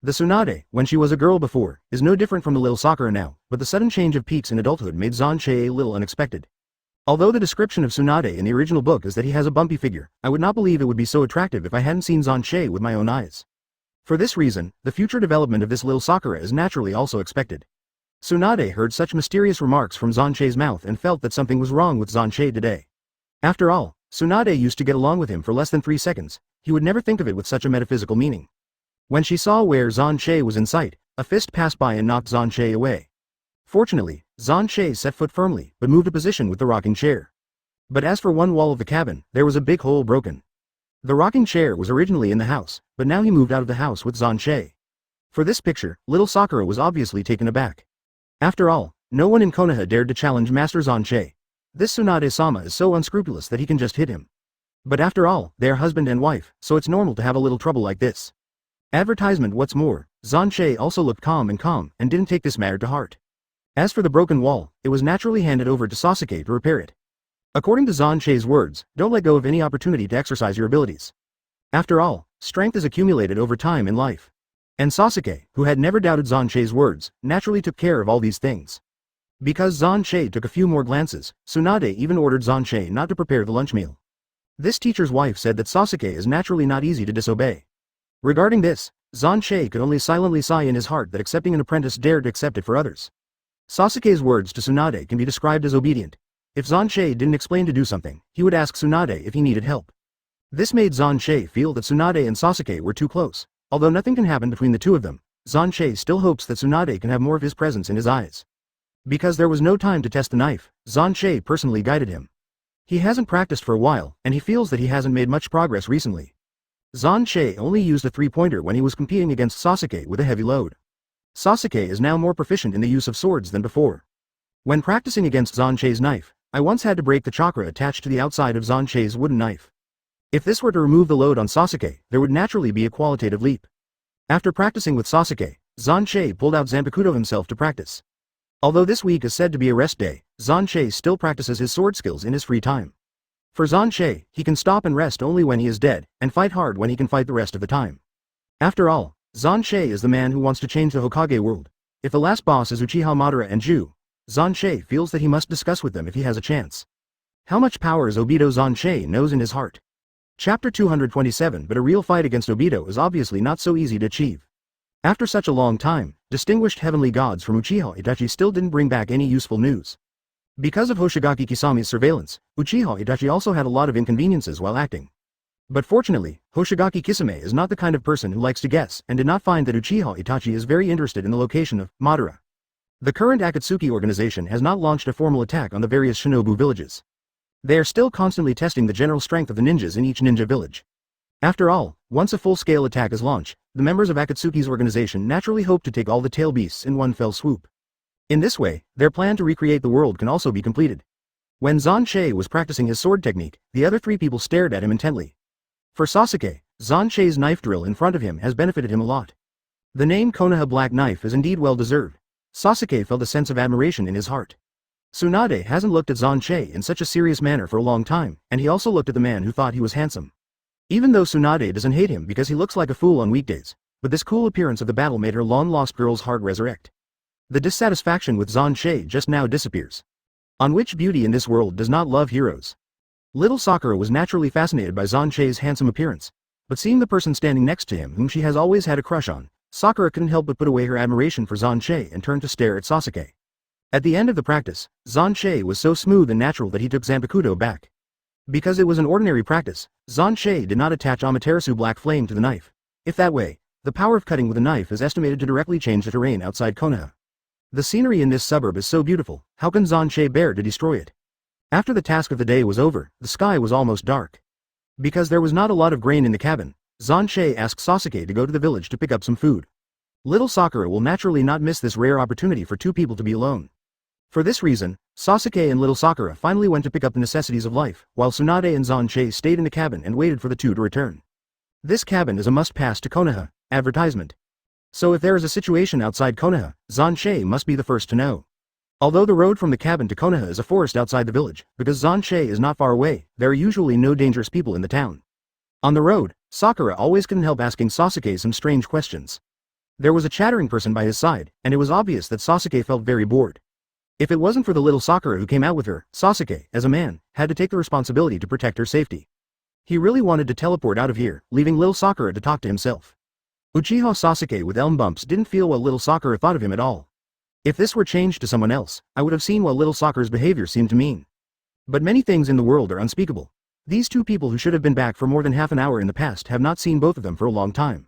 The Tsunade, when she was a girl before, is no different from the little Sakura now, but the sudden change of peaks in adulthood made Xuan Che a little unexpected. Although the description of Tsunade in the original book is that he has a bumpy figure, I would not believe it would be so attractive if I hadn't seen Xuan Che with my own eyes. For this reason, the future development of this little Sakura is naturally also expected. Tsunade heard such mysterious remarks from Xuan Che's mouth and felt that something was wrong with Xuan Che today. After all, Tsunade used to get along with him for less than 3 seconds, he would never think of it with such a metaphysical meaning. When she saw where Xuan Che was in sight, a fist passed by and knocked Xuan Che away. Fortunately, Xuan Che set foot firmly, but moved a position with the rocking chair. But as for one wall of the cabin, there was a big hole broken. The rocking chair was originally in the house, but now he moved out of the house with Xuan Che. For this picture, little Sakura was obviously taken aback. After all, no one in Konoha dared to challenge Master Xuan Che. This Tsunade-sama is so unscrupulous that he can just hit him. But after all, they are husband and wife, so it's normal to have a little trouble like this. Advertisement. What's more, Xuan Che also looked calm and didn't take this matter to heart. As for the broken wall, it was naturally handed over to Sasuke to repair it. According to Xuan Che's words, don't let go of any opportunity to exercise your abilities. After all, strength is accumulated over time in life. And Sasuke, who had never doubted Xuan Che's words, naturally took care of all these things. Because Xuan Che took a few more glances, Tsunade even ordered Xuan Che not to prepare the lunch meal. This teacher's wife said that Sasuke is naturally not easy to disobey. Regarding this, Xuan Che could only silently sigh in his heart that accepting an apprentice dared to accept it for others. Sasuke's words to Tsunade can be described as obedient. If Xuan Che didn't explain to do something, he would ask Tsunade if he needed help. This made Xuan Che feel that Tsunade and Sasuke were too close. Although nothing can happen between the two of them, Xuan Che still hopes that Tsunade can have more of his presence in his eyes. Because there was no time to test the knife, Xuan Che personally guided him. He hasn't practiced for a while, and he feels that he hasn't made much progress recently. Xuan Che only used a 3-pointer when he was competing against Sasuke with a heavy load. Sasuke is now more proficient in the use of swords than before. When practicing against Xuan Che's knife, I once had to break the chakra attached to the outside of Xuan Che's wooden knife. If this were to remove the load on Sasuke, there would naturally be a qualitative leap. After practicing with Sasuke, Xuan Che pulled out Zanpakuto himself to practice. Although this week is said to be a rest day, Xuan Che still practices his sword skills in his free time. For Xuan Che, he can stop and rest only when he is dead, and fight hard when he can fight the rest of the time. After all, Xuan Che is the man who wants to change the Hokage world. If the last boss is Uchiha Madara and Ju, Xuan Che feels that he must discuss with them if he has a chance. How much power is Obito? Xuan Che knows in his heart. Chapter 227. But a real fight against Obito is obviously not so easy to achieve. After such a long time, distinguished heavenly gods from Uchiha Itachi still didn't bring back any useful news. Because of Hoshigaki Kisami's surveillance, Uchiha Itachi also had a lot of inconveniences while acting. But fortunately, Hoshigaki Kisame is not the kind of person who likes to guess and did not find that Uchiha Itachi is very interested in the location of Madara. The current Akatsuki organization has not launched a formal attack on the various shinobu villages. They are still constantly testing the general strength of the ninjas in each ninja village. After all, once a full-scale attack is launched, the members of Akatsuki's organization naturally hope to take all the tail beasts in one fell swoop. In this way, their plan to recreate the world can also be completed. When Xuan Che was practicing his sword technique, the other 3 people stared at him intently. For Sasuke, Xuan Che's knife drill in front of him has benefited him a lot. The name Konoha Black Knife is indeed well deserved. Sasuke felt a sense of admiration in his heart. Tsunade hasn't looked at Xuan Che in such a serious manner for a long time, and he also looked at the man who thought he was handsome. Even though Tsunade doesn't hate him because he looks like a fool on weekdays, but this cool appearance of the battle made her long-lost girl's heart resurrect. The dissatisfaction with Xuan Che just now disappears. On which beauty in this world does not love heroes? Little Sakura was naturally fascinated by Xuan Che's handsome appearance, but seeing the person standing next to him whom she has always had a crush on, Sakura couldn't help but put away her admiration for Xuan Che and turned to stare at Sasuke. At the end of the practice, Xuan Che was so smooth and natural that he took Zanpakuto back. Because it was an ordinary practice, Xuan Che did not attach Amaterasu Black Flame to the knife. If that way, the power of cutting with a knife is estimated to directly change the terrain outside Konoha. The scenery in this suburb is so beautiful, how can Xuan Che bear to destroy it? After the task of the day was over, the sky was almost dark. Because there was not a lot of grain in the cabin, Xuan Che asked Sasuke to go to the village to pick up some food. Little Sakura will naturally not miss this rare opportunity for 2 people to be alone. For this reason, Sasuke and little Sakura finally went to pick up the necessities of life, while Tsunade and Xuan Che stayed in the cabin and waited for the 2 to return. This cabin is a must-pass to Konoha. Advertisement. So if there is a situation outside Konoha, Xuan Che must be the first to know. Although the road from the cabin to Konoha is a forest outside the village, because Xuan Che is not far away, there are usually no dangerous people in the town. On the road, Sakura always couldn't help asking Sasuke some strange questions. There was a chattering person by his side, and it was obvious that Sasuke felt very bored. If it wasn't for the little Sakura who came out with her, Sasuke, as a man, had to take the responsibility to protect her safety. He really wanted to teleport out of here, leaving little Sakura to talk to himself. Uchiha Sasuke with elm bumps didn't feel what little Sakura thought of him at all. If this were changed to someone else, I would have seen what little Sakura's behavior seemed to mean. But many things in the world are unspeakable. These two people who should have been back for more than half an hour in the past have not seen both of them for a long time.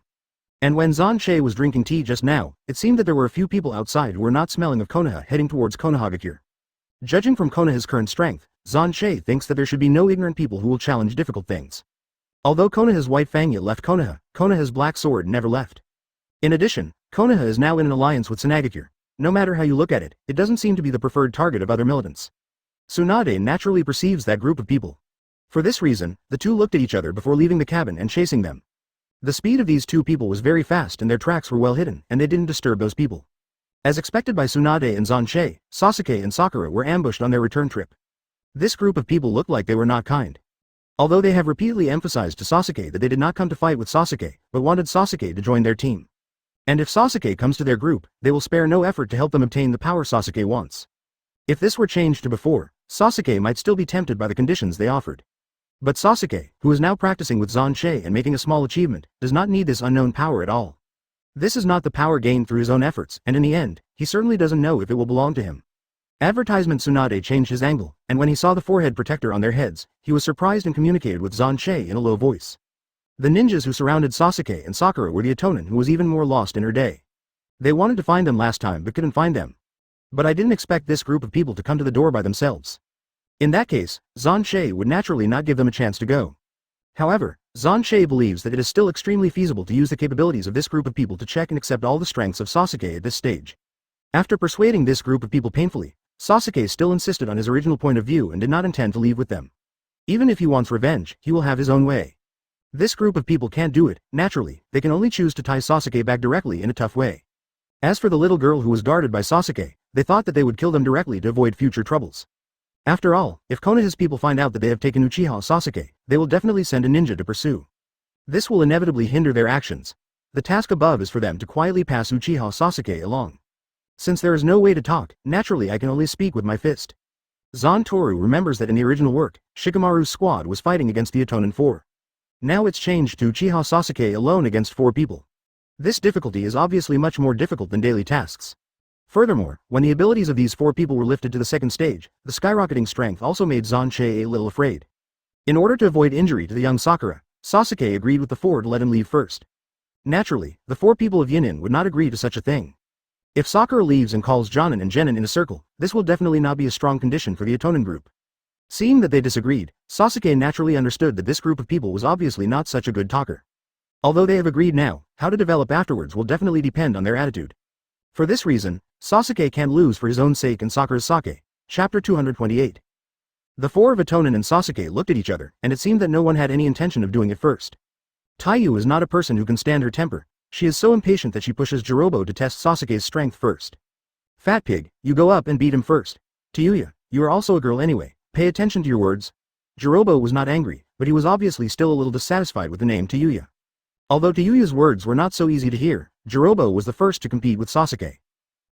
And when Xuan Che was drinking tea just now, it seemed that there were a few people outside who were not smelling of Konoha heading towards Konohagakure. Judging from Konoha's current strength, Xuan Che thinks that there should be no ignorant people who will challenge difficult things. Although Konoha's white Fang yet left Konoha, Konoha's black sword never left. In addition, Konoha is now in an alliance with Sunagakure. No matter how you look at it, it doesn't seem to be the preferred target of other militants. Tsunade naturally perceives that group of people. For this reason, the two looked at each other before leaving the cabin and chasing them. The speed of these two people was very fast and their tracks were well hidden, and they didn't disturb those people. As expected by Tsunade and Xuan Che, Sasuke and Sakura were ambushed on their return trip. This group of people looked like they were not kind. Although they have repeatedly emphasized to Sasuke that they did not come to fight with Sasuke, but wanted Sasuke to join their team. And if Sasuke comes to their group, they will spare no effort to help them obtain the power Sasuke wants. If this were changed to before, Sasuke might still be tempted by the conditions they offered. But Sasuke, who is now practicing with Xuan Che and making a small achievement, does not need this unknown power at all. This is not the power gained through his own efforts, and in the end, he certainly doesn't know if it will belong to him. Advertisement Tsunade changed his angle, and when he saw the forehead protector on their heads, he was surprised and communicated with Xuan Che in a low voice. The ninjas who surrounded Sasuke and Sakura were the Atonin who was even more lost in her day. They wanted to find them last time but couldn't find them. But I didn't expect this group of people to come to the door by themselves. In that case, Xuan Che would naturally not give them a chance to go. However, Xuan Che believes that it is still extremely feasible to use the capabilities of this group of people to check and accept all the strengths of Sasuke at this stage. After persuading this group of people painfully, Sasuke still insisted on his original point of view and did not intend to leave with them. Even if he wants revenge, he will have his own way. This group of people can't do it. Naturally, they can only choose to tie Sasuke back directly in a tough way. As for the little girl who was guarded by Sasuke, they thought that they would kill them directly to avoid future troubles. After all, if Konoha's people find out that they have taken Uchiha Sasuke, they will definitely send a ninja to pursue. This will inevitably hinder their actions. The task above is for them to quietly pass Uchiha Sasuke along. Since there is no way to talk, naturally I can only speak with my fist. Zan Toru remembers that in the original work, Shikamaru's squad was fighting against the Atonin 4. Now it's changed to Uchiha Sasuke alone against 4 people. This difficulty is obviously much more difficult than daily tasks. Furthermore, when the abilities of these 4 people were lifted to the second stage, the skyrocketing strength also made Xuan Che a little afraid. In order to avoid injury to the young Sakura, Sasuke agreed with the 4 to let him leave first. Naturally, the 4 people of Yinin would not agree to such a thing. If Sakura leaves and calls Jonin and Genin in a circle, this will definitely not be a strong condition for the Atonin group. Seeing that they disagreed, Sasuke naturally understood that this group of people was obviously not such a good talker. Although they have agreed now, how to develop afterwards will definitely depend on their attitude. For this reason, Sasuke can't lose for his own sake and Sakura's sake. Chapter 228. The 4 of Atonin and Sasuke looked at each other, and it seemed that no one had any intention of doing it first. Taiyu is not a person who can stand her temper. She is so impatient that she pushes Jirobo to test Sasuke's strength first. Fat pig, you go up and beat him first. Tayuya, you are also a girl anyway, pay attention to your words. Jirobo was not angry, but he was obviously still a little dissatisfied with the name Tayuya. Although Tayuya's words were not so easy to hear, Jirobo was the first to compete with Sasuke.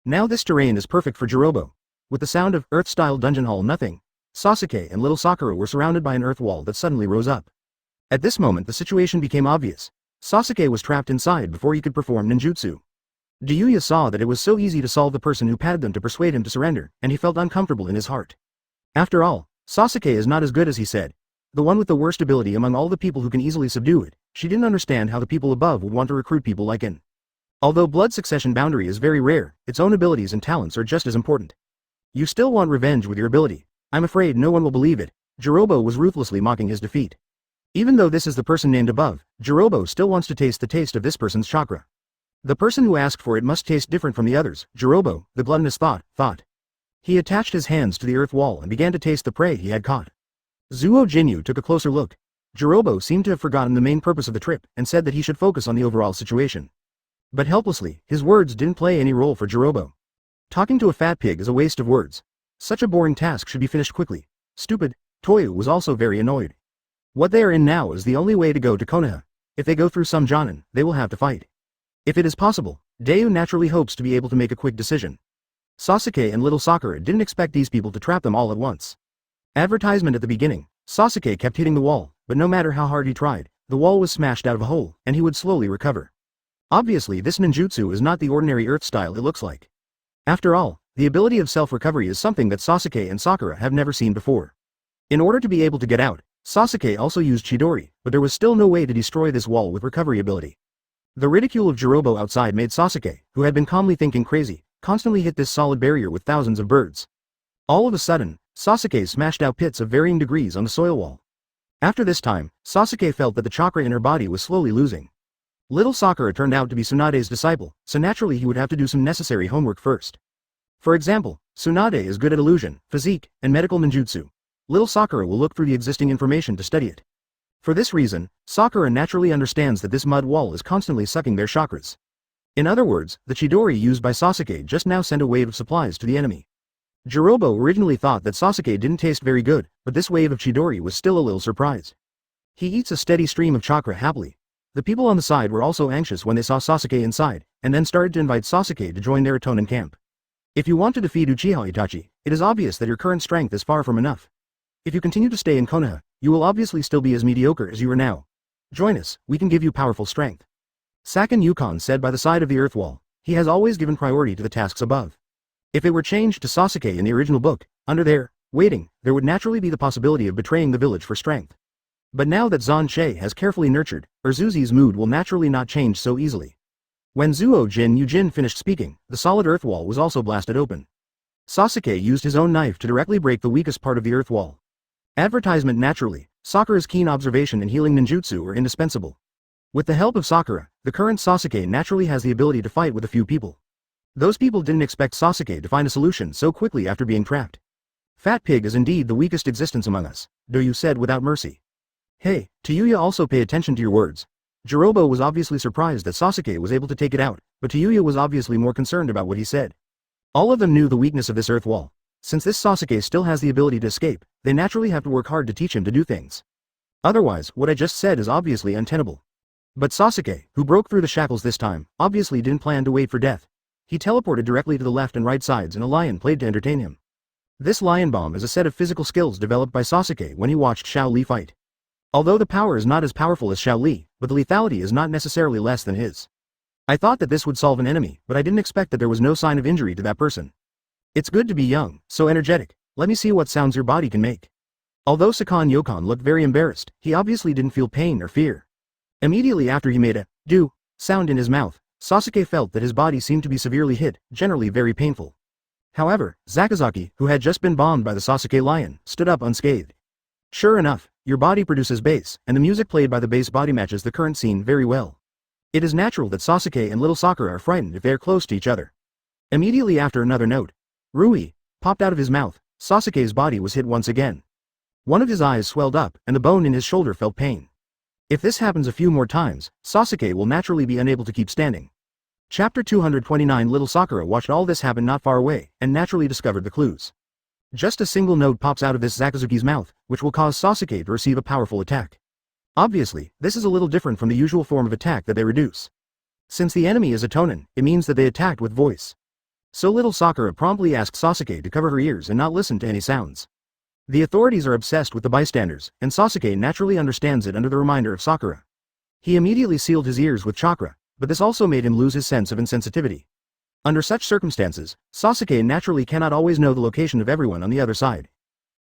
Now this terrain is perfect for Jirobo. With the sound of Earth-style dungeon hall nothing, Sasuke and little Sakura were surrounded by an earth wall that suddenly rose up. At this moment the situation became obvious. Sasuke was trapped inside before he could perform ninjutsu. Tayuya saw that it was so easy to solve the person who patted them to persuade him to surrender, and he felt uncomfortable in his heart. After all, Sasuke is not as good as he said. The one with the worst ability among all the people who can easily subdue it. She didn't understand how the people above would want to recruit people like him. Although blood succession boundary is very rare, its own abilities and talents are just as important. You still want revenge with your ability. I'm afraid no one will believe it. Jirobo was ruthlessly mocking his defeat. Even though this is the person named above, Jirobo still wants to taste the taste of this person's chakra. The person who asked for it must taste different from the others. Jirobo, the gluttonous thought. He attached his hands to the earth wall and began to taste the prey he had caught. Zuo Jinyu took a closer look. Jirobo seemed to have forgotten the main purpose of the trip and said that he should focus on the overall situation. But helplessly, his words didn't play any role for Jirobo. Talking to a fat pig is a waste of words. Such a boring task should be finished quickly. Stupid. Toyu was also very annoyed. What they are in now is the only way to go to Konoha. If they go through some Jonin, they will have to fight. If it is possible, Dayu naturally hopes to be able to make a quick decision. Sasuke and little Sakura didn't expect these people to trap them all at once. Advertisement at the beginning, Sasuke kept hitting the wall, but no matter how hard he tried, the wall was smashed out of a hole, and he would slowly recover. Obviously this ninjutsu is not the ordinary earth style it looks like. After all, the ability of self-recovery is something that Sasuke and Sakura have never seen before. In order to be able to get out, Sasuke also used Chidori, but there was still no way to destroy this wall with recovery ability. The ridicule of Jirobo outside made Sasuke, who had been calmly thinking crazy, constantly hit this solid barrier with thousands of birds. All of a sudden, Sasuke smashed out pits of varying degrees on the soil wall. After this time, Sasuke felt that the chakra in her body was slowly losing. Little Sakura turned out to be Tsunade's disciple, so naturally he would have to do some necessary homework first. For example, Tsunade is good at illusion, physique, and medical ninjutsu. Little Sakura will look through the existing information to study it. For this reason, Sakura naturally understands that this mud wall is constantly sucking their chakras. In other words, the Chidori used by Sasuke just now sent a wave of supplies to the enemy. Jirobo originally thought that Sasuke didn't taste very good, but this wave of Chidori was still a little surprised. He eats a steady stream of chakra happily. The people on the side were also anxious when they saw Sasuke inside, and then started to invite Sasuke to join their Itonin camp. If you want to defeat Uchiha Itachi, it is obvious that your current strength is far from enough. If you continue to stay in Konoha, you will obviously still be as mediocre as you are now. Join us, we can give you powerful strength. Sakin Yukon said by the side of the earth wall. He has always given priority to the tasks above. If it were changed to Sasuke in the original book, under there, waiting, there would naturally be the possibility of betraying the village for strength. But now that Xuan Che has carefully nurtured, Urzuzi's mood will naturally not change so easily. When Zuo Jin Yujin finished speaking, the solid earth wall was also blasted open. Sasuke used his own knife to directly break the weakest part of the earth wall. Advertisement naturally, Sakura's keen observation and healing ninjutsu are indispensable. With the help of Sakura, the current Sasuke naturally has the ability to fight with a few people. Those people didn't expect Sasuke to find a solution so quickly after being trapped. Fat Pig is indeed the weakest existence among us, Doyu said without mercy. Hey, Tayuya also pay attention to your words. Jirobo was obviously surprised that Sasuke was able to take it out, but Tayuya was obviously more concerned about what he said. All of them knew the weakness of this earth wall. Since this Sasuke still has the ability to escape, they naturally have to work hard to teach him to do things. Otherwise, what I just said is obviously untenable. But Sasuke, who broke through the shackles this time, obviously didn't plan to wait for death. He teleported directly to the left and right sides and a lion played to entertain him. This lion bomb is a set of physical skills developed by Sasuke when he watched Xiao Li fight. Although the power is not as powerful as Xiao Li, but the lethality is not necessarily less than his. I thought that this would solve an enemy, but I didn't expect that there was no sign of injury to that person. It's good to be young, so energetic. Let me see what sounds your body can make. Although Sakan Yokon looked very embarrassed, he obviously didn't feel pain or fear. Immediately after he made a do sound in his mouth, Sasuke felt that his body seemed to be severely hit, generally very painful. However, Zakazaki, who had just been bombed by the Sasuke lion, stood up unscathed. Sure enough, your body produces bass, and the music played by the bass body matches the current scene very well. It is natural that Sasuke and little Sakura are frightened if they are close to each other. Immediately after another note, Rui, popped out of his mouth, Sasuke's body was hit once again. One of his eyes swelled up, and the bone in his shoulder felt pain. If this happens a few more times, Sasuke will naturally be unable to keep standing. Chapter 229 Little Sakura watched all this happen not far away, and naturally discovered the clues. Just a single note pops out of this Zakazuki's mouth, which will cause Sasuke to receive a powerful attack. Obviously, this is a little different from the usual form of attack that they reduce. Since the enemy is a Itonin, it means that they attacked with voice. So little Sakura promptly asked Sasuke to cover her ears and not listen to any sounds. The authorities are obsessed with the bystanders, and Sasuke naturally understands it under the reminder of Sakura. He immediately sealed his ears with chakra, but this also made him lose his sense of insensitivity. Under such circumstances, Sasuke naturally cannot always know the location of everyone on the other side.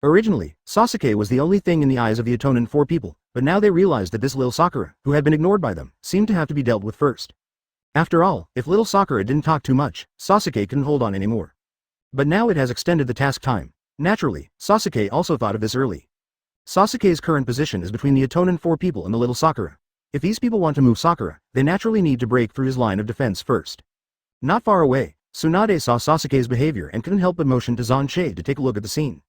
Originally, Sasuke was the only thing in the eyes of the Itonin 4 people, but now they realized that this little Sakura, who had been ignored by them, seemed to have to be dealt with first. After all, if little Sakura didn't talk too much, Sasuke couldn't hold on anymore. But now it has extended the task time. Naturally, Sasuke also thought of this early. Sasuke's current position is between the Itonin 4 people and the little Sakura. If these people want to move Sakura, they naturally need to break through his line of defense first. Not far away, Tsunade saw Sasuke's behavior and couldn't help but motion to Xuan Che to take a look at the scene.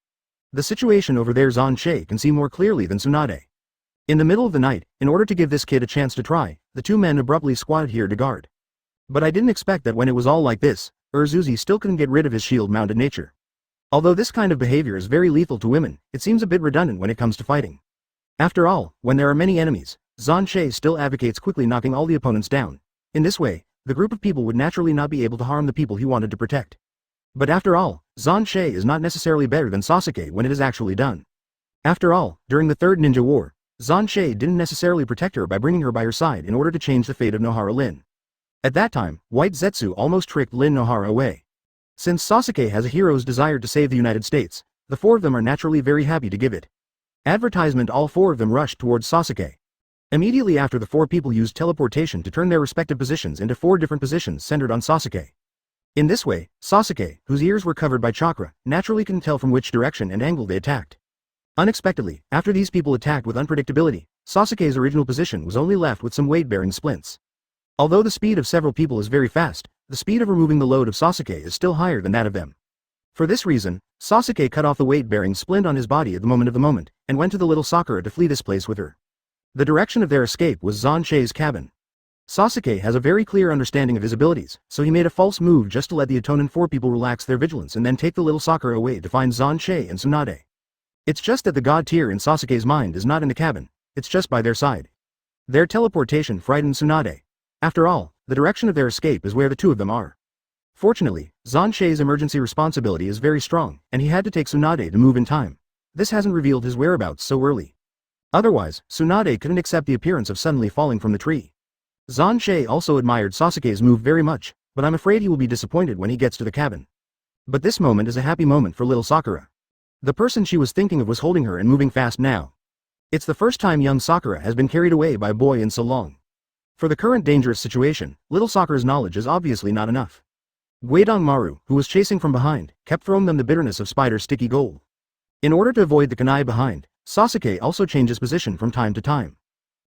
The situation over there Xuan Che can see more clearly than Tsunade. In the middle of the night, in order to give this kid a chance to try, the two men abruptly squatted here to guard. But I didn't expect that when it was all like this, Urzuzi still couldn't get rid of his shield-mounted nature. Although this kind of behavior is very lethal to women, it seems a bit redundant when it comes to fighting. After all, when there are many enemies, Xuan Che still advocates quickly knocking all the opponents down. In this way, the group of people would naturally not be able to harm the people he wanted to protect. But after all, Xuan Che is not necessarily better than Sasuke when it is actually done. After all, during the Third Ninja War, Xuan Che didn't necessarily protect her by bringing her by her side in order to change the fate of Nohara Lin. At that time, White Zetsu almost tricked Lin Nohara away. Since Sasuke has a hero's desire to save the United States, the 4 of them are naturally very happy to give it. Advertisement. All four of them rushed towards Sasuke. Immediately after, the four people used teleportation to turn their respective positions into four different positions centered on Sasuke. In this way, Sasuke, whose ears were covered by chakra, naturally couldn't tell from which direction and angle they attacked. Unexpectedly, after these people attacked with unpredictability, Sasuke's original position was only left with some weight-bearing splints. Although the speed of several people is very fast, the speed of removing the load of Sasuke is still higher than that of them. For this reason, Sasuke cut off the weight-bearing splint on his body at the moment of the moment, and went to the little Sakura to flee this place with her. The direction of their escape was Xuan Che's cabin. Sasuke has a very clear understanding of his abilities, so he made a false move just to let the Atonin four people relax their vigilance and then take the little Sakura away to find Xuan Che and Tsunade. It's just that the god tier in Sasuke's mind is not in the cabin, it's just by their side. Their teleportation frightened Tsunade. After all, the direction of their escape is where the two of them are. Fortunately, Xuan Che's emergency responsibility is very strong, and he had to take Tsunade to move in time. This hasn't revealed his whereabouts so early. Otherwise, Tsunade couldn't accept the appearance of suddenly falling from the tree. Xuan Che also admired Sasuke's move very much, but I'm afraid he will be disappointed when he gets to the cabin. But this moment is a happy moment for little Sakura. The person she was thinking of was holding her and moving fast now. It's the first time young Sakura has been carried away by a boy in so long. For the current dangerous situation, little Sakura's knowledge is obviously not enough. Guidong Maru, who was chasing from behind, kept throwing them the bitterness of Spider's sticky gold. In order to avoid the kunai behind, Sasuke also changes position from time to time.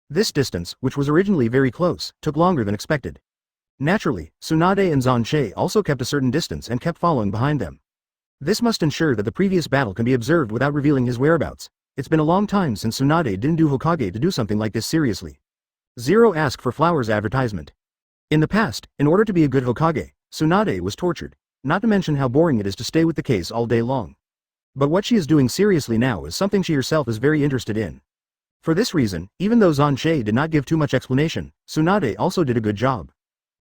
This distance, which was originally very close, took longer than expected. Naturally, Tsunade and Xuan Che also kept a certain distance and kept following behind them. This must ensure that the previous battle can be observed without revealing his whereabouts. It's been a long time since Tsunade didn't do Hokage to do something like this seriously. Zero Ask for Flowers advertisement. In the past, in order to be a good Hokage, Tsunade was tortured, not to mention how boring it is to stay with the case all day long. But what she is doing seriously now is something she herself is very interested in. For this reason, even though Xuan Che did not give too much explanation, Tsunade also did a good job.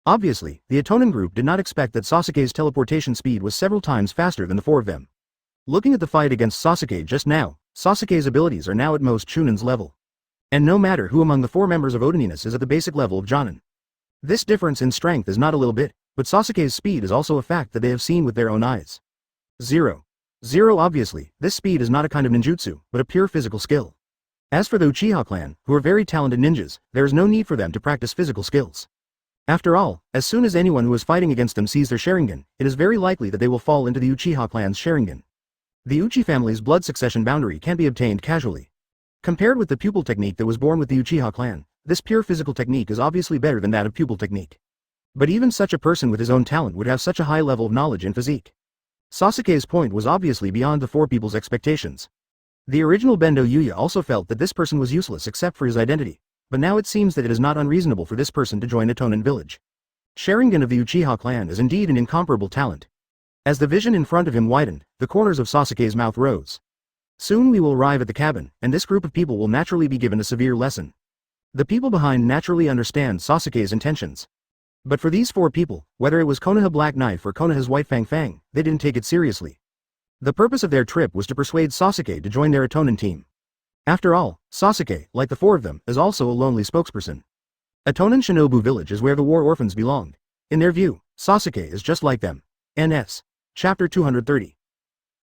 Obviously, the Atonin group did not expect that Sasuke's teleportation speed was several times faster than the four of them. Looking at the fight against Sasuke just now, Sasuke's abilities are now at most Chunin's level. And no matter who among the four members of Odininus is at the basic level of Jonin. This difference in strength is not a little bit, but Sasuke's speed is also a fact that they have seen with their own eyes. Zero. Obviously, this speed is not a kind of ninjutsu, but a pure physical skill. As for the Uchiha clan, who are very talented ninjas, there is no need for them to practice physical skills. After all, as soon as anyone who is fighting against them sees their Sharingan, it is very likely that they will fall into the Uchiha clan's Sharingan. The Uchi family's blood succession boundary can't be obtained casually. Compared with the pupil technique that was born with the Uchiha clan, this pure physical technique is obviously better than that of pupil technique. But even such a person with his own talent would have such a high level of knowledge and physique. Sasuke's point was obviously beyond the four people's expectations. The original Bendo Yuya also felt that this person was useless except for his identity, but now it seems that it is not unreasonable for this person to join Atonin village. Sharingan of the Uchiha clan is indeed an incomparable talent. As the vision in front of him widened, the corners of Sasuke's mouth rose. Soon we will arrive at the cabin, and this group of people will naturally be given a severe lesson. The people behind naturally understand Sasuke's intentions. But for these four people, whether it was Konoha Black Knife or Konoha's White Fang, they didn't take it seriously. The purpose of their trip was to persuade Sasuke to join their Atonin team. After all, Sasuke, like the four of them, is also a lonely spokesperson. Atonin Shinobu Village is where the war orphans belonged. In their view, Sasuke is just like them. NS. Chapter 230.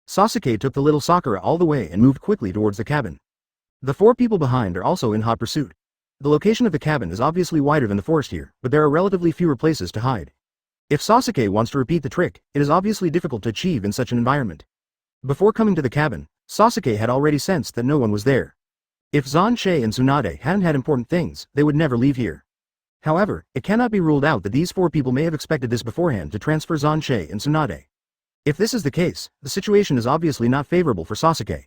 Sasuke took the little Sakura all the way and moved quickly towards the cabin. The four people behind are also in hot pursuit. The location of the cabin is obviously wider than the forest here, but there are relatively fewer places to hide. If Sasuke wants to repeat the trick, it is obviously difficult to achieve in such an environment. Before coming to the cabin, Sasuke had already sensed that no one was there. If Xuan Che and Tsunade hadn't had important things, they would never leave here. However, it cannot be ruled out that these four people may have expected this beforehand to transfer Xuan Che and Tsunade. If this is the case, the situation is obviously not favorable for Sasuke.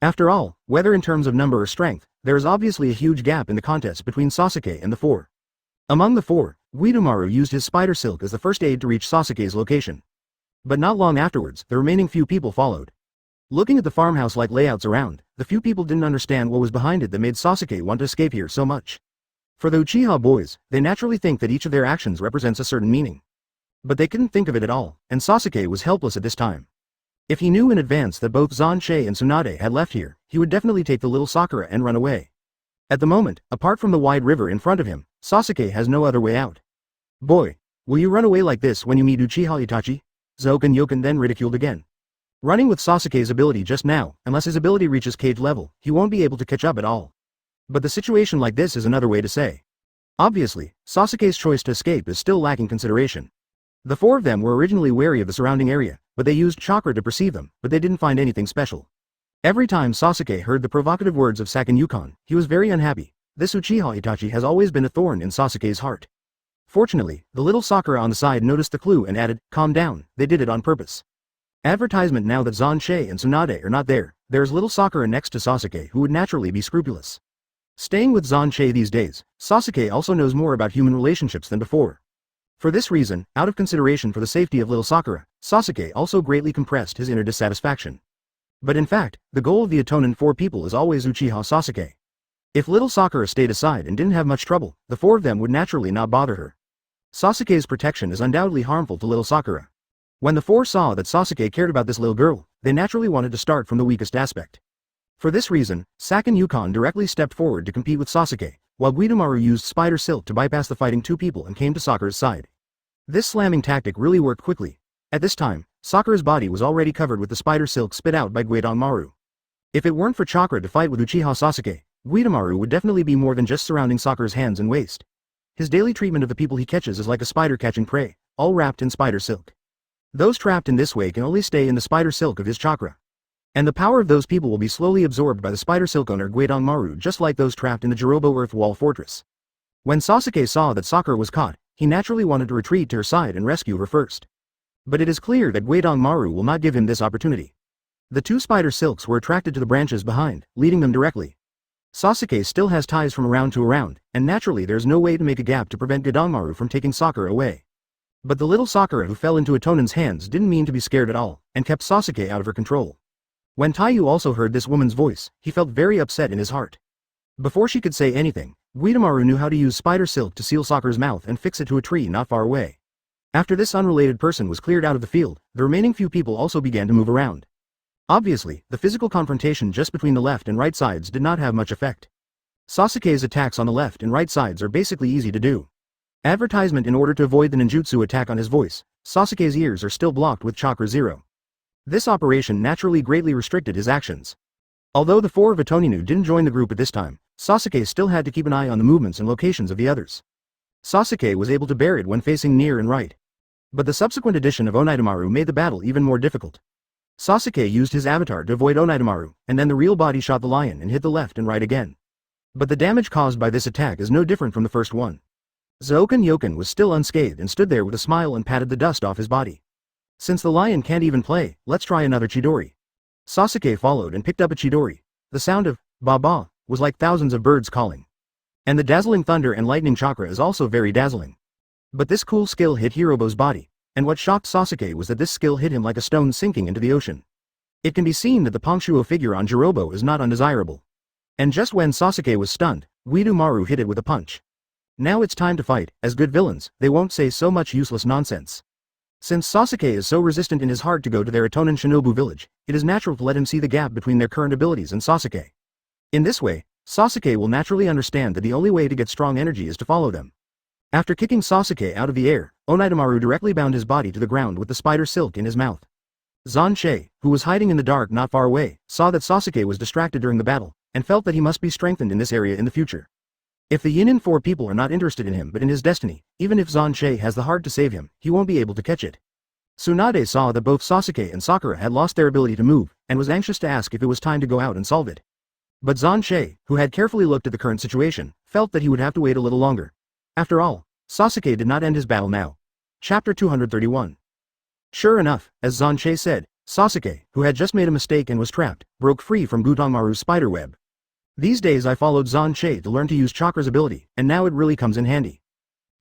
After all, whether in terms of number or strength, there is obviously a huge gap in the contest between Sasuke and the four. Among the four, Guidomaru used his spider silk as the first aid to reach Sasuke's location. But not long afterwards, the remaining few people followed. Looking at the farmhouse-like layouts around, the few people didn't understand what was behind it that made Sasuke want to escape here so much. For the Uchiha boys, they naturally think that each of their actions represents a certain meaning. But they couldn't think of it at all, and Sasuke was helpless at this time. If he knew in advance that both Xuan Che and Tsunade had left here, he would definitely take the little Sakura and run away. At the moment, apart from the wide river in front of him, Sasuke has no other way out. Boy, will you run away like this when you meet Uchiha Itachi? Zoken Yoken then ridiculed again. Running with Sasuke's ability just now, unless his ability reaches cage level, he won't be able to catch up at all. But the situation like this is another way to say. Obviously, Sasuke's choice to escape is still lacking consideration. The four of them were originally wary of the surrounding area, but they used chakra to perceive them, but they didn't find anything special. Every time Sasuke heard the provocative words of Sakin Yukon, he was very unhappy. This Uchiha Itachi has always been a thorn in Sasuke's heart. Fortunately, the little Sakura on the side noticed the clue and added, "Calm down, they did it on purpose." Advertisement: now that Xuan Che and Tsunade are not there, there's little Sakura next to Sasuke who would naturally be scrupulous. Staying with Xuan Che these days, Sasuke also knows more about human relationships than before. For this reason, out of consideration for the safety of little Sakura, Sasuke also greatly compressed his inner dissatisfaction. But in fact, the goal of the Atonin four people is always Uchiha Sasuke. If little Sakura stayed aside and didn't have much trouble, the four of them would naturally not bother her. Sasuke's protection is undoubtedly harmful to little Sakura. When the four saw that Sasuke cared about this little girl, they naturally wanted to start from the weakest aspect. For this reason, Sakin Yukon directly stepped forward to compete with Sasuke, while Guidomaru used Spider Silk to bypass the fighting two people and came to Sakura's side. This slamming tactic really worked quickly. At this time, Sakura's body was already covered with the Spider Silk spit out by Guidomaru. If it weren't for chakra to fight with Uchiha Sasuke, Guidomaru would definitely be more than just surrounding Sakura's hands and waist. His daily treatment of the people he catches is like a spider catching prey, all wrapped in Spider Silk. Those trapped in this way can only stay in the Spider Silk of his chakra. And the power of those people will be slowly absorbed by the Spider Silk owner Guidomaru, just like those trapped in the Jirobo Earth Wall Fortress. When Sasuke saw that Sakura was caught, he naturally wanted to retreat to her side and rescue her first. But it is clear that Guidomaru will not give him this opportunity. The two Spider Silks were attracted to the branches behind, leading them directly. Sasuke still has ties from around to around, and naturally there's no way to make a gap to prevent Guidomaru from taking Sakura away. But the little Sakura who fell into Atonin's hands didn't mean to be scared at all, and kept Sasuke out of her control. When Taiyu also heard this woman's voice, he felt very upset in his heart. Before she could say anything, Guidomaru knew how to use Spider Silk to seal Sakura's mouth and fix it to a tree not far away. After this unrelated person was cleared out of the field, the remaining few people also began to move around. Obviously, the physical confrontation just between the left and right sides did not have much effect. Sasuke's attacks on the left and right sides are basically easy to do. Advertisement: in order to avoid the ninjutsu attack on his voice, Sasuke's ears are still blocked with Chakra 0. This operation naturally greatly restricted his actions. Although the four of Atoninu didn't join the group at this time, Sasuke still had to keep an eye on the movements and locations of the others. Sasuke was able to bear it when facing near and right. But the subsequent addition of Onitamaru made the battle even more difficult. Sasuke used his avatar to avoid Onitamaru, and then the real body shot the lion and hit the left and right again. But the damage caused by this attack is no different from the first one. Zouken Yoken was still unscathed and stood there with a smile and patted the dust off his body. Since the lion can't even play, let's try another Chidori. Sasuke followed and picked up a Chidori. The sound of ba-ba was like thousands of birds calling. And the dazzling thunder and lightning chakra is also very dazzling. But this cool skill hit Hirobo's body, and what shocked Sasuke was that this skill hit him like a stone sinking into the ocean. It can be seen that the Pongshuo figure on Jirobo is not undesirable. And just when Sasuke was stunned, Guidomaru hit it with a punch. Now it's time to fight. As good villains, they won't say so much useless nonsense. Since Sasuke is so resistant in his heart to go to their Atonin Shinobu village, it is natural to let him see the gap between their current abilities and Sasuke. In this way, Sasuke will naturally understand that the only way to get strong energy is to follow them. After kicking Sasuke out of the air, Onitamaru directly bound his body to the ground with the Spider Silk in his mouth. Xuan Che, who was hiding in the dark not far away, saw that Sasuke was distracted during the battle, and felt that he must be strengthened in this area in the future. If the Yinin four people are not interested in him but in his destiny, even if Xuan Che has the heart to save him, he won't be able to catch it. Tsunade saw that both Sasuke and Sakura had lost their ability to move, and was anxious to ask if it was time to go out and solve it. But Xuan Che, who had carefully looked at the current situation, felt that he would have to wait a little longer. After all, Sasuke did not end his battle now. Chapter 231. Sure enough, as Xuan Che said, Sasuke, who had just made a mistake and was trapped, broke free from Guidomaru's spiderweb. These days I followed Xuan Che to learn to use Chakra's ability, and now it really comes in handy.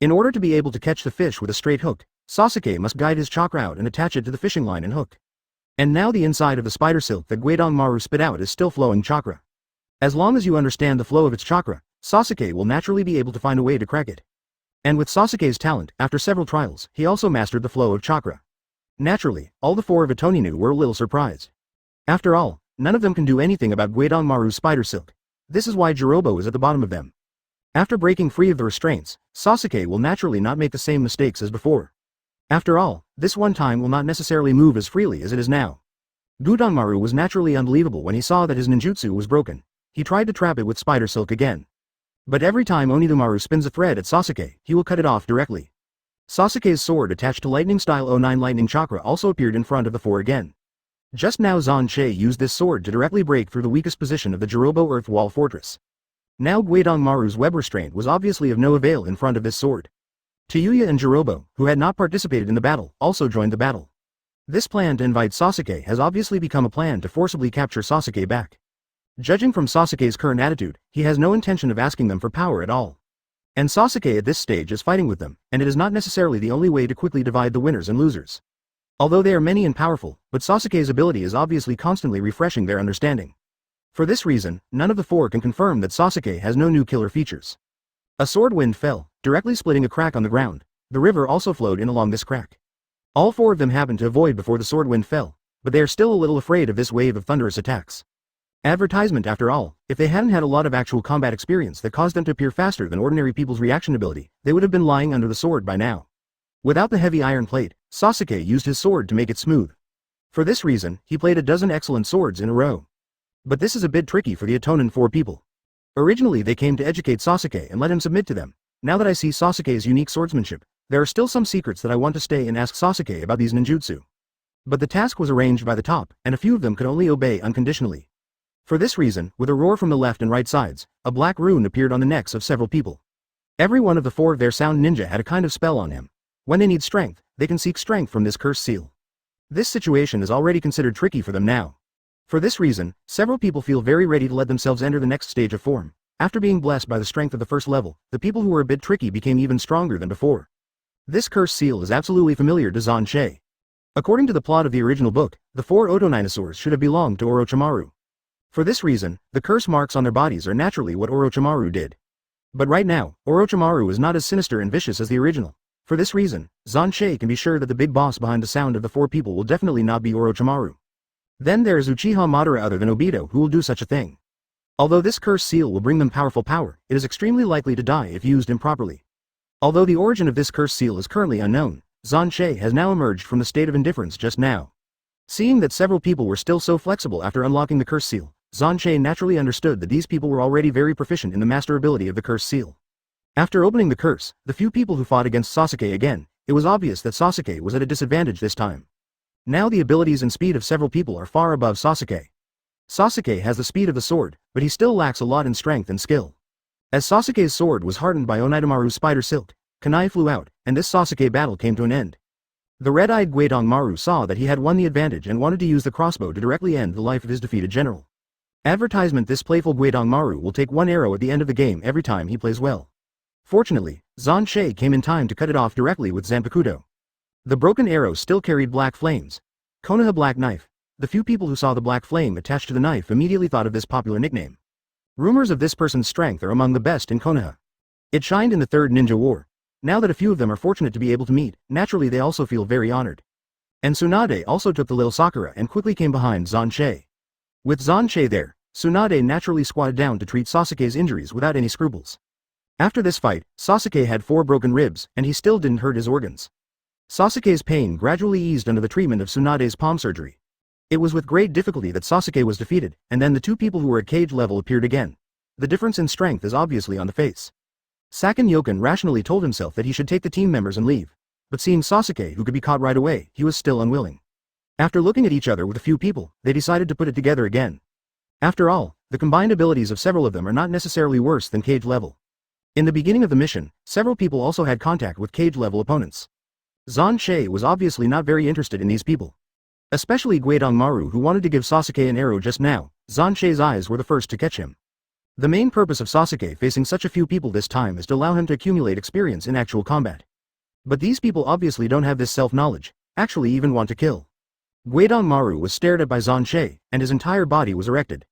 In order to be able to catch the fish with a straight hook, Sasuke must guide his chakra out and attach it to the fishing line and hook. And now the inside of the spider silk that Guidomaru spit out is still flowing chakra. As long as you understand the flow of its chakra, Sasuke will naturally be able to find a way to crack it. And with Sasuke's talent, after several trials, he also mastered the flow of chakra. Naturally, all the four of Atoninu were a little surprised. After all, none of them can do anything about Guidomaru's spider silk. This is why Jirobo is at the bottom of them. After breaking free of the restraints, Sasuke will naturally not make the same mistakes as before. After all, this one time will not necessarily move as freely as it is now. Gudongmaru was naturally unbelievable when he saw that his ninjutsu was broken. He tried to trap it with spider silk again. But every time Onidomaru spins a thread at Sasuke, he will cut it off directly. Sasuke's sword attached to lightning style 09 lightning chakra also appeared in front of the four again. Just now Xuan Che used this sword to directly break through the weakest position of the Jirobo Earth Wall Fortress. Now Guidongmaru's web restraint was obviously of no avail in front of this sword. Tayuya and Jirobo, who had not participated in the battle, also joined the battle. This plan to invite Sasuke has obviously become a plan to forcibly capture Sasuke back. Judging from Sasuke's current attitude, he has no intention of asking them for power at all. And Sasuke at this stage is fighting with them, and it is not necessarily the only way to quickly divide the winners and losers. Although they are many and powerful, but Sasuke's ability is obviously constantly refreshing their understanding. For this reason, none of the four can confirm that Sasuke has no new killer features. A sword wind fell, directly splitting a crack on the ground. The river also flowed in along this crack. All four of them happened to avoid before the sword wind fell, but they are still a little afraid of this wave of thunderous attacks. Advertisement after all, if they hadn't had a lot of actual combat experience that caused them to appear faster than ordinary people's reaction ability, they would have been lying under the sword by now. Without the heavy iron plate, Sasuke used his sword to make it smooth. For this reason, he played a dozen excellent swords in a row. But this is a bit tricky for the Atonin four people. Originally they came to educate Sasuke and let him submit to them. Now that I see Sasuke's unique swordsmanship, there are still some secrets that I want to stay and ask Sasuke about these ninjutsu. But the task was arranged by the top, and a few of them could only obey unconditionally. For this reason, with a roar from the left and right sides, a black rune appeared on the necks of several people. Every one of the four of their sound ninja had a kind of spell on him. When they need strength, they can seek strength from this cursed seal. This situation is already considered tricky for them now. For this reason, several people feel very ready to let themselves enter the next stage of form. After being blessed by the strength of the first level, the people who were a bit tricky became even stronger than before. This cursed seal is absolutely familiar to Xuan Che. According to the plot of the original book, the four Otodinosaurs should have belonged to Orochimaru. For this reason, the curse marks on their bodies are naturally what Orochimaru did. But right now, Orochimaru is not as sinister and vicious as the original. For this reason, Xuan Che can be sure that the big boss behind the sound of the four people will definitely not be Orochimaru. Then there is Uchiha Madara other than Obito who will do such a thing. Although this cursed seal will bring them powerful power, it is extremely likely to die if used improperly. Although the origin of this cursed seal is currently unknown, Xuan Che has now emerged from the state of indifference just now. Seeing that several people were still so flexible after unlocking the cursed seal, Xuan Che naturally understood that these people were already very proficient in the master ability of the cursed seal. After opening the curse, the few people who fought against Sasuke again, it was obvious that Sasuke was at a disadvantage this time. Now the abilities and speed of several people are far above Sasuke. Sasuke has the speed of the sword, but he still lacks a lot in strength and skill. As Sasuke's sword was hardened by Onidomaru's spider silk, kunai flew out, and this Sasuke battle came to an end. The red-eyed Guidongmaru saw that he had won the advantage and wanted to use the crossbow to directly end the life of his defeated general. Advertisement: this playful Guidongmaru will take one arrow at the end of the game every time he plays well. Fortunately, Xuan Che came in time to cut it off directly with Zanpakuto. The broken arrow still carried black flames. Konoha black knife. The few people who saw the black flame attached to the knife immediately thought of this popular nickname. Rumors of this person's strength are among the best in Konoha. It shined in the Third Ninja War. Now that a few of them are fortunate to be able to meet, naturally they also feel very honored. And Tsunade also took the little Sakura and quickly came behind Xuan Che. With Xuan Che there, Tsunade naturally squatted down to treat Sasuke's injuries without any scruples. After this fight, Sasuke had 4 broken ribs, and he still didn't hurt his organs. Sasuke's pain gradually eased under the treatment of Tsunade's palm surgery. It was with great difficulty that Sasuke was defeated, and then the two people who were at cage level appeared again. The difference in strength is obviously on the face. Sakin Yoken rationally told himself that he should take the team members and leave. But seeing Sasuke who could be caught right away, he was still unwilling. After looking at each other with a few people, they decided to put it together again. After all, the combined abilities of several of them are not necessarily worse than cage level. In the beginning of the mission, several people also had contact with cage level opponents. Xuan Che was obviously not very interested in these people. Especially Guidongmaru, who wanted to give Sasuke an arrow just now. Xuan Che's eyes were the first to catch him. The main purpose of Sasuke facing such a few people this time is to allow him to accumulate experience in actual combat. But these people obviously don't have this self-knowledge, actually even want to kill. Guidongmaru was stared at by Xuan Che, and his entire body was erected.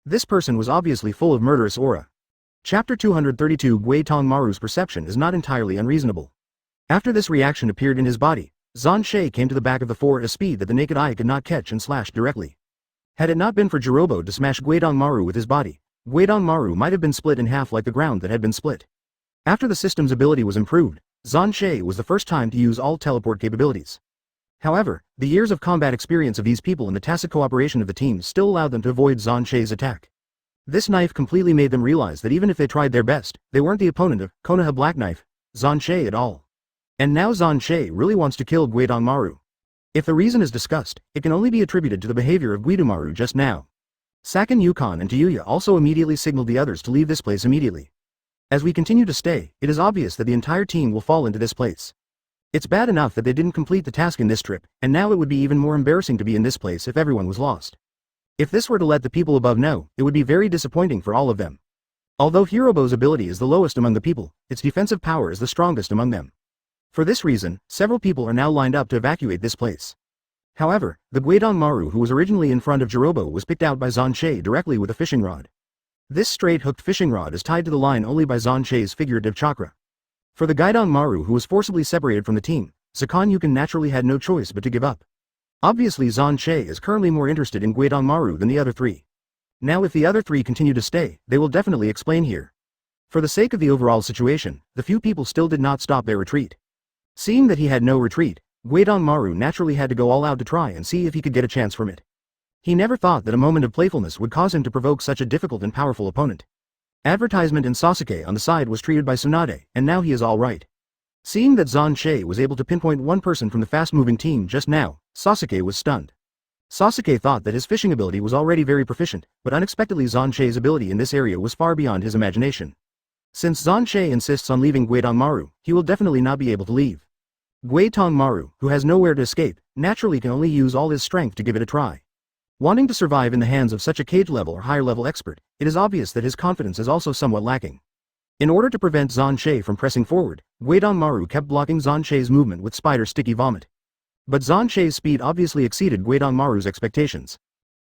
This person was obviously full of murderous aura. Chapter 232. Guidongmaru's perception is not entirely unreasonable. After this reaction appeared in his body, Xuan Che came to the back of the four at a speed that the naked eye could not catch and slashed directly. Had it not been for Jirobo to smash Guidongmaru with his body, Guidongmaru might have been split in half like the ground that had been split. After the system's ability was improved, Xuan Che was the first time to use all teleport capabilities. However, the years of combat experience of these people and the tacit cooperation of the team still allowed them to avoid Xuan Che's attack. This knife completely made them realize that even if they tried their best, they weren't the opponent of Konoha Black Knife, Xuan Che at all. And now Xuan Che really wants to kill Maru. If the reason is discussed, it can only be attributed to the behavior of Maru just now. Sakin Yukon and Tayuya also immediately signaled the others to leave this place immediately. As we continue to stay, it is obvious that the entire team will fall into this place. It's bad enough that they didn't complete the task in this trip, and now it would be even more embarrassing to be in this place if everyone was lost. If this were to let the people above know, it would be very disappointing for all of them. Although Hirobo's ability is the lowest among the people, its defensive power is the strongest among them. For this reason, several people are now lined up to evacuate this place. However, the Maru who was originally in front of Jirobo was picked out by Xuan Che directly with a fishing rod. This straight-hooked fishing rod is tied to the line only by Xuan Che's figurative chakra. For the Maru who was forcibly separated from the team, Sakan Yukon naturally had no choice but to give up. Obviously Xuan Che is currently more interested in Maru than the other three. Now if the other three continue to stay, they will definitely explain here. For the sake of the overall situation, the few people still did not stop their retreat. Seeing that he had no retreat, Maru naturally had to go all out to try and see if he could get a chance from it. He never thought that a moment of playfulness would cause him to provoke such a difficult and powerful opponent. Advertisement in Sasuke on the side was treated by Tsunade, and now he is alright. Seeing that Xuan Che was able to pinpoint one person from the fast-moving team just now, Sasuke was stunned. Sasuke thought that his fishing ability was already very proficient, but unexpectedly Xuan Che's ability in this area was far beyond his imagination. Since Xuan Che insists on leaving Maru, he will definitely not be able to leave. Maru, who has nowhere to escape, naturally can only use all his strength to give it a try. Wanting to survive in the hands of such a cage-level or higher-level expert, it is obvious that his confidence is also somewhat lacking. In order to prevent Xuan Che from pressing forward, Maru kept blocking Xuan Che's movement with spider sticky vomit. But Xuan Che's speed obviously exceeded Maru's expectations.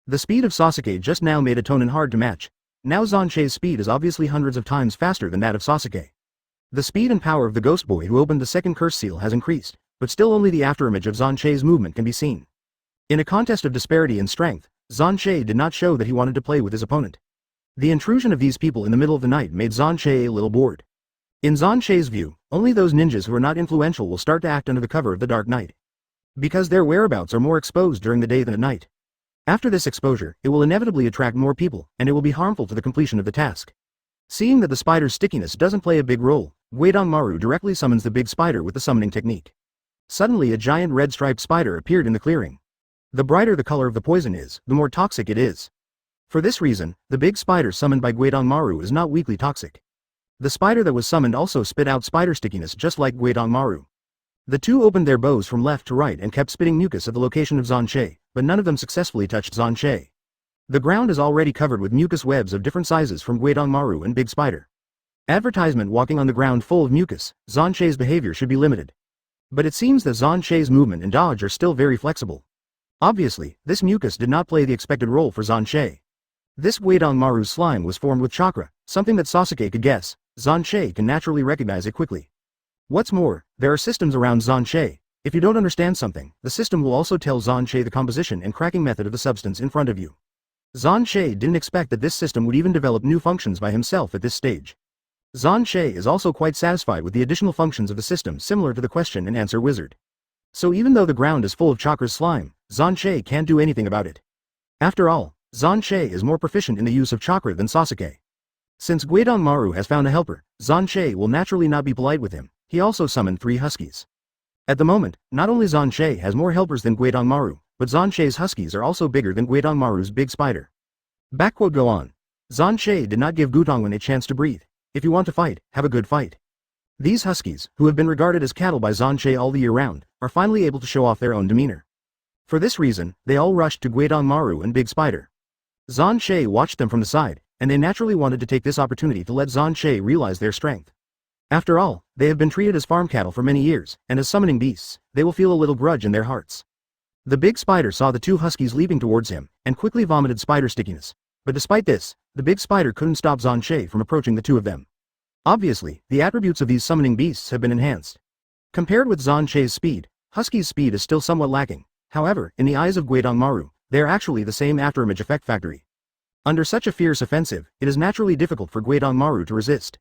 The speed of Sasuke just now made Atonin hard to match. Now Xuan Che's speed is obviously hundreds of times faster than that of Sasuke. The speed and power of the ghost boy who opened the second curse seal has increased, but still only the afterimage of Xuan Che's movement can be seen. In a contest of disparity in strength, Xuan Che did not show that he wanted to play with his opponent. The intrusion of these people in the middle of the night made Xuan Che a little bored. In Xuan Che's view, only those ninjas who are not influential will start to act under the cover of the dark night. Because their whereabouts are more exposed during the day than at night. After this exposure, it will inevitably attract more people, and it will be harmful to the completion of the task. Seeing that the spider's stickiness doesn't play a big role, Maru directly summons the big spider with the summoning technique. Suddenly a giant red-striped spider appeared in the clearing. The brighter the color of the poison is, the more toxic it is. For this reason, the big spider summoned by Maru is not weakly toxic. The spider that was summoned also spit out spider stickiness just like Maru. The two opened their bows from left to right and kept spitting mucus at the location of Xuan Che, but none of them successfully touched Xuan Che. The ground is already covered with mucus webs of different sizes from Maru and Big Spider. Advertisement walking on the ground full of mucus, Xuan Che's behavior should be limited. But it seems that Xuan Che's movement and dodge are still very flexible. Obviously, this mucus did not play the expected role for Xuan Che. This Maru's slime was formed with chakra, something that Sasuke could guess. Xuan Che can naturally recognize it quickly. What's more, there are systems around Xuan Che. If you don't understand something, the system will also tell Xuan Che the composition and cracking method of the substance in front of you. Xuan Che didn't expect that this system would even develop new functions by himself at this stage. Xuan Che is also quite satisfied with the additional functions of the system similar to the question and answer wizard. So even though the ground is full of chakra's slime, Xuan Che can't do anything about it. After all, Xuan Che is more proficient in the use of chakra than Sasuke. Since Maru has found a helper, Xuan Che will naturally not be polite with him. He also summoned 3 huskies. At the moment, not only Xuan Che has more helpers than Maru, but Xuan Che's huskies are also bigger than Maru's big spider. Go on. Xuan Che did not give Gutongwen a chance to breathe. If you want to fight, have a good fight. These huskies, who have been regarded as cattle by Xuan Che all the year round, are finally able to show off their own demeanor. For this reason, they all rushed to Maru and Big Spider. Xuan Che watched them from the side, and they naturally wanted to take this opportunity to let Xuan Che realize their strength. After all, they have been treated as farm cattle for many years, and as summoning beasts, they will feel a little grudge in their hearts. The Big Spider saw the 2 huskies leaping towards him, and quickly vomited spider stickiness. But despite this, the Big Spider couldn't stop Xuan Che from approaching the 2 of them. Obviously, the attributes of these summoning beasts have been enhanced. Compared with Xuan Che's speed, Husky's speed is still somewhat lacking. However, in the eyes of Maru, they are actually the same afterimage effect factory. Under such a fierce offensive, it is naturally difficult for Maru to resist.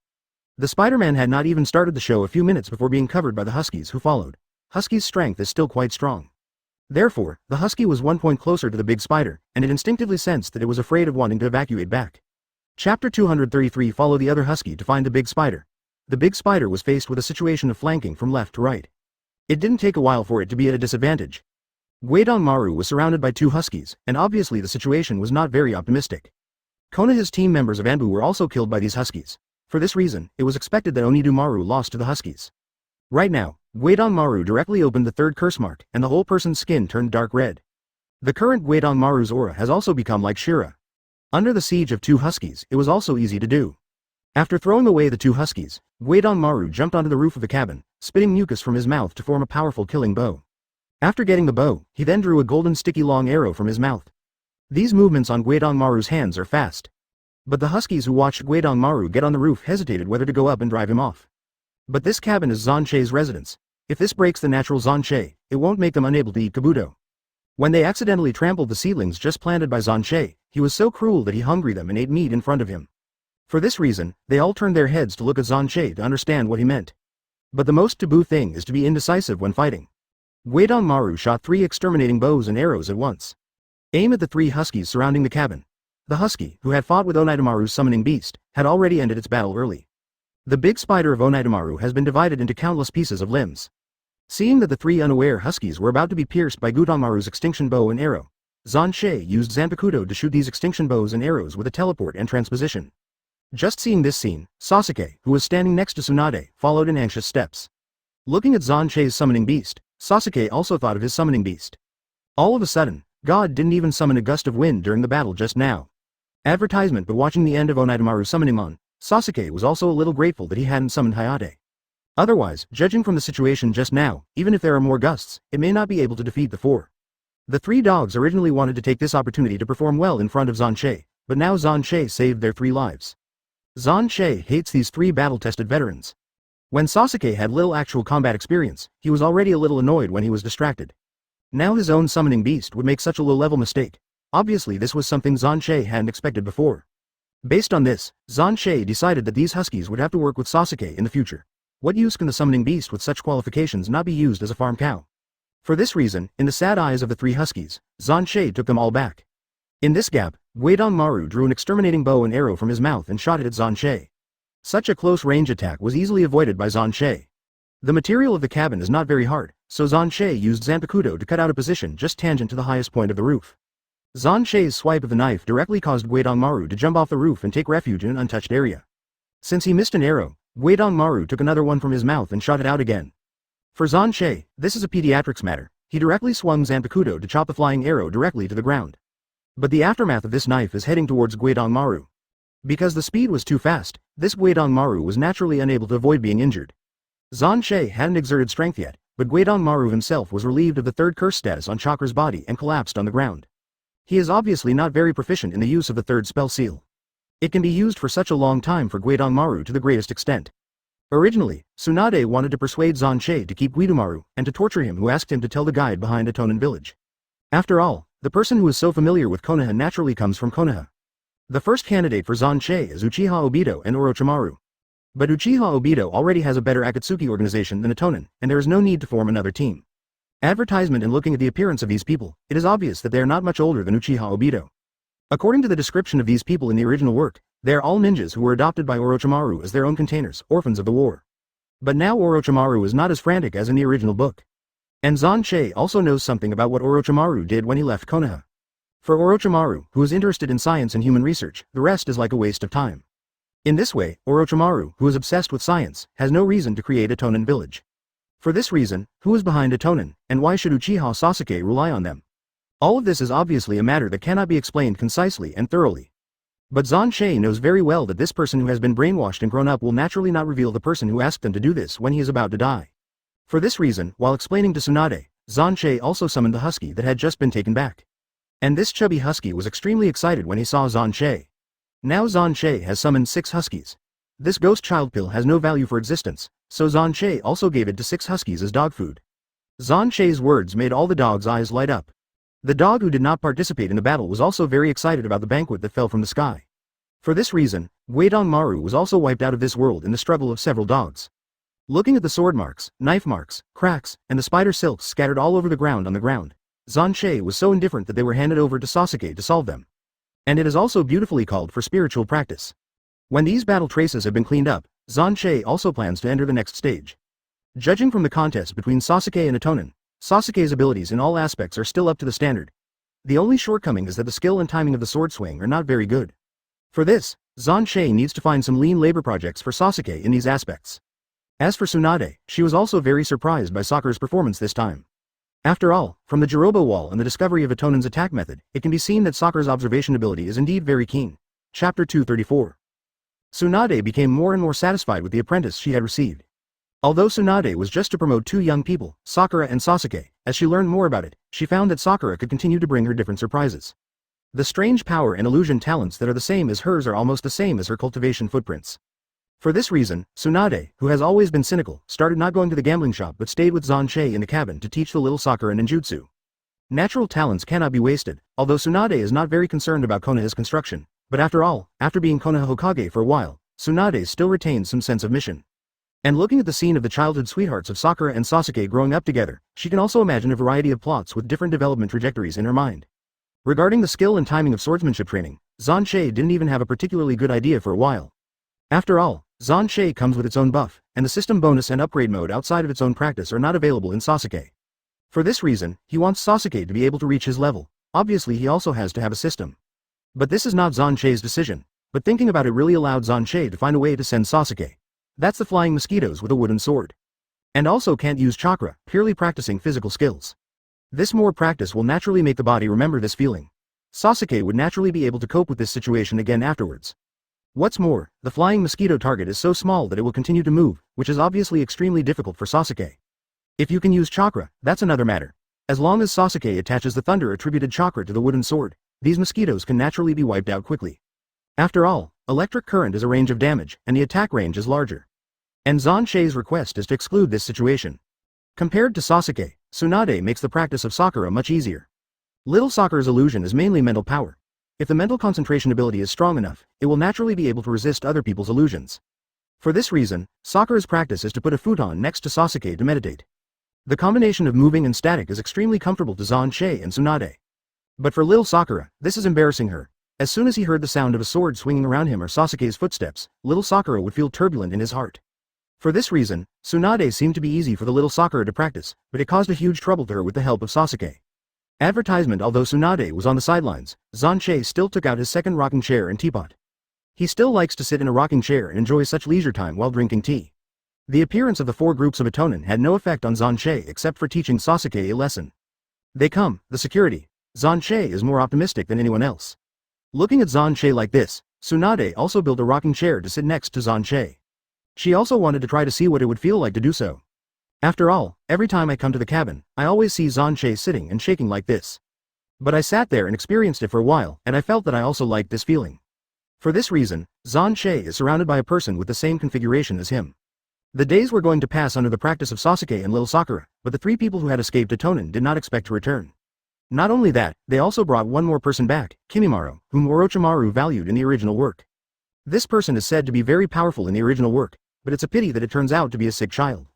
The Spider-Man had not even started the show a few minutes before being covered by the Huskies who followed. Husky's strength is still quite strong. Therefore, the husky was 1 point closer to the big spider, and it instinctively sensed that it was afraid of wanting to evacuate back. Chapter 233 Follow the other husky to find the big spider. The big spider was faced with a situation of flanking from left to right. It didn't take a while for it to be at a disadvantage. Maru was surrounded by 2 huskies, and obviously the situation was not very optimistic. Konoha's team members of Anbu were also killed by these huskies. For this reason, it was expected that Maru lost to the huskies. Right now, Maru directly opened the 3rd curse mark, and the whole person's skin turned dark red. The current Maru's aura has also become like Shira. Under the siege of 2 huskies, it was also easy to do. After throwing away the 2 huskies, Maru jumped onto the roof of the cabin, spitting mucus from his mouth to form a powerful killing bow. After getting the bow, he then drew a golden sticky long arrow from his mouth. These movements on Maru's hands are fast. But the huskies who watched Maru get on the roof hesitated whether to go up and drive him off. But this cabin is Xuan Che's residence. If this breaks the natural Xuan Che, it won't make them unable to eat kabuto. When they accidentally trampled the seedlings just planted by Xuan Che, he was so cruel that he hungry them and ate meat in front of him. For this reason, they all turned their heads to look at Xuan Che to understand what he meant. But the most taboo thing is to be indecisive when fighting. Maru shot 3 exterminating bows and arrows at once. Aim at the 3 huskies surrounding the cabin. The husky, who had fought with Maru's summoning beast, had already ended its battle early. The big spider of Maru has been divided into countless pieces of limbs. Seeing that the 3 unaware huskies were about to be pierced by Maru's extinction bow and arrow, Xuan Che used Zanpakuto to shoot these extinction bows and arrows with a teleport and transposition. Just seeing this scene, Sasuke, who was standing next to Tsunade, followed in anxious steps. Looking at Xuan Che's summoning beast, Sasuke also thought of his summoning beast. All of a sudden, God didn't even summon a gust of wind during the battle just now. Advertisement. But watching the end of Maru's summoning mon, Sasuke was also a little grateful that he hadn't summoned Hayate. Otherwise, judging from the situation just now, even if there are more gusts, it may not be able to defeat the 4. The 3 dogs originally wanted to take this opportunity to perform well in front of Xuan Che, but now Xuan Che saved their 3 lives. Xuan Che hates these 3 battle-tested veterans. When Sasuke had little actual combat experience, he was already a little annoyed when he was distracted. Now his own summoning beast would make such a low-level mistake. Obviously this was something Xuan Che hadn't expected before. Based on this, Xuan Che decided that these huskies would have to work with Sasuke in the future. What use can the summoning beast with such qualifications not be used as a farm cow? For this reason, in the sad eyes of the 3 huskies, Xuan Che took them all back. In this gap, Maru drew an exterminating bow and arrow from his mouth and shot it at Xuan Che. Such a close-range attack was easily avoided by Xuan Che. The material of the cabin is not very hard, so Xuan Che used Zanpakuto to cut out a position just tangent to the highest point of the roof. Xuan Che's swipe of the knife directly caused Maru to jump off the roof and take refuge in an untouched area. Since he missed an arrow, Maru took another one from his mouth and shot it out again. For Xuan Che, this is a pediatrics matter. He directly swung Zanpakuto to chop the flying arrow directly to the ground. But the aftermath of this knife is heading towards Maru. Because the speed was too fast, this Maru was naturally unable to avoid being injured. Xuan Che hadn't exerted strength yet, but Maru himself was relieved of the 3rd curse status on Chakra's body and collapsed on the ground. He is obviously not very proficient in the use of the 3rd spell seal. It can be used for such a long time for Maru to the greatest extent. Originally, Tsunade wanted to persuade Xuan Che to keep Maru and to torture him, who asked him to tell the guide behind Atonin village. After all, the person who is so familiar with Konoha naturally comes from Konoha. The first candidate for Xuan Che is Uchiha Obito and Orochimaru. But Uchiha Obito already has a better Akatsuki organization than Atonin, and there is no need to form another team. Advertisement. And looking at the appearance of these people, it is obvious that they are not much older than Uchiha Obito. According to the description of these people in the original work, they are all ninjas who were adopted by Orochimaru as their own containers, orphans of the war. But now Orochimaru is not as frantic as in the original book. And Xuan Che also knows something about what Orochimaru did when he left Konoha. For Orochimaru, who is interested in science and human research, the rest is like a waste of time. In this way, Orochimaru, who is obsessed with science, has no reason to create a Atonin village. For this reason, who is behind Atonin, and why should Uchiha Sasuke rely on them? All of this is obviously a matter that cannot be explained concisely and thoroughly. But Xuan Che knows very well that this person who has been brainwashed and grown up will naturally not reveal the person who asked them to do this when he is about to die. For this reason, while explaining to Tsunade, Xuan Che also summoned the husky that had just been taken back. And this chubby husky was extremely excited when he saw Xuan Che. Now Xuan Che has summoned 6 huskies. This ghost child pill has no value for existence, so Xuan Che also gave it to 6 huskies as dog food. Xuan Che's words made all the dogs' eyes light up. The dog who did not participate in the battle was also very excited about the banquet that fell from the sky. For this reason, Maru was also wiped out of this world in the struggle of several dogs. Looking at the sword marks, knife marks, cracks, and the spider silks scattered all over the ground on the ground, Xuan Che was so indifferent that they were handed over to Sasuke to solve them. And it is also beautifully called for spiritual practice. When these battle traces have been cleaned up, Xuan Che also plans to enter the next stage. Judging from the contest between Sasuke and Itonin, Sasuke's abilities in all aspects are still up to the standard. The only shortcoming is that the skill and timing of the sword swing are not very good. For this, Xuan Che needs to find some lean labor projects for Sasuke in these aspects. As for Tsunade, she was also very surprised by Sakura's performance this time. After all, from the Jirobo wall and the discovery of Itonin's attack method, it can be seen that Sakura's observation ability is indeed very keen. Chapter 234. Tsunade became more and more satisfied with the apprentice she had received. Although Tsunade was just to promote two young people, Sakura and Sasuke, as she learned more about it, she found that Sakura could continue to bring her different surprises. The strange power and illusion talents that are the same as hers are almost the same as her cultivation footprints. For this reason, Tsunade, who has always been cynical, started not going to the gambling shop but stayed with Xuan Che in the cabin to teach the little Sakura ninjutsu. Natural talents cannot be wasted, although Tsunade is not very concerned about Konoha's construction, but after all, after being Konoha Hokage for a while, Tsunade still retains some sense of mission. And looking at the scene of the childhood sweethearts of Sakura and Sasuke growing up together, she can also imagine a variety of plots with different development trajectories in her mind. Regarding the skill and timing of swordsmanship training, Xuan Che didn't even have a particularly good idea for a while. After all, Xuan Che comes with its own buff, and the system bonus and upgrade mode outside of its own practice are not available in Sasuke. For this reason, he wants Sasuke to be able to reach his level. Obviously he also has to have a system. But this is not Xuan Che's decision, but thinking about it really allowed Xuan Che to find a way to send Sasuke. That's the flying mosquitoes with a wooden sword. And also can't use chakra, purely practicing physical skills. This more practice will naturally make the body remember this feeling. Sasuke would naturally be able to cope with this situation again afterwards. What's more, the flying mosquito target is so small that it will continue to move, which is obviously extremely difficult for Sasuke. If you can use chakra, that's another matter. As long as Sasuke attaches the thunder-attributed chakra to the wooden sword, these mosquitoes can naturally be wiped out quickly. After all, electric current is a range of damage, and the attack range is larger. And Xuan Che's request is to exclude this situation. Compared to Sasuke, Tsunade makes the practice of Sakura much easier. Little Sakura's illusion is mainly mental power. If the mental concentration ability is strong enough, it will naturally be able to resist other people's illusions. For this reason, Sakura's practice is to put a futon next to Sasuke to meditate. The combination of moving and static is extremely comfortable to Xuan Che and Tsunade. But for little Sakura, this is embarrassing her. As soon as he heard the sound of a sword swinging around him or Sasuke's footsteps, little Sakura would feel turbulent in his heart. For this reason, Tsunade seemed to be easy for the little Sakura to practice, but it caused a huge trouble to her with the help of Sasuke. Advertisement. Although Tsunade was on the sidelines, Xuan Che still took out his second rocking chair and teapot. He still likes to sit in a rocking chair and enjoy such leisure time while drinking tea. The appearance of the four groups of Itonin had no effect on Xuan Che except for teaching Sasuke a lesson. They come, the security. Xuan Che is more optimistic than anyone else. Looking at Xuan Che like this, Tsunade also built a rocking chair to sit next to Xuan Che. She also wanted to try to see what it would feel like to do so. After all, every time I come to the cabin, I always see Xuan Che sitting and shaking like this. But I sat there and experienced it for a while, and I felt that I also liked this feeling. For this reason, Xuan Che is surrounded by a person with the same configuration as him. The days were going to pass under the practice of Sasuke and little Sakura, but the three people who had escaped Itonin did not expect to return. Not only that, they also brought one more person back, Kimimaro, whom Orochimaru valued in the original work. This person is said to be very powerful in the original work, but it's a pity that it turns out to be a sick child.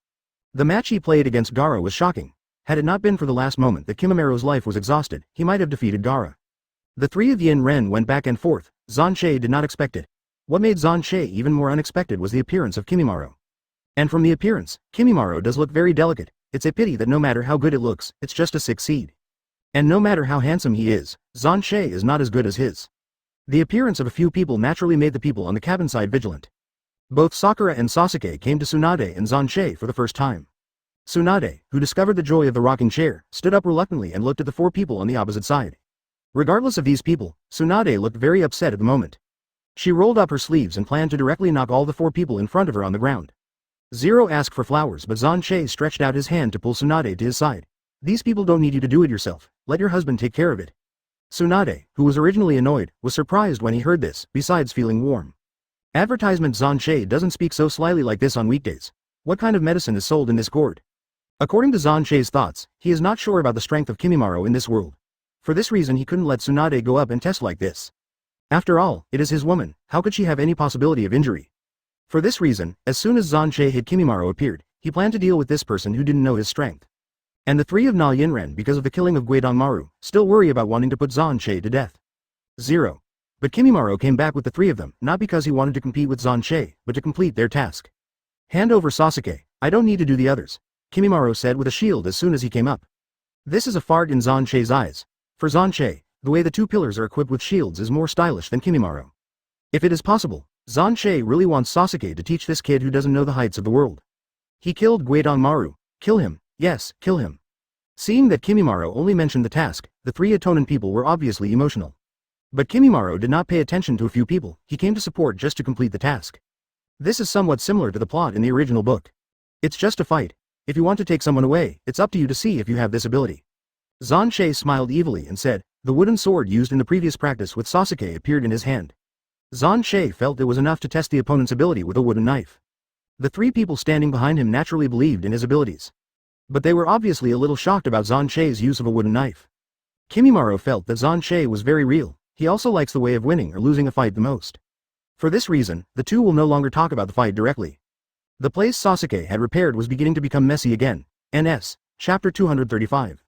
The match he played against Gaara was shocking. Had it not been for the last moment that Kimimaro's life was exhausted, he might have defeated Gaara. The three of Yin Ren went back and forth. Xuan Che did not expect it. What made Xuan Che even more unexpected was the appearance of Kimimaro. And from the appearance, Kimimaro does look very delicate. It's a pity that no matter how good it looks, it's just a sick seed. And no matter how handsome he is, Xuan Che is not as good as his. The appearance of a few people naturally made the people on the cabin side vigilant. Both Sakura and Sasuke came to Tsunade and Xuan Che for the first time. Tsunade, who discovered the joy of the rocking chair, stood up reluctantly and looked at the four people on the opposite side. Regardless of these people, Tsunade looked very upset at the moment. She rolled up her sleeves and planned to directly knock all the four people in front of her on the ground. Zero asked for flowers, but Xuan Che stretched out his hand to pull Tsunade to his side. These people don't need you to do it yourself, let your husband take care of it. Tsunade, who was originally annoyed, was surprised when he heard this, besides feeling warm. Advertisement. Xuan Che doesn't speak so slyly like this on weekdays. What kind of medicine is sold in this gourd? According to Xuan Che's thoughts, he is not sure about the strength of Kimimaro in this world. For this reason he couldn't let Tsunade go up and test like this. After all, it is his woman, how could she have any possibility of injury? For this reason, as soon as Xuan Che hit Kimimaro appeared, he planned to deal with this person who didn't know his strength. And the three of Na Yinren, because of the killing of Guidongmaru, still worry about wanting to put Xuan Che to death. 0. But Kimimaro came back with the three of them, not because he wanted to compete with Xuan Che, but to complete their task. Hand over Sasuke, I don't need to do the others, Kimimaro said with a shield as soon as he came up. This is a fart in Xuan Che's eyes. For Xuan Che, the way the two pillars are equipped with shields is more stylish than Kimimaro. If it is possible, Xuan Che really wants Sasuke to teach this kid who doesn't know the heights of the world. He killed Guidongmaru. Kill him, yes, kill him. Seeing that Kimimaro only mentioned the task, the three Atonin people were obviously emotional. But Kimimaro did not pay attention to a few people, he came to support just to complete the task. This is somewhat similar to the plot in the original book. It's just a fight. If you want to take someone away, it's up to you to see if you have this ability. Xuan Che smiled evilly and said, the wooden sword used in the previous practice with Sasuke appeared in his hand. Xuan Che felt it was enough to test the opponent's ability with a wooden knife. The three people standing behind him naturally believed in his abilities. But they were obviously a little shocked about Xuan Che's use of a wooden knife. Kimimaro felt that Xuan Che was very real. He also likes the way of winning or losing a fight the most. For this reason, the two will no longer talk about the fight directly. The place Sasuke had repaired was beginning to become messy again. NS, Chapter 235.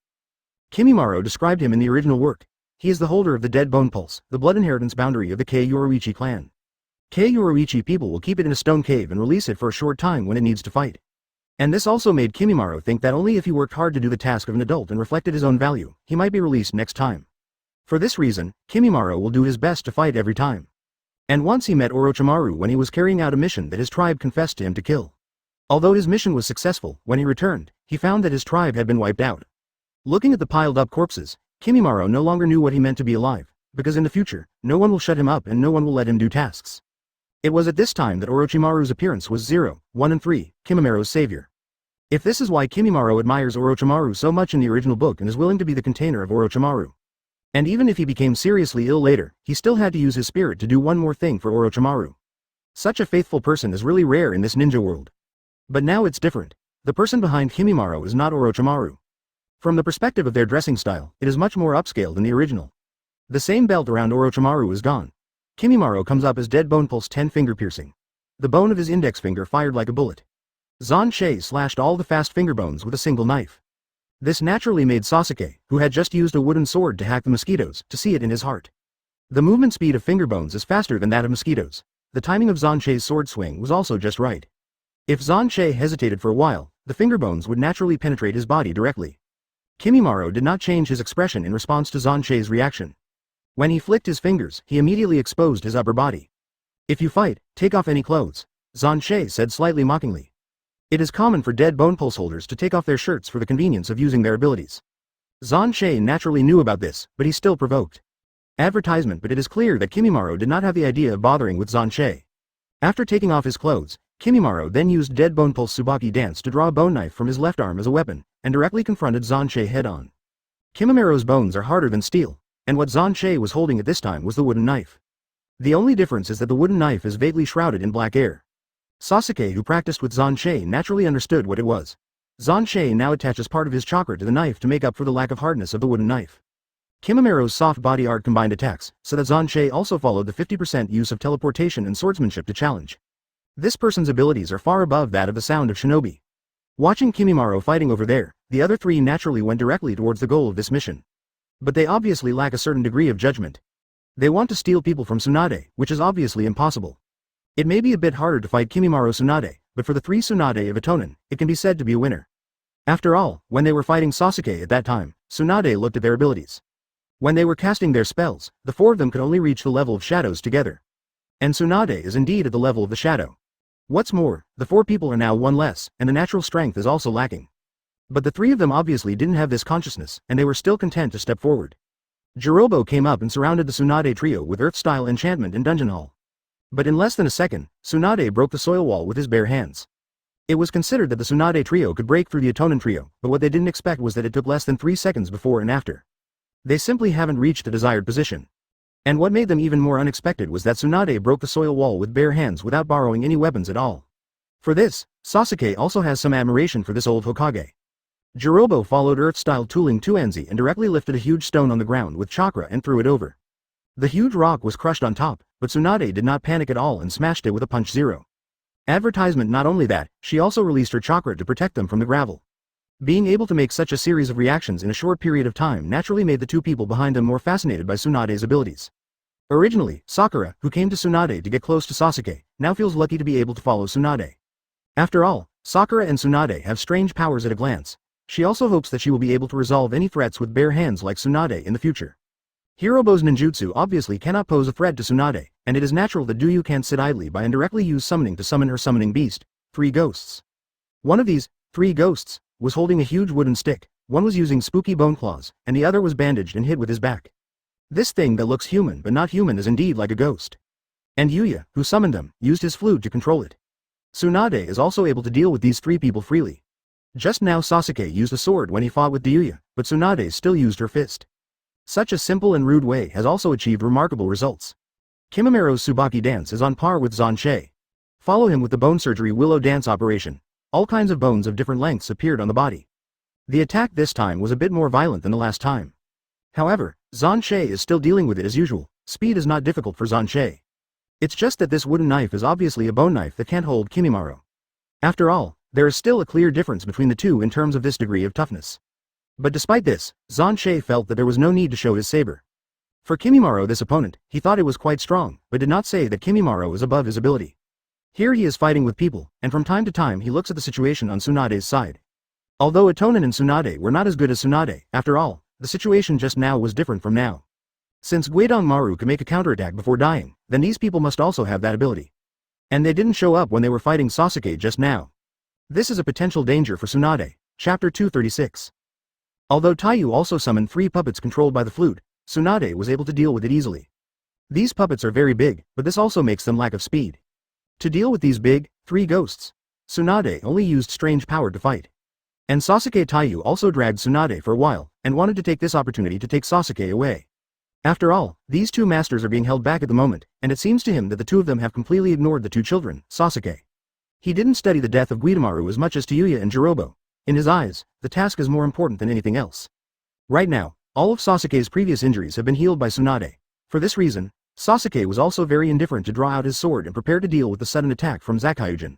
Kimimaro described him in the original work. He is the holder of the Dead Bone Pulse, the blood inheritance boundary of the Kei Yoruichi clan. Kei Yoruichi people will keep it in a stone cave and release it for a short time when it needs to fight. And this also made Kimimaro think that only if he worked hard to do the task of an adult and reflected his own value, he might be released next time. For this reason, Kimimaro will do his best to fight every time. And once he met Orochimaru when he was carrying out a mission that his tribe confessed to him to kill. Although his mission was successful, when he returned, he found that his tribe had been wiped out. Looking at the piled-up corpses, Kimimaro no longer knew what he meant to be alive, because in the future, no one will shut him up and no one will let him do tasks. It was at this time that Orochimaru's appearance was 0, 1 and 3, Kimimaro's savior. If this is why Kimimaro admires Orochimaru so much in the original book and is willing to be the container of Orochimaru. And even if he became seriously ill later, he still had to use his spirit to do one more thing for Orochimaru. Such a faithful person is really rare in this ninja world. But now it's different. The person behind Kimimaro is not Orochimaru. From the perspective of their dressing style, it is much more upscale than the original. The same belt around Orochimaru is gone. Kimimaro comes up as Dead Bone Pulse 10 finger piercing. The bone of his index finger fired like a bullet. Xuan Che slashed all the fast finger bones with a single knife. This naturally made Sasuke, who had just used a wooden sword to hack the mosquitoes, to see it in his heart. The movement speed of finger bones is faster than that of mosquitoes. The timing of Xuan Che's sword swing was also just right. If Xuan Che hesitated for a while, the finger bones would naturally penetrate his body directly. Kimimaro did not change his expression in response to Xuan Che's reaction. When he flicked his fingers, he immediately exposed his upper body. If you fight, take off any clothes, Xuan Che said slightly mockingly. It is common for Dead Bone Pulse holders to take off their shirts for the convenience of using their abilities. Xuan Che naturally knew about this, but he still provoked. Advertisement, but it is clear that Kimimaro did not have the idea of bothering with Xuan Che. After taking off his clothes, Kimimaro then used Dead Bone Pulse Tsubaki dance to draw a bone knife from his left arm as a weapon, and directly confronted Xuan Che head-on. Kimimaro's bones are harder than steel, and what Xuan Che was holding at this time was the wooden knife. The only difference is that the wooden knife is vaguely shrouded in black air. Sasuke, who practiced with Xuan Che, naturally understood what it was. Xuan Che now attaches part of his chakra to the knife to make up for the lack of hardness of the wooden knife. Kimimaro's soft body art combined attacks, so that Xuan Che also followed the 50% use of teleportation and swordsmanship to challenge. This person's abilities are far above that of the sound of shinobi. Watching Kimimaro fighting over there, the other three naturally went directly towards the goal of this mission. But they obviously lack a certain degree of judgment. They want to steal people from Tsunade, which is obviously impossible. It may be a bit harder to fight Kimimaro Tsunade, but for the three Tsunade of Atonin, it can be said to be a winner. After all, when they were fighting Sasuke at that time, Tsunade looked at their abilities. When they were casting their spells, the four of them could only reach the level of shadows together. And Tsunade is indeed at the level of the shadow. What's more, the four people are now one less, and the natural strength is also lacking. But the three of them obviously didn't have this consciousness, and they were still content to step forward. Jirobo came up and surrounded the Tsunade trio with earth-style enchantment in Dungeon Hall. But in less than a second, Tsunade broke the soil wall with his bare hands. It was considered that the Tsunade trio could break through the Atonin trio, but what they didn't expect was that it took less than 3 seconds before and after. They simply haven't reached the desired position. And what made them even more unexpected was that Tsunade broke the soil wall with bare hands without borrowing any weapons at all. For this, Sasuke also has some admiration for this old Hokage. Jirobo followed earth-style tooling Tuanzi and directly lifted a huge stone on the ground with chakra and threw it over. The huge rock was crushed on top, but Tsunade did not panic at all and smashed it with a punch 0. Advertisement. Not only that, she also released her chakra to protect them from the gravel. Being able to make such a series of reactions in a short period of time naturally made the two people behind them more fascinated by Tsunade's abilities. Originally, Sakura, who came to Tsunade to get close to Sasuke, now feels lucky to be able to follow Tsunade. After all, Sakura and Tsunade have strange powers at a glance. She also hopes that she will be able to resolve any threats with bare hands like Tsunade in the future. Hirobo's ninjutsu obviously cannot pose a threat to Tsunade, and it is natural that Duyu can't sit idly by and directly use summoning to summon her summoning beast, 3 ghosts. One of these, 3 ghosts, was holding a huge wooden stick, one was using spooky bone claws, and the other was bandaged and hid with his back. This thing that looks human but not human is indeed like a ghost. And Yuya, who summoned them, used his flute to control it. Tsunade is also able to deal with these 3 people freely. Just now Sasuke used a sword when he fought with Yuya, but Tsunade still used her fist. Such a simple and rude way has also achieved remarkable results. Kimimoto's Tsubaki dance is on par with Xuan Che. Follow him with the bone surgery willow dance operation. All kinds of bones of different lengths appeared on the body. The attack this time was a bit more violent than the last time. However, Xuan Che is still dealing with it as usual. Speed is not difficult for Xuan Che. It's just that this wooden knife is obviously a bone knife that can't hold Kimimaro. After all, there is still a clear difference between the two in terms of this degree of toughness. But despite this, Xuan Che felt that there was no need to show his saber. For Kimimaro, this opponent, he thought it was quite strong, but did not say that Kimimaro is above his ability. Here he is fighting with people, and from time to time he looks at the situation on Tsunade's side. Although Itonin and Tsunade were not as good as Tsunade, after all, the situation just now was different from now. Since Guidong Maru could make a counterattack before dying, then these people must also have that ability. And they didn't show up when they were fighting Sasuke just now. This is a potential danger for Tsunade. Chapter 236. Although Taiyu also summoned 3 puppets controlled by the flute, Tsunade was able to deal with it easily. These puppets are very big, but this also makes them lack of speed. To deal with these big, 3 ghosts, Tsunade only used strange power to fight. And Sasuke Taiyu also dragged Tsunade for a while, and wanted to take this opportunity to take Sasuke away. After all, these 2 masters are being held back at the moment, and it seems to him that the 2 of them have completely ignored the 2 children, Sasuke. He didn't study the death of Guidamaru as much as Tayuya and Jirobo. In his eyes, the task is more important than anything else. Right now, all of Sasuke's previous injuries have been healed by Tsunade. For this reason, Sasuke was also very indifferent to draw out his sword and prepare to deal with the sudden attack from Zakyujin.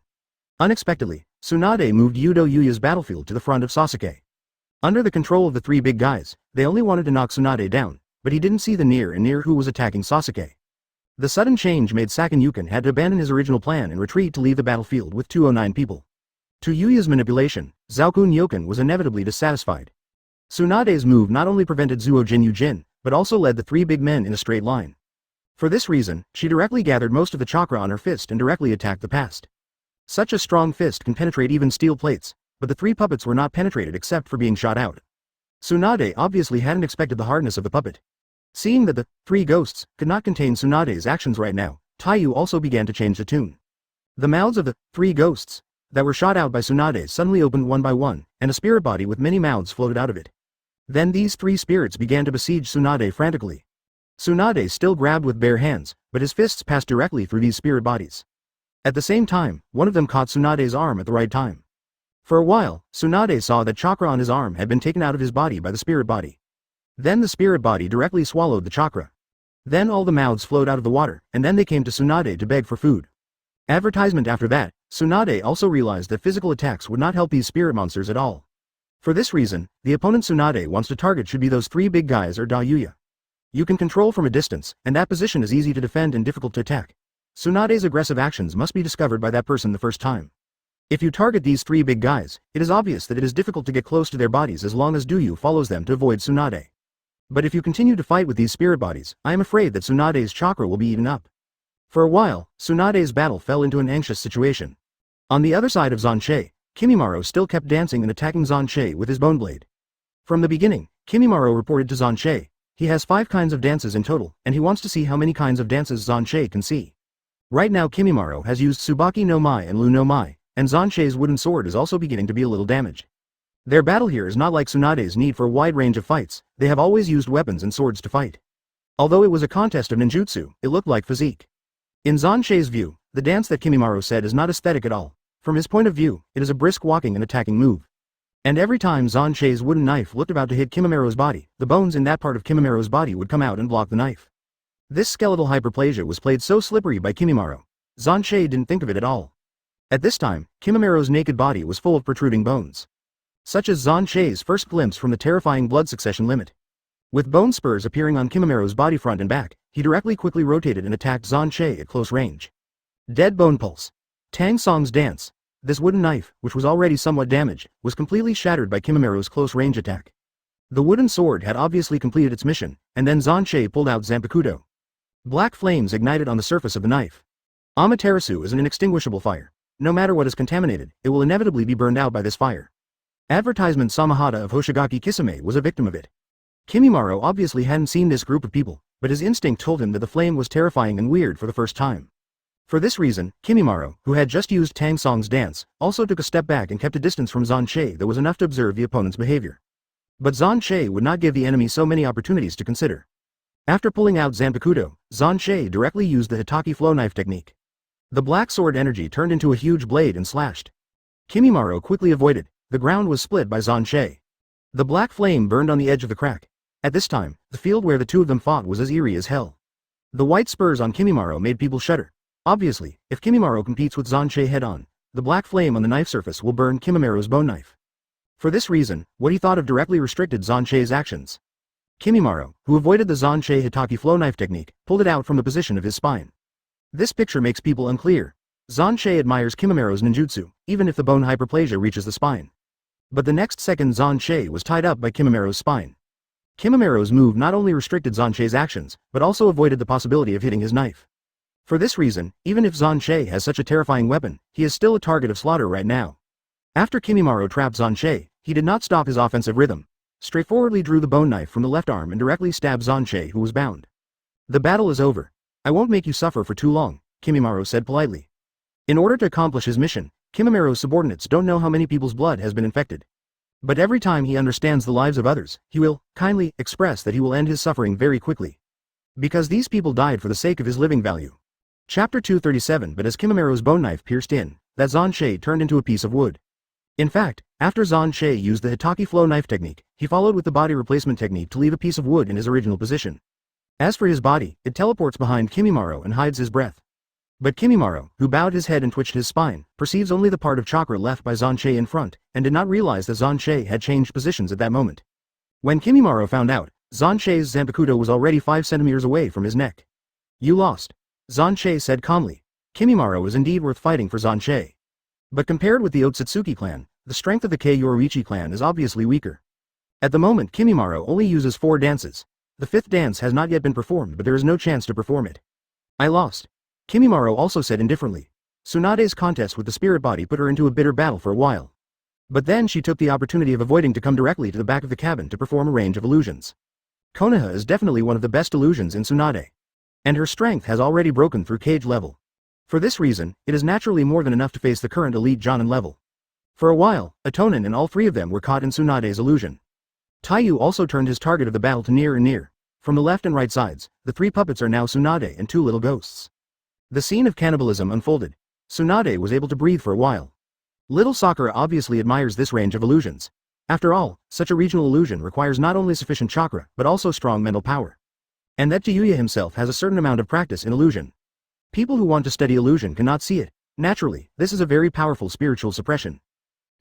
Unexpectedly, Tsunade moved Yudo Yuya's battlefield to the front of Sasuke. Under the control of the 3 big guys, they only wanted to knock Tsunade down, but he didn't see the near who was attacking Sasuke. The sudden change made Sakanyukin had to abandon his original plan and retreat to leave the battlefield with 209 people. To Yuya's manipulation, Zaokun Yoken was inevitably dissatisfied. Tsunade's move not only prevented Zuojin Yujin, but also led the 3 big men in a straight line. For this reason, she directly gathered most of the chakra on her fist and directly attacked the past. Such a strong fist can penetrate even steel plates, but the 3 puppets were not penetrated except for being shot out. Tsunade obviously hadn't expected the hardness of the puppet. Seeing that the 3 ghosts could not contain Tsunade's actions right now, Taiyu also began to change the tune. The mouths of the 3 ghosts that were shot out by Tsunade suddenly opened one by one, and a spirit body with many mouths floated out of it. Then these 3 spirits began to besiege Tsunade frantically. Tsunade still grabbed with bare hands, but his fists passed directly through these spirit bodies. At the same time, one of them caught Tsunade's arm at the right time. For a while, Tsunade saw that chakra on his arm had been taken out of his body by the spirit body. Then the spirit body directly swallowed the chakra. Then all the mouths flowed out of the water, and then they came to Tsunade to beg for food. Advertisement after that, Tsunade also realized that physical attacks would not help these spirit monsters at all. For this reason, the opponent Tsunade wants to target should be those 3 big guys or Dayuya. You can control from a distance, and that position is easy to defend and difficult to attack. Tsunade's aggressive actions must be discovered by that person the first time. If you target these 3 big guys, it is obvious that it is difficult to get close to their bodies as long as Duyu follows them to avoid Tsunade. But if you continue to fight with these spirit bodies, I am afraid that Tsunade's chakra will be eaten up. For a while, Tsunade's battle fell into an anxious situation. On the other side of Xuan Che, Kimimaro still kept dancing and attacking Xuan Che with his bone blade. From the beginning, Kimimaro reported to Xuan Che, he has 5 kinds of dances in total, and he wants to see how many kinds of dances Xuan Che can see. Right now Kimimaro has used Tsubaki no Mai and Lu no Mai, and Xuan Che's wooden sword is also beginning to be a little damaged. Their battle here is not like Tsunade's need for a wide range of fights, they have always used weapons and swords to fight. Although it was a contest of ninjutsu, it looked like physique. In Xuan Che's view, the dance that Kimimaro said is not aesthetic at all. From his point of view, it is a brisk walking and attacking move. And every time Xuan Che's wooden knife looked about to hit Kimimaro's body, the bones in that part of Kimimaro's body would come out and block the knife. This skeletal hyperplasia was played so slippery by Kimimaro. Xuan Che didn't think of it at all. At this time, Kimimaro's naked body was full of protruding bones. such as Xuan Che's first glimpse from the terrifying blood succession limit. With bone spurs appearing on Kimimura's body front and back, he directly quickly rotated and attacked Xuan Che at close range. Dead Bone Pulse. Tang Song's dance. This wooden knife, which was already somewhat damaged, was completely shattered by Kimimura's close-range attack. The wooden sword had obviously completed its mission, and then Xuan Che pulled out Zanpakuto. Black flames ignited on the surface of the knife. Amaterasu is an inextinguishable fire. No matter what is contaminated, it will inevitably be burned out by this fire. Advertisement Samahata of Hoshigaki Kisame was a victim of it. Kimimaro obviously hadn't seen this group of people, but his instinct told him that the flame was terrifying and weird for the first time. For this reason, Kimimaro, who had just used Tang Song's dance, also took a step back and kept a distance from Xuan Che that was enough to observe the opponent's behavior. But Xuan Che would not give the enemy so many opportunities to consider. After pulling out Zanpakuto, Xuan Che directly used the Hitaki flow knife technique. The black sword energy turned into a huge blade and slashed. Kimimaro quickly avoided. The ground was split by Xuan Che. The black flame burned on the edge of the crack. At this time, the field where the two of them fought was as eerie as hell. The white spurs on Kimimaro made people shudder. Obviously, if Kimimaro competes with Xuan Che head-on, the black flame on the knife surface will burn Kimimaro's bone knife. For this reason, what he thought of directly restricted Xuan Che's actions. Kimimaro, who avoided the Xuan Che Hitaki flow knife technique, pulled it out from the position of his spine. This picture makes people unclear. Xuan Che admires Kimimaro's ninjutsu, even if the bone hyperplasia reaches the spine. But the next second Xuan Che was tied up by Kimimaro's spine. Kimimaro's move not only restricted Xuan Che's actions, but also avoided the possibility of hitting his knife. For this reason, even if Xuan Che has such a terrifying weapon, he is still a target of slaughter right now. After Kimimaro trapped Xuan Che, he did not stop his offensive rhythm. Straightforwardly drew the bone knife from the left arm and directly stabbed Xuan Che, who was bound. The battle is over. I won't make you suffer for too long, Kimimaro said politely. In order to accomplish his mission, Kimimaro's subordinates don't know how many people's blood has been infected. But every time he understands the lives of others, he will, kindly, express that he will end his suffering very quickly. Because these people died for the sake of his living value. Chapter 237. But as Kimimaro's bone knife pierced in, that Xuan Che turned into a piece of wood. In fact, after Xuan Che used the Hitaki flow knife technique, he followed with the body replacement technique to leave a piece of wood in his original position. As for his body, it teleports behind Kimimaro and hides his breath. But Kimimaro, who bowed his head and twitched his spine, perceives only the part of chakra left by Xuan Che in front, and did not realize that Xuan Che had changed positions at that moment. When Kimimaro found out, Xuan Che's Zanpakuto was already 5 centimeters away from his neck. You lost. Xuan Che said calmly. Kimimaro is indeed worth fighting for Xuan Che. But compared with the Otsutsuki clan, the strength of the Kei Yoruichi clan is obviously weaker. At the moment Kimimaro only uses 4 dances. The 5th dance has not yet been performed, but there is no chance to perform it. I lost. Kimimaro also said indifferently. Tsunade's contest with the spirit body put her into a bitter battle for a while. But then she took the opportunity of avoiding to come directly to the back of the cabin to perform a range of illusions. Konoha is definitely one of the best illusions in Tsunade. And her strength has already broken through cage level. For this reason, it is naturally more than enough to face the current elite Jonin level. For a while, Atonin and all 3 of them were caught in Tsunade's illusion. Taiyu also turned his target of the battle to near and near. From the left and right sides, the 3 puppets are now Tsunade and 2 little ghosts. The scene of cannibalism unfolded. Tsunade was able to breathe for a while. Little Sakura obviously admires this range of illusions. After all, such a regional illusion requires not only sufficient chakra, but also strong mental power. And that Tayuya himself has a certain amount of practice in illusion. People who want to study illusion cannot see it. Naturally, this is a very powerful spiritual suppression.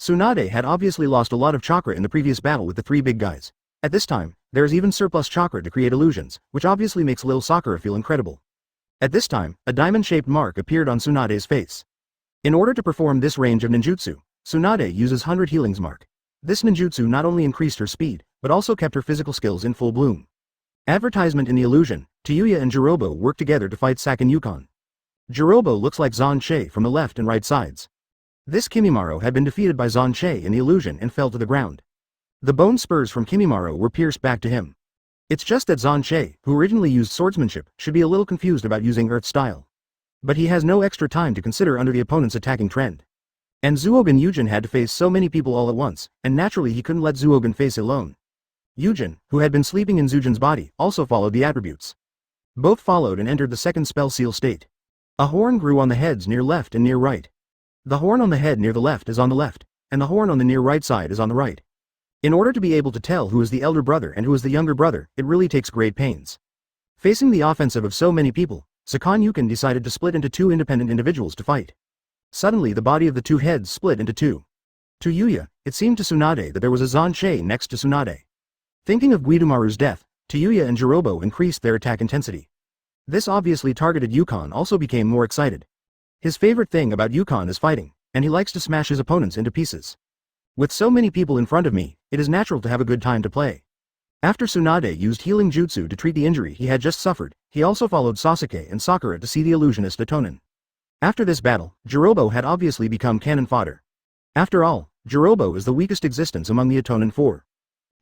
Tsunade had obviously lost a lot of chakra in the previous battle with the 3 big guys. At this time, there is even surplus chakra to create illusions, which obviously makes little Sakura feel incredible. At this time, a diamond-shaped mark appeared on Tsunade's face. In order to perform this range of ninjutsu, Tsunade uses 100 healings mark. This ninjutsu not only increased her speed, but also kept her physical skills in full bloom. Advertisement in the illusion, Tayuya and Jirobo work together to fight Sakin Yukon. Jirobo looks like Xuan Che from the left and right sides. This Kimimaro had been defeated by Xuan Che in the illusion and fell to the ground. The bone spurs from Kimimaro were pierced back to him. It's just that Xuan Che, who originally used swordsmanship, should be a little confused about using earth style. But he has no extra time to consider under the opponent's attacking trend. And Zuogen Yujin had to face so many people all at once, and naturally he couldn't let Zuogen face alone. Yujin, who had been sleeping in Zujin's body, also followed the attributes. Both followed and entered the second spell seal state. A horn grew on the heads near left and near right. The horn on the head near the left is on the left, and the horn on the near right side is on the right. In order to be able to tell who is the elder brother and who is the younger brother, it really takes great pains. Facing the offensive of so many people, Sakan Yukon decided to split into 2 independent individuals to fight. Suddenly the body of the 2 heads split into 2. To Yuya, it seemed to Tsunade that there was a Xuan Che next to Tsunade. Thinking of Guidomaru's death, Tayuya and Jirobo increased their attack intensity. This obviously targeted Yukon also became more excited. His favorite thing about Yukon is fighting, and he likes to smash his opponents into pieces. With so many people in front of me, it is natural to have a good time to play. After Tsunade used healing jutsu to treat the injury he had just suffered, he also followed Sasuke and Sakura to see the illusionist Atonin. After this battle, Jirobo had obviously become cannon fodder. After all, Jirobo is the weakest existence among the Atonin four.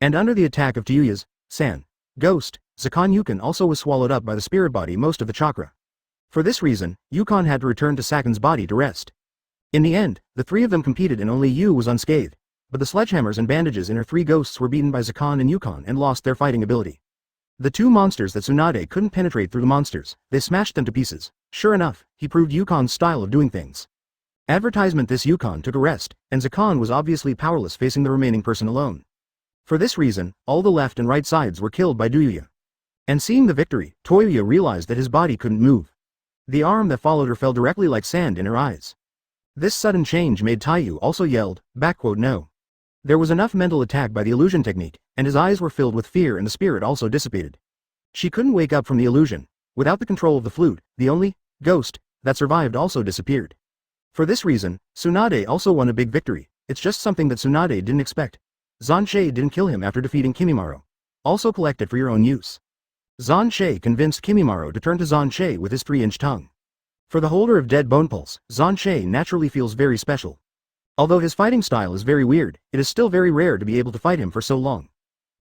And under the attack of Tayuya's San ghost, Zakon Yukon also was swallowed up by the spirit body most of the chakra. For this reason, Yukon had to return to Sakon's body to rest. In the end, the three of them competed and only Yu was unscathed, but the sledgehammers and bandages in her three ghosts were beaten by Zakon and Yukon and lost their fighting ability. The two monsters that Tsunade couldn't penetrate through the monsters, they smashed them to pieces. Sure enough, he proved Yukon's style of doing things. Advertisement: this Yukon took a rest, and Zakon was obviously powerless facing the remaining person alone. For this reason, all the left and right sides were killed by Tayuya. And seeing the victory, Toyuya realized that his body couldn't move. The arm that followed her fell directly like sand in her eyes. This sudden change made Taiyu also yelled, no. There was enough mental attack by the illusion technique, and his eyes were filled with fear and the spirit also dissipated. She couldn't wake up from the illusion. Without the control of the flute, the only ghost that survived also disappeared. For this reason, Tsunade also won a big victory. It's just something that Tsunade didn't expect. Xuan Che didn't kill him after defeating Kimimaro. Also collect it for your own use. Xuan Che convinced Kimimaro to turn to Xuan Che with his 3-inch tongue. For the holder of Dead Bone Pulse, Xuan Che naturally feels very special. Although his fighting style is very weird, it is still very rare to be able to fight him for so long.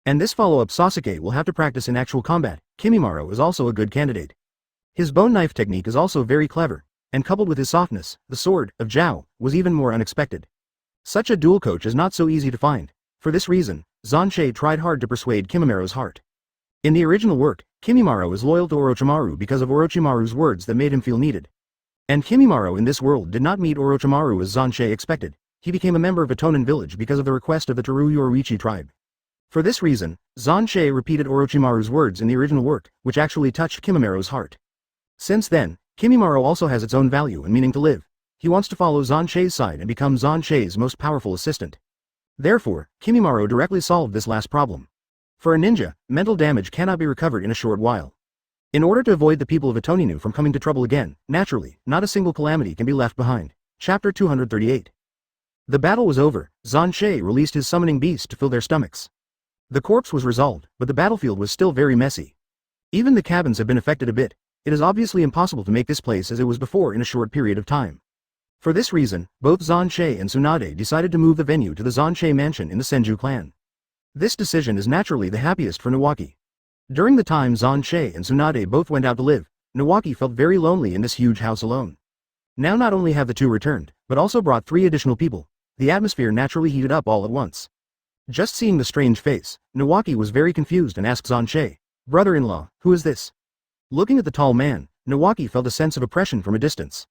And this follow-up Sasuke will have to practice in actual combat. Kimimaro is also a good candidate. His bone knife technique is also very clever, and coupled with his softness, the sword of Zhao was even more unexpected. Such a dual coach is not so easy to find. For this reason, Xuan Che tried hard to persuade Kimimaro's heart. In the original work, Kimimaro is loyal to Orochimaru because of Orochimaru's words that made him feel needed. And Kimimaro in this world did not meet Orochimaru as Xuan Che expected. He became a member of Atonin village because of the request of the Teru Yoruichi tribe. For this reason, Xuan Che repeated Orochimaru's words in the original work, which actually touched Kimimaro's heart. Since then, Kimimaro also has its own value and meaning to live. He wants to follow Xuan Che's side and become Xuan Che's most powerful assistant. Therefore, Kimimaro directly solved this last problem. For a ninja, mental damage cannot be recovered in a short while. In order to avoid the people of Atoninu from coming to trouble again, naturally, not a single calamity can be left behind. Chapter 238. The battle was over. Xuan Che released his summoning beast to fill their stomachs. The corpse was resolved, but the battlefield was still very messy. Even the cabins have been affected a bit. It is obviously impossible to make this place as it was before in a short period of time. For this reason, both Xuan Che and Tsunade decided to move the venue to the Xuan Che mansion in the Senju clan. This decision is naturally the happiest for Nawaki. During the time Xuan Che and Tsunade both went out to live, Nawaki felt very lonely in this huge house alone. Now not only have the two returned, but also brought 3 additional people. The atmosphere naturally heated up all at once. Just seeing the strange face, Nawaki was very confused and asked Xuan Che, "Brother-in-law, who is this?" Looking at the tall man, Nawaki felt a sense of oppression from a distance.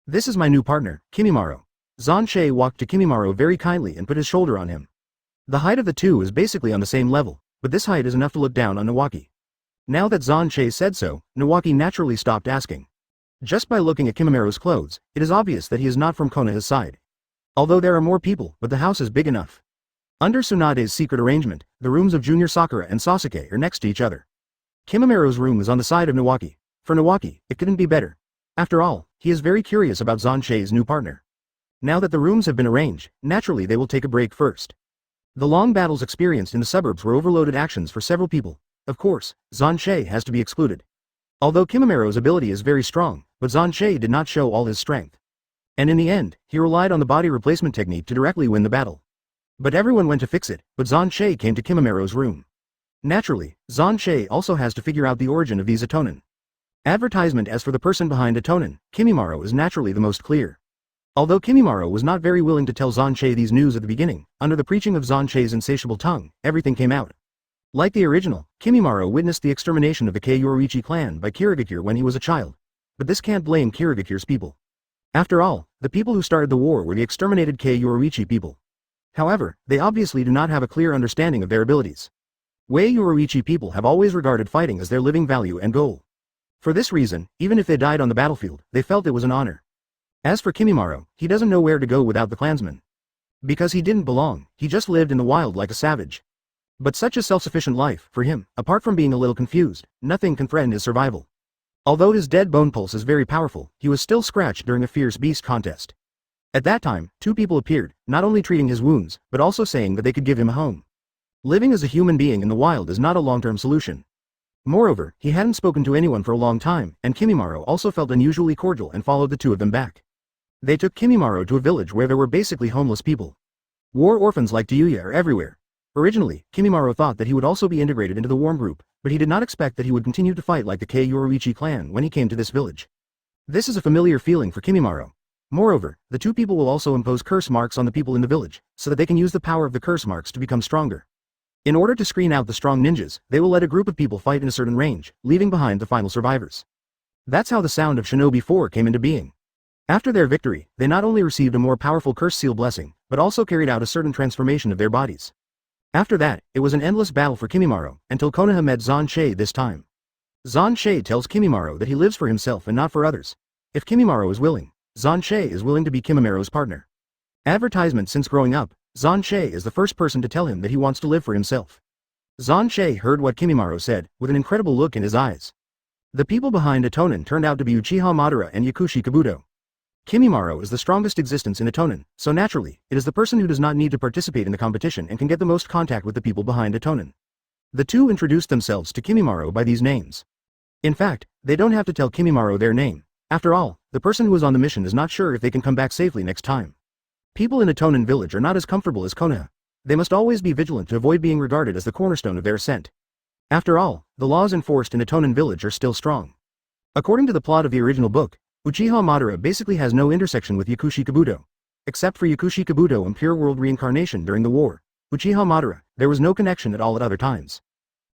"This is my new partner, Kimimaro." Xuan Che walked to Kimimaro very kindly and put his shoulder on him. The height of the two is basically on the same level, but this height is enough to look down on Nawaki. Now that Xuan Che said so, Nawaki naturally stopped asking. Just by looking at Kimimaro's clothes, it is obvious that he is not from Konoha's side. Although there are more people, but the house is big enough. Under Tsunade's secret arrangement, the rooms of Junior Sakura and Sasuke are next to each other. Kimimaro's room is on the side of Nawaki. For Nawaki, it couldn't be better. After all, he is very curious about Xuan Che's new partner. Now that the rooms have been arranged, naturally they will take a break first. The long battles experienced in the suburbs were overloaded actions for several people. Of course, Xuan Che has to be excluded. Although Kimimaro's ability is very strong, but Xuan Che did not show all his strength. And in the end, he relied on the body replacement technique to directly win the battle. But everyone went to fix it, but Xuan Che came to Kimimaro's room. Naturally, Xuan Che also has to figure out the origin of these Atonin. Advertisement: as for the person behind Atonin, Kimimaro is naturally the most clear. Although Kimimaro was not very willing to tell Xuan Che these news at the beginning, under the preaching of Xuan Che's insatiable tongue, everything came out. Like the original, Kimimaro witnessed the extermination of the Kei Yoruichi clan by Kirigakure when he was a child. But this can't blame Kirigakure's people. After all, the people who started the war were the exterminated Kei Yoruichi people. However, they obviously do not have a clear understanding of their abilities. Wei Yoruichi people have always regarded fighting as their living value and goal. For this reason, even if they died on the battlefield, they felt it was an honor. As for Kimimaro, he doesn't know where to go without the clansmen. Because he didn't belong, he just lived in the wild like a savage. But such a self-sufficient life, for him, apart from being a little confused, nothing can threaten his survival. Although his dead bone pulse is very powerful, he was still scratched during a fierce beast contest. At that time, two people appeared, not only treating his wounds, but also saying that they could give him a home. Living as a human being in the wild is not a long-term solution. Moreover, he hadn't spoken to anyone for a long time, and Kimimaro also felt unusually cordial and followed the two of them back. They took Kimimaro to a village where there were basically homeless people. War orphans like Tayuya are everywhere. Originally, Kimimaro thought that he would also be integrated into the warm group, but he did not expect that he would continue to fight like the Kei Yoruichi clan when he came to this village. This is a familiar feeling for Kimimaro. Moreover, the two people will also impose curse marks on the people in the village, so that they can use the power of the curse marks to become stronger. In order to screen out the strong ninjas, they will let a group of people fight in a certain range, leaving behind the final survivors. That's how the sound of Shinobi 4 came into being. After their victory, they not only received a more powerful curse seal blessing, but also carried out a certain transformation of their bodies. After that, it was an endless battle for Kimimaro, until Konoha met Xuan Che this time. Xuan Che tells Kimimaro that he lives for himself and not for others. If Kimimaro is willing, Xuan Che is willing to be Kimimaro's partner. Advertisement. Since growing up, Xuan Che is the first person to tell him that he wants to live for himself. Xuan Che heard what Kimimaro said, with an incredible look in his eyes. The people behind Atonin turned out to be Uchiha Madara and Yakushi Kabuto. Kimimaro is the strongest existence in Atonin, so naturally, it is the person who does not need to participate in the competition and can get the most contact with the people behind Atonin. The two introduced themselves to Kimimaro by these names. In fact, they don't have to tell Kimimaro their name. After all, the person who is on the mission is not sure if they can come back safely next time. People in Atonin village are not as comfortable as Konoha. They must always be vigilant to avoid being regarded as the cornerstone of their ascent. After all, the laws enforced in Atonin village are still strong. According to the plot of the original book, Uchiha Madara basically has no intersection with Yakushi Kabuto. Except for Yakushi Kabuto and Pure World reincarnation during the war, Uchiha Madara, there was no connection at all at other times.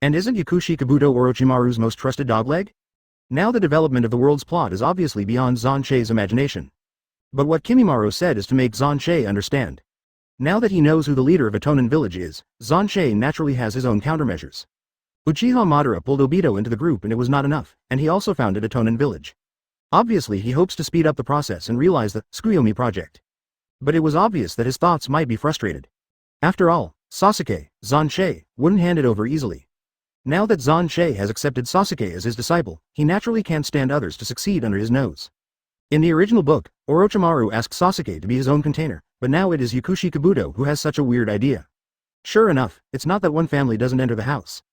And isn't Yakushi Kabuto Orochimaru's most trusted dogleg? Now the development of the world's plot is obviously beyond Xuan Che's imagination. But what Kimimaro said is to make Xuan Che understand. Now that he knows who the leader of Atonin village is, Xuan Che naturally has his own countermeasures. Uchiha Madara pulled Obito into the group and it was not enough, and he also founded Atonin village. Obviously he hopes to speed up the process and realize the Tsukuyomi project. But it was obvious that his thoughts might be frustrated. After all, Sasuke, Xuan Che, wouldn't hand it over easily. Now that Xuan Che has accepted Sasuke as his disciple, he naturally can't stand others to succeed under his nose. In the original book, Orochimaru asked Sasuke to be his own container, but now it is Yakushi Kabuto who has such a weird idea. Sure enough, it's not that one family doesn't enter the house.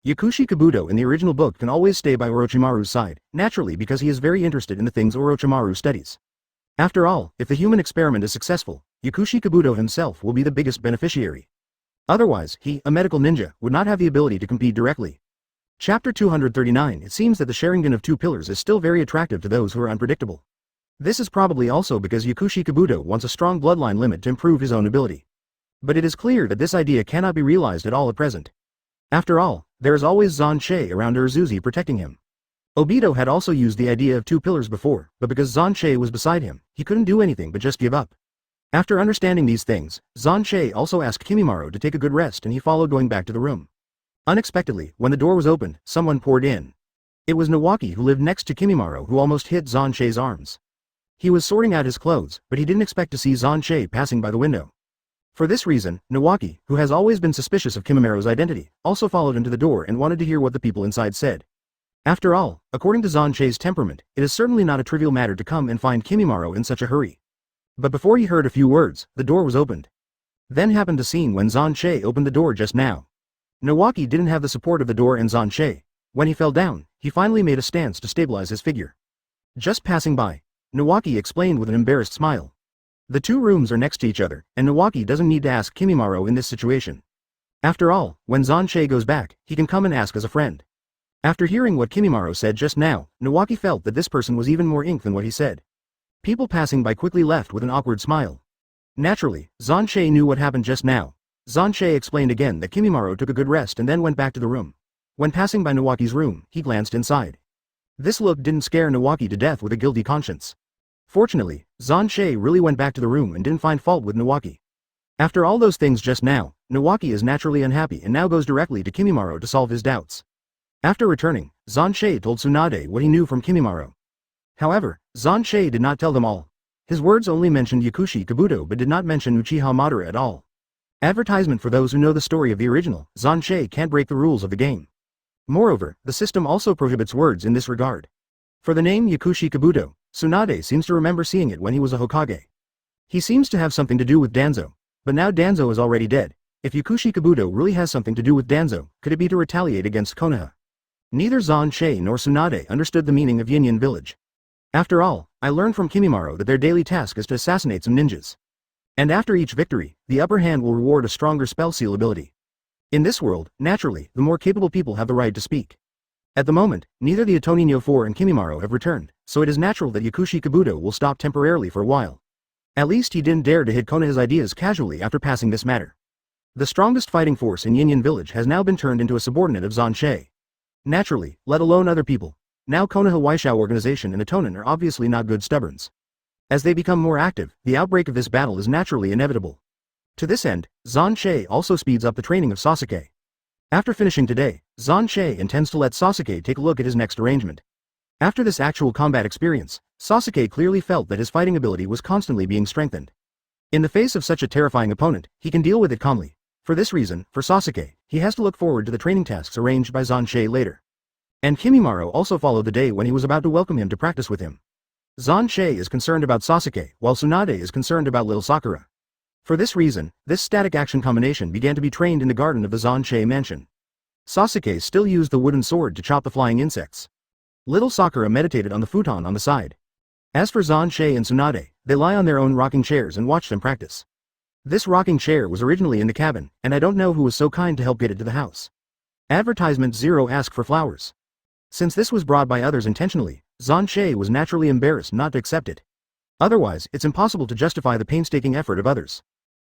Yakushi Kabuto in the original book can always stay by Orochimaru's side, naturally because he is very interested in the things Orochimaru studies. After all, if the human experiment is successful, Yakushi Kabuto himself will be the biggest beneficiary. Otherwise, he, a medical ninja, would not have the ability to compete directly. Chapter 239. It seems that the Sharingan of two pillars is still very attractive to those who are unpredictable. This is probably also because Yakushi Kabuto wants a strong bloodline limit to improve his own ability. But it is clear that this idea cannot be realized at all at present. After all, there is always Xuan Che around Urzuzi protecting him. Obito had also used the idea of two pillars before, but because Xuan Che was beside him, he couldn't do anything but just give up. After understanding these things, Xuan Che also asked Kimimaro to take a good rest and he followed going back to the room. Unexpectedly, when the door was opened, someone poured in. It was Nawaki who lived next to Kimimaro who almost hit Xuan Che's arms. He was sorting out his clothes, but he didn't expect to see Xuan Che passing by the window. For this reason, Nawaki, who has always been suspicious of Kimimaro's identity, also followed him to the door and wanted to hear what the people inside said. After all, according to Xuan Che's temperament, it is certainly not a trivial matter to come and find Kimimaro in such a hurry. But before he heard a few words, the door was opened. Then happened a scene when Xuan Che opened the door just now. Nawaki didn't have the support of the door and Xuan Che. When he fell down, he finally made a stance to stabilize his figure. Just passing by, Nawaki explained with an embarrassed smile. The two rooms are next to each other, and Nawaki doesn't need to ask Kimimaro in this situation. After all, when Xuan Che goes back, he can come and ask as a friend. After hearing what Kimimaro said just now, Nawaki felt that this person was even more ink than what he said. People passing by quickly left with an awkward smile. Naturally, Xuan Che knew what happened just now. Xuan Che explained again that Kimimaro took a good rest and then went back to the room. When passing by Nawaki's room, he glanced inside. This look didn't scare Nawaki to death with a guilty conscience. Fortunately, Xuan Che really went back to the room and didn't find fault with Nawaki. After all those things just now, Nawaki is naturally unhappy and now goes directly to Kimimaro to solve his doubts. After returning, Xuan Che told Tsunade what he knew from Kimimaro. However, Xuan Che did not tell them all. His words only mentioned Yakushi Kabuto but did not mention Uchiha Madara at all. Advertisement for those who know the story of the original, Xuan Che can't break the rules of the game. Moreover, the system also prohibits words in this regard. For the name Yakushi Kabuto, Tsunade seems to remember seeing it when he was a Hokage. He seems to have something to do with Danzo, but now Danzo is already dead. If Yakushi Kabuto really has something to do with Danzo, could it be to retaliate against Konoha? Neither Xuan Che nor Tsunade understood the meaning of Yin Village. After all, I learned from Kimimaro that their daily task is to assassinate some ninjas. And after each victory, the upper hand will reward a stronger spell seal ability. In this world, naturally, the more capable people have the right to speak. At the moment, neither the Itoninyo 4 and Kimimaro have returned, so it is natural that Yakushi Kabuto will stop temporarily for a while. At least he didn't dare to hit Konoha's ideas casually after passing this matter. The strongest fighting force in Yin Village has now been turned into a subordinate of Xuan Che. Naturally, let alone other people. Now Konoha Waishao organization and Itonin are obviously not good stubborns. As they become more active, the outbreak of this battle is naturally inevitable. To this end, Xuan Che also speeds up the training of Sasuke. After finishing today, Xuan Che intends to let Sasuke take a look at his next arrangement. After this actual combat experience, Sasuke clearly felt that his fighting ability was constantly being strengthened. In the face of such a terrifying opponent, he can deal with it calmly. For this reason, for Sasuke, he has to look forward to the training tasks arranged by Xuan Che later. And Kimimaro also followed the day when he was about to welcome him to practice with him. Xuan Che is concerned about Sasuke, while Tsunade is concerned about little Sakura. For this reason, this static action combination began to be trained in the garden of the Xuan Che mansion. Sasuke still used the wooden sword to chop the flying insects. Little Sakura meditated on the futon on the side. As for Xuan Che and Tsunade, they lie on their own rocking chairs and watch them practice. This rocking chair was originally in the cabin, and I don't know who was so kind to help get it to the house. Advertisement 0 ask for flowers. Since this was brought by others intentionally, Xuan Che was naturally embarrassed not to accept it. Otherwise, it's impossible to justify the painstaking effort of others.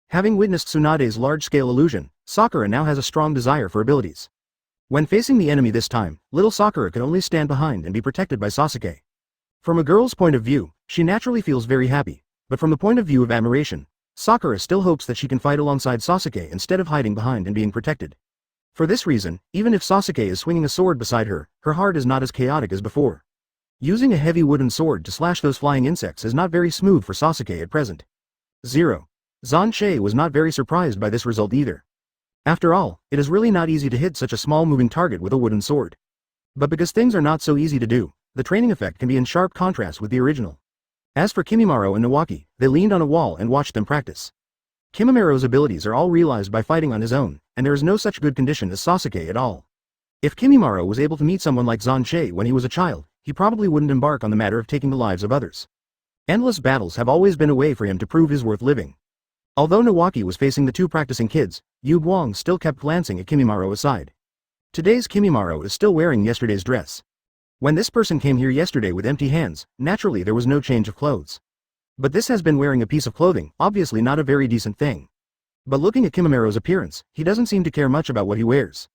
Having witnessed Tsunade's large-scale illusion, Sakura now has a strong desire for abilities. When facing the enemy this time, little Sakura could only stand behind and be protected by Sasuke. From a girl's point of view, she naturally feels very happy, but from the point of view of admiration, Sakura still hopes that she can fight alongside Sasuke instead of hiding behind and being protected. For this reason, even if Sasuke is swinging a sword beside her, her heart is not as chaotic as before. Using a heavy wooden sword to slash those flying insects is not very smooth for Sasuke at present. 0. Xuan Che was not very surprised by this result either. After all, it is really not easy to hit such a small moving target with a wooden sword. But because things are not so easy to do, the training effect can be in sharp contrast with the original. As for Kimimaro and Nawaki, they leaned on a wall and watched them practice. Kimimaro's abilities are all realized by fighting on his own, and there is no such good condition as Sasuke at all. If Kimimaro was able to meet someone like Xuan Che when he was a child, he probably wouldn't embark on the matter of taking the lives of others. Endless battles have always been a way for him to prove his worth living. Although Nawaki was facing the two practicing kids, Yu Guang still kept glancing at Kimimaro aside. Today's Kimimaro is still wearing yesterday's dress. When this person came here yesterday with empty hands, naturally there was no change of clothes. But this has been wearing a piece of clothing, obviously not a very decent thing. But looking at Kimimaro's appearance, he doesn't seem to care much about what he wears.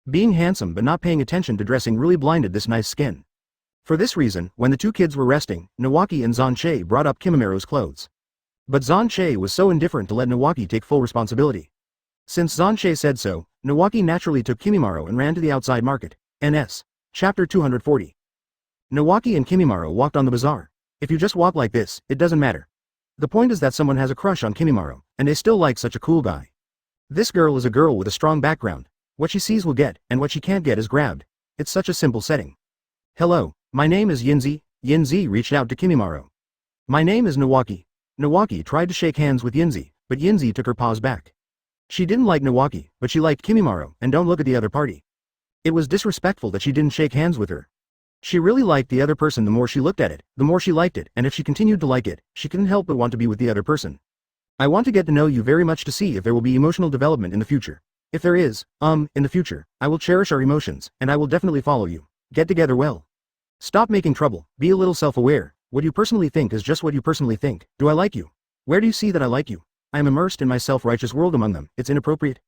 Being handsome but not paying attention to dressing really blinded this nice skin. For this reason, when the two kids were resting, Nawaki and Xuan Che brought up Kimimaro's clothes. But Xuan Che was so indifferent to let Nawaki take full responsibility. Since Xuan Che said so, Nawaki naturally took Kimimaro and ran to the outside market. NS. Chapter 240. Nawaki and Kimimaro walked on the bazaar. If you just walk like this, it doesn't matter. The point is that someone has a crush on Kimimaro, and they still like such a cool guy. This girl is a girl with a strong background. What she sees will get, and what she can't get is grabbed. It's such a simple setting. Hello, my name is Yinzi. Yinzi reached out to Kimimaro. My name is Nawaki. Nawaki tried to shake hands with Yinzi, but Yinzi took her paws back. She didn't like Nawaki, but she liked Kimimaro, and don't look at the other party. It was disrespectful that she didn't shake hands with her. She really liked the other person. The more she looked at it, the more she liked it, and if she continued to like it, she couldn't help but want to be with the other person. I want to get to know you very much to see if there will be emotional development in the future. If there is, in the future, I will cherish our emotions, and I will definitely follow you. Get together well. Stop making trouble, be a little self-aware. What you personally think is just what you personally think. Do I like you? Where do you see that I like you? I am immersed in my self-righteous world among them. It's inappropriate.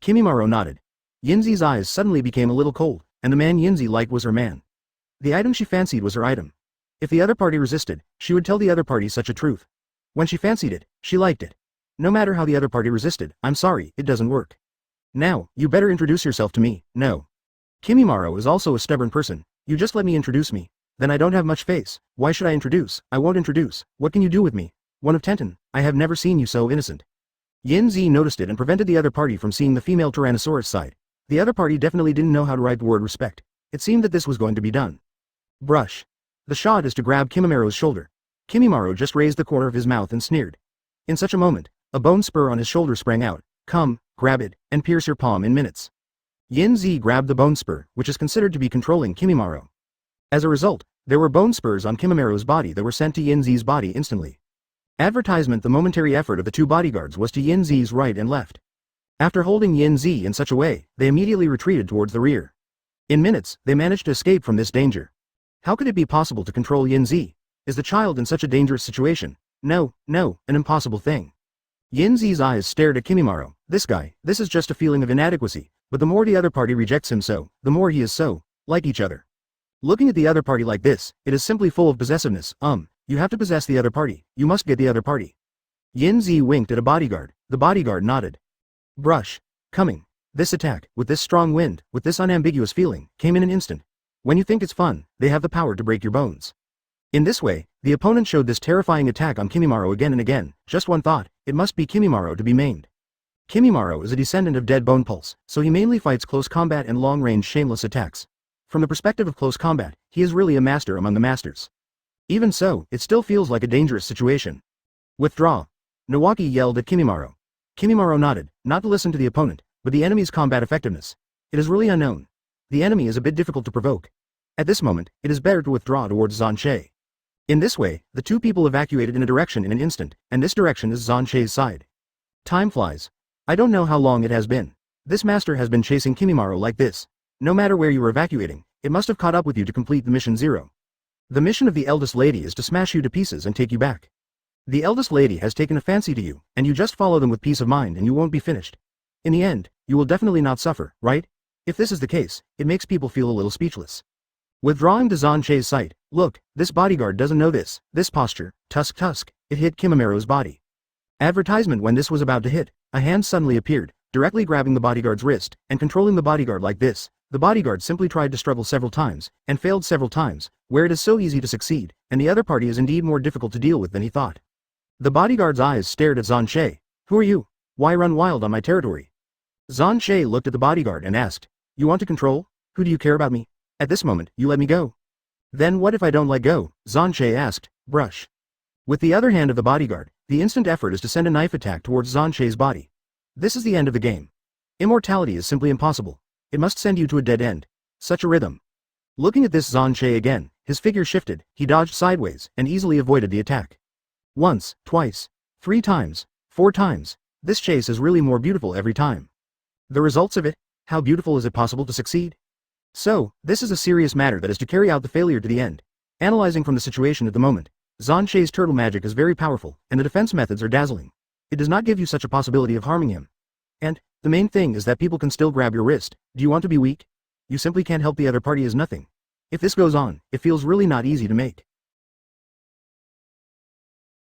Kimimaro nodded. Yinzi's eyes suddenly became a little cold, and the man Yinzi liked was her man. The item she fancied was her item. If the other party resisted, she would tell the other party such a truth. When she fancied it, she liked it. No matter how the other party resisted, I'm sorry, it doesn't work. Now, you better introduce yourself to me. No. Kimimaro is also a stubborn person. You just let me introduce me. Then I don't have much face. Why should I introduce? I won't introduce. What can you do with me? One of Tenten, I have never seen you so innocent. Yin Zi noticed it and prevented the other party from seeing the female Tyrannosaurus side. The other party definitely didn't know how to write the word respect. It seemed that this was going to be done. Brush. The shot is to grab Kimimoro's shoulder. Kimimaro just raised the corner of his mouth and sneered. In such a moment, a bone spur on his shoulder sprang out. Come, grab it, and pierce your palm in minutes. Yin Zi grabbed the bone spur, which is considered to be controlling Kimimaro. As a result, there were bone spurs on Kimimoro's body that were sent to Yin Zi's body instantly. Advertisement: the momentary effort of the two bodyguards was to Yin Zi's right and left. After holding Yin Zi in such a way, they immediately retreated towards the rear. In minutes, they managed to escape from this danger. How could it be possible to control Yin Zi? Is the child in such a dangerous situation? No, an impossible thing. Yin Zi's eyes stared at Kimimaro. This guy, this is just a feeling of inadequacy, but the more the other party rejects him the more he is like each other. Looking at the other party like this, it is simply full of possessiveness. You have to possess the other party, you must get the other party. Yin Zi winked at a bodyguard. The bodyguard nodded. Brush. Coming. This attack, with this strong wind, with this unambiguous feeling, came in an instant. When you think it's fun, they have the power to break your bones. In this way, the opponent showed this terrifying attack on Kimimaro again and again. Just one thought, it must be Kimimaro to be maimed. Kimimaro is a descendant of Dead Bone Pulse, so he mainly fights close combat and long-range shameless attacks. From the perspective of close combat, he is really a master among the masters. Even so, it still feels like a dangerous situation. Withdraw. Nawaki yelled at Kimimaro. Kimimaro nodded, not to listen to the opponent, but the enemy's combat effectiveness. It is really unknown. The enemy is a bit difficult to provoke. At this moment, it is better to withdraw towards Xuan Che. In this way, the two people evacuated in a direction in an instant, and this direction is Xuan Che's side. Time flies. I don't know how long it has been. This master has been chasing Kimimaro like this. No matter where you were evacuating, it must have caught up with you to complete the mission 0. The mission of the eldest lady is to smash you to pieces and take you back. The eldest lady has taken a fancy to you, and you just follow them with peace of mind and you won't be finished. In the end, you will definitely not suffer, right? If this is the case, it makes people feel a little speechless. Withdrawing to Xuan Che's sight, look, this bodyguard doesn't know this posture, tusk, it hit Kimimaro's body. Advertisement: when this was about to hit, a hand suddenly appeared, directly grabbing the bodyguard's wrist, and controlling the bodyguard like this. The bodyguard simply tried to struggle several times, and failed several times, where it is so easy to succeed, and the other party is indeed more difficult to deal with than he thought. The bodyguard's eyes stared at Xuan Che. Who are you? Why run wild on my territory? Xuan Che looked at the bodyguard and asked, you want to control? Who do you care about me? At this moment, you let me go. Then what if I don't let go? Xuan Che asked. Brush. With the other hand of the bodyguard, the instant effort is to send a knife attack towards Xuan Che's body. This is the end of the game. Immortality is simply impossible. It must send you to a dead end. Such a rhythm. Looking at this Xuan Che again, his figure shifted, he dodged sideways, and easily avoided the attack. Once, twice, 3 times, 4 times. This chase is really more beautiful every time. The results of it? How beautiful is it possible to succeed? So, this is a serious matter that is to carry out the failure to the end. Analyzing from the situation at the moment, Xuan Che's turtle magic is very powerful, and the defense methods are dazzling. It does not give you such a possibility of harming him. And, the main thing is that people can still grab your wrist. Do you want to be weak? You simply can't help the other party as nothing. If this goes on, it feels really not easy to make.